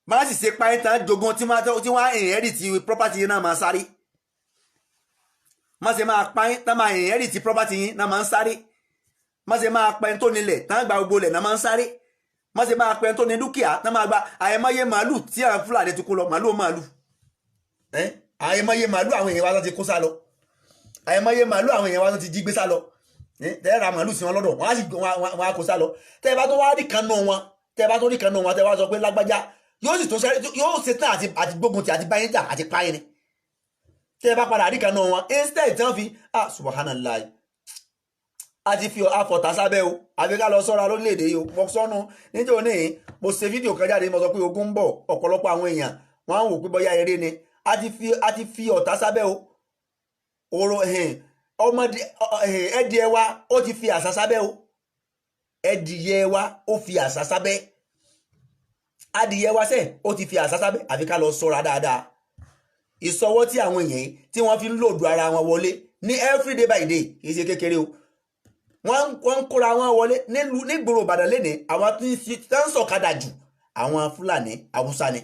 máa sì ṣe páyé tán jogun tí wọ́n inherit property yìí náà máa sáré má ṣe máa páyé tán máa inherit property yìí náà máa ń sáré má ṣe máa pẹ́ tó nílẹ̀ tán gba gbogbo lẹ̀ náà máa ń sáré má ṣe máa pẹ́ tó ní dúkìá tán máa gba àìmọye màálù tí àwọn Fúlàní ti kó lọ màálù àìmọye màálù àwọn èèyàn wa tó ti kó sá lọ àìmọye màálù àwọn èèyàn wa tó ti jí gbé sá lọ tẹ́ ra màálù sí wọn lọ́dọ̀ wọ́n á kó sá lọ tẹ́ bá tó wá rí kan náà wọn tẹ́ bá tó rí kan náà wọn tẹ́ wá sọ pé lágbájá yóò ṣe tán àti gbógun ti àti báyìí jà àti páyìn ni tẹ́ bá padà rí kan náà wọn instead tí wọ́n fi subhanallah àti fi àfọ̀tà sábẹ́ o àbí ká lọ sọ́ra lórílẹ̀‐èdè yìí o mo sọ́nu níjẹ́ òní mo ṣe fídíò kan jáde mo sọ pé ogun ń bọ̀ ọ̀pọ̀lọpọ̀ àwọn èèyàn wọ́n á wò pé bóyá eré ni àti fi ọ̀tá sábẹ́ o ọ̀rọ̀ ọmọdé ẹdìẹ wa ó ti fi àṣà sábẹ́ o ẹdìyẹ wa ó fi àṣà sábẹ́ adìyẹ wa sẹ́ ó ti fi àṣà sábẹ́ àfi ká lọ sọ́ra dáadáa ìsọwọ́ tí àwọn èèyàn tí wọ́n fi ń lòdù ara wọn wọlé ní every day by day kì í ṣe kékeré o wọ́n ń kóra wọn wọlé nígboro Ìbàdàn lẹ́nìí àwọn tí ń sọ̀kadà jù àwọn Fúlàní Haúsá ni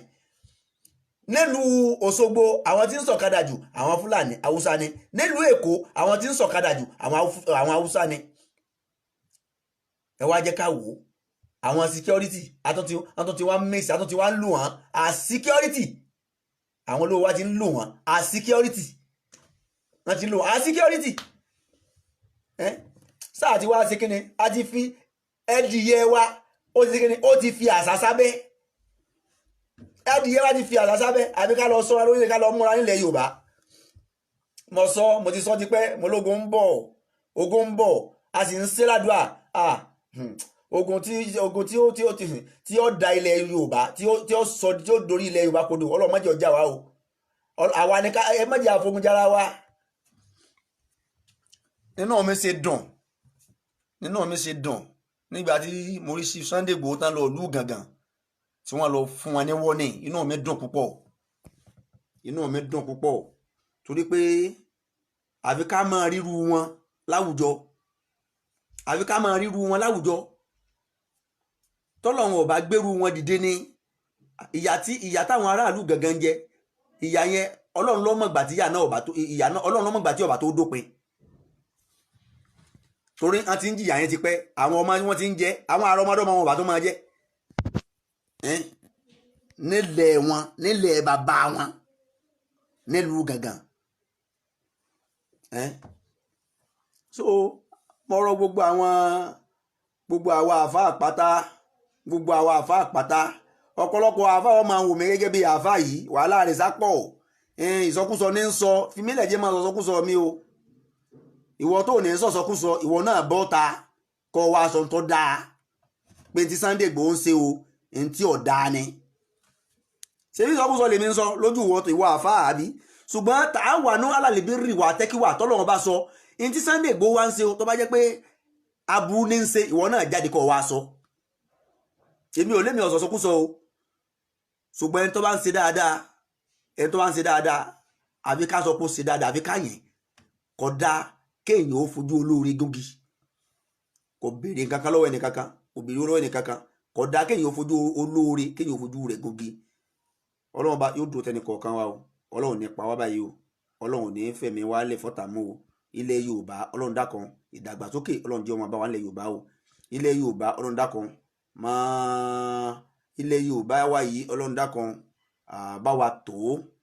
nílùú Òṣogbo àwọn tí ń sọ̀kadà jù àwọn Fúlàní Haúsá ni nílùú Èkó àwọn tí ń sọ̀kadà jù àwọn Haúsá ni ẹ wá jẹ́ ká wò ó àwọn security àtúntí wá mix àtúntí wá ń lò wọ́n as security àwọn olówó wa ti ń lò wọ́n as security wọ́n ti ń lò wọ́n as security sáà tí wá ṣe kíni a ti fi ẹdìyẹ wa ó ti ṣe kíni ó ti fi àṣà sábẹ́ ẹdìyẹ wa ti fi àṣà sábẹ́ àbí ká lọ sọ́ra lórílẹ̀ ká lọ múra nílẹ̀ Yorùbá mo ti sọ ti pẹ́ mo lógun ń bọ̀ a sì ń ṣe ládùúà ogun tí ó da ilẹ̀ Yorùbá tí ó dorí ilẹ̀ Yorùbá kodò ọlọ́mọdé ọjà wa o àwa ni ká ẹ má jẹ́ àfogunjára wa nínú mi ṣe dùn nígbà tí mo rí sí Sunday Igboho tán lọ ìlú Gàngán tí wọ́n lọ fún wọn ní wọ́nì inú mi dùn púpọ̀ torí pé àfi ká máa ríru wọn láwùjọ tọ́lọ́run ọba gbérú wọn dìde ní ìyà táwọn aráàlú Gàngán jẹ ìyà yẹn Ọlọ́run ló mọ̀ gbà tí Ọlọ́run ló mọ̀ gbà tí ọba tó dópin torí wọn ti ń jìyà yẹn ti pẹ́ àwọn ọmọ wọn ti ń jẹ àwọn àrọmọdọ́mọ wọn ọba tó máa jẹ nílẹ̀ bàbá wọn nílùú Gàngán so mo rọ gbogbo àwa àfa àpáta ọ̀pọ̀lọpọ̀ àfa wọn máa ń wò mí gẹ́gẹ́ bí àfa yìí wàhálà rẹ̀ sápọ̀ ìsọkúsọ ní ń sọ fìmílẹ̀ jẹ́ máa sọ sọkúsọ mi o ìwọ tó ní sọ̀sọkúsọ ìwọ náà bọ́ ta kọ́ wa aṣọ tó dáa pé tí Sunday Igboho ń ṣe o ní tí ò dáa ni ṣé bí ìsọkúsọ lèmi ń sọ lójú ìwọ àfa àbí ṣùgbọ́n ta'awanu 'ala al-birri wa taqwa tọ́lọ́run bá sọ ní tí Sunday Igboho wá ń ṣe o tó bá jẹ́ pé aburú ní ń ṣe ìwọ náà jáde kọ́ wa sọ èmi ò lémi ọ̀sọ̀sọkúsọ o ṣùgbọ́n ẹni tó bá ń ṣe dáadáa àbí ká sọ pé ó ṣe dáadáa àbí ká yẹn kò dáa kéèyàn ó fojú olóore gógì kò béèrè nǹkan kan lọ́wọ́ ẹnìkankan kò béèrè lọ́wọ́ ẹnìkankan kò dáa kéèyàn ó fojú olóore kéèyàn ó fojú rẹ̀ gógì Ọlọ́run bá yóò dúró tẹnì kọ̀ọ̀kan wa o Ọlọ́run ní pa wá báyìí o ọlọ́run ò ní fẹ̀mí wálẹ̀ fọ́tà mú o ilẹ̀ yorùbá ọlọ́run dákan ìdàgbàsókè ọlọ́run jẹ́ ọmọ bá wa nílẹ̀ yorùbá o ilẹ̀ yorùbá ọlọ́run dákan máa ilẹ̀ yorùbá wa yìí ọlọ́run dákan bá wa tó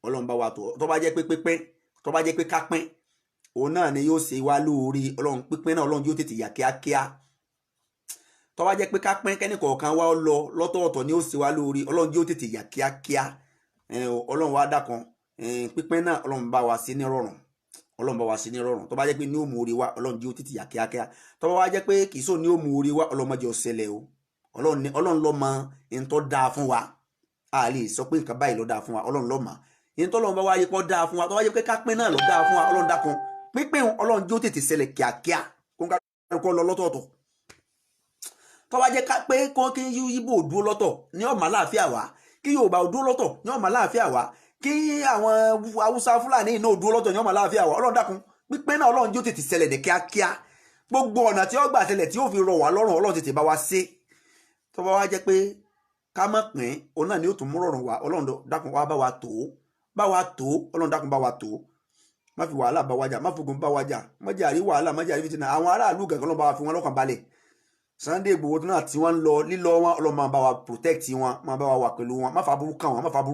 ọlọ́run bá wa tó tó bá jẹ́ pé pípín tó bá jẹ́ pé kápín òun náà ni yóò ṣe wá lóore ọlọ́run pípín náà ọlọ́run yóò tètè yà kíákíá tó bá jẹ́ pé kápín kẹ́nìkọ̀ọ̀kan wá lọ lọ́tọ̀ọ̀tọ̀ ni yóò ṣe wá lóore ọlọ́run yóò tètè yà kíákíá ọlọ́run wa dákan pípín náà ọlọ́run bá wa sí ní rọrùn ọlọ́run bá wa sí ní rọrùn tó bá jẹ́ pé ní ó mú orí wa ọlọ́run yóò tètè yà kíákíá tó bá wá jẹ́ pé kì í sọ ní ó mú orí wa ọlọ́run má jẹ́ ó ṣẹlẹ̀ o ọlọ́run ló mọ ohun tó dáa fún wa a lè sọ pé nǹkan báyìí ló dáa fún wa ọlọ́run ló mọ̀ ohun tó ọlọ́run bá wá yẹ kó dáa fún wa tó bá jẹ́ pé kápín náà ló dáa fún wa ọlọ́run dákan pípín ọlọ́run yóò tètè ṣẹlẹ̀ kíákíá kó ń kọ́ lọ lọ́tọ̀ọ̀tọ̀ tó bá jẹ́ pé kí yíbò dúró lọ́tọ̀ ní ọ̀mà láàfíà wá kí yorùbá dúró lọ́tọ̀ ní ọ̀mà láàfíà wá kí àwọn haúsá fúlàní náà dúró lọ́tọ̀ ní ọ̀mà láàfíà wá ọlọ́run dákun pípín náà ọlọ́run yóò tètè ṣẹlẹ̀ ní kíákíá gbogbo ọ̀nà tí ó gbà ṣẹlẹ̀ tí ó fi rọ̀ wá lọ́rùn ọlọ́run tètè bá wa ṣe tó bá wá jẹ́ pé ká mọ̀ pín òun náà ni ó tún mú rọrùn wá ọlọ́run dákun wá bá wa tó ọlọ́run dákun bá wa tó má fi wàhálà bá wa jà má fogun bá wa jà má jẹ́ àrí wàhálà má jẹ́ àrí fìtínà àwọn aráàlú gẹ̀gẹ́ ló bá wa fi wọn lọ́kàn balẹ̀ Sunday Igboho náà tí wọ́n ń lọ lílọ wọn ọlọ́run máa bá wa protect wọn máa bá wa wà pẹ̀lú wọn má fa burú kàn wọn má fa burú.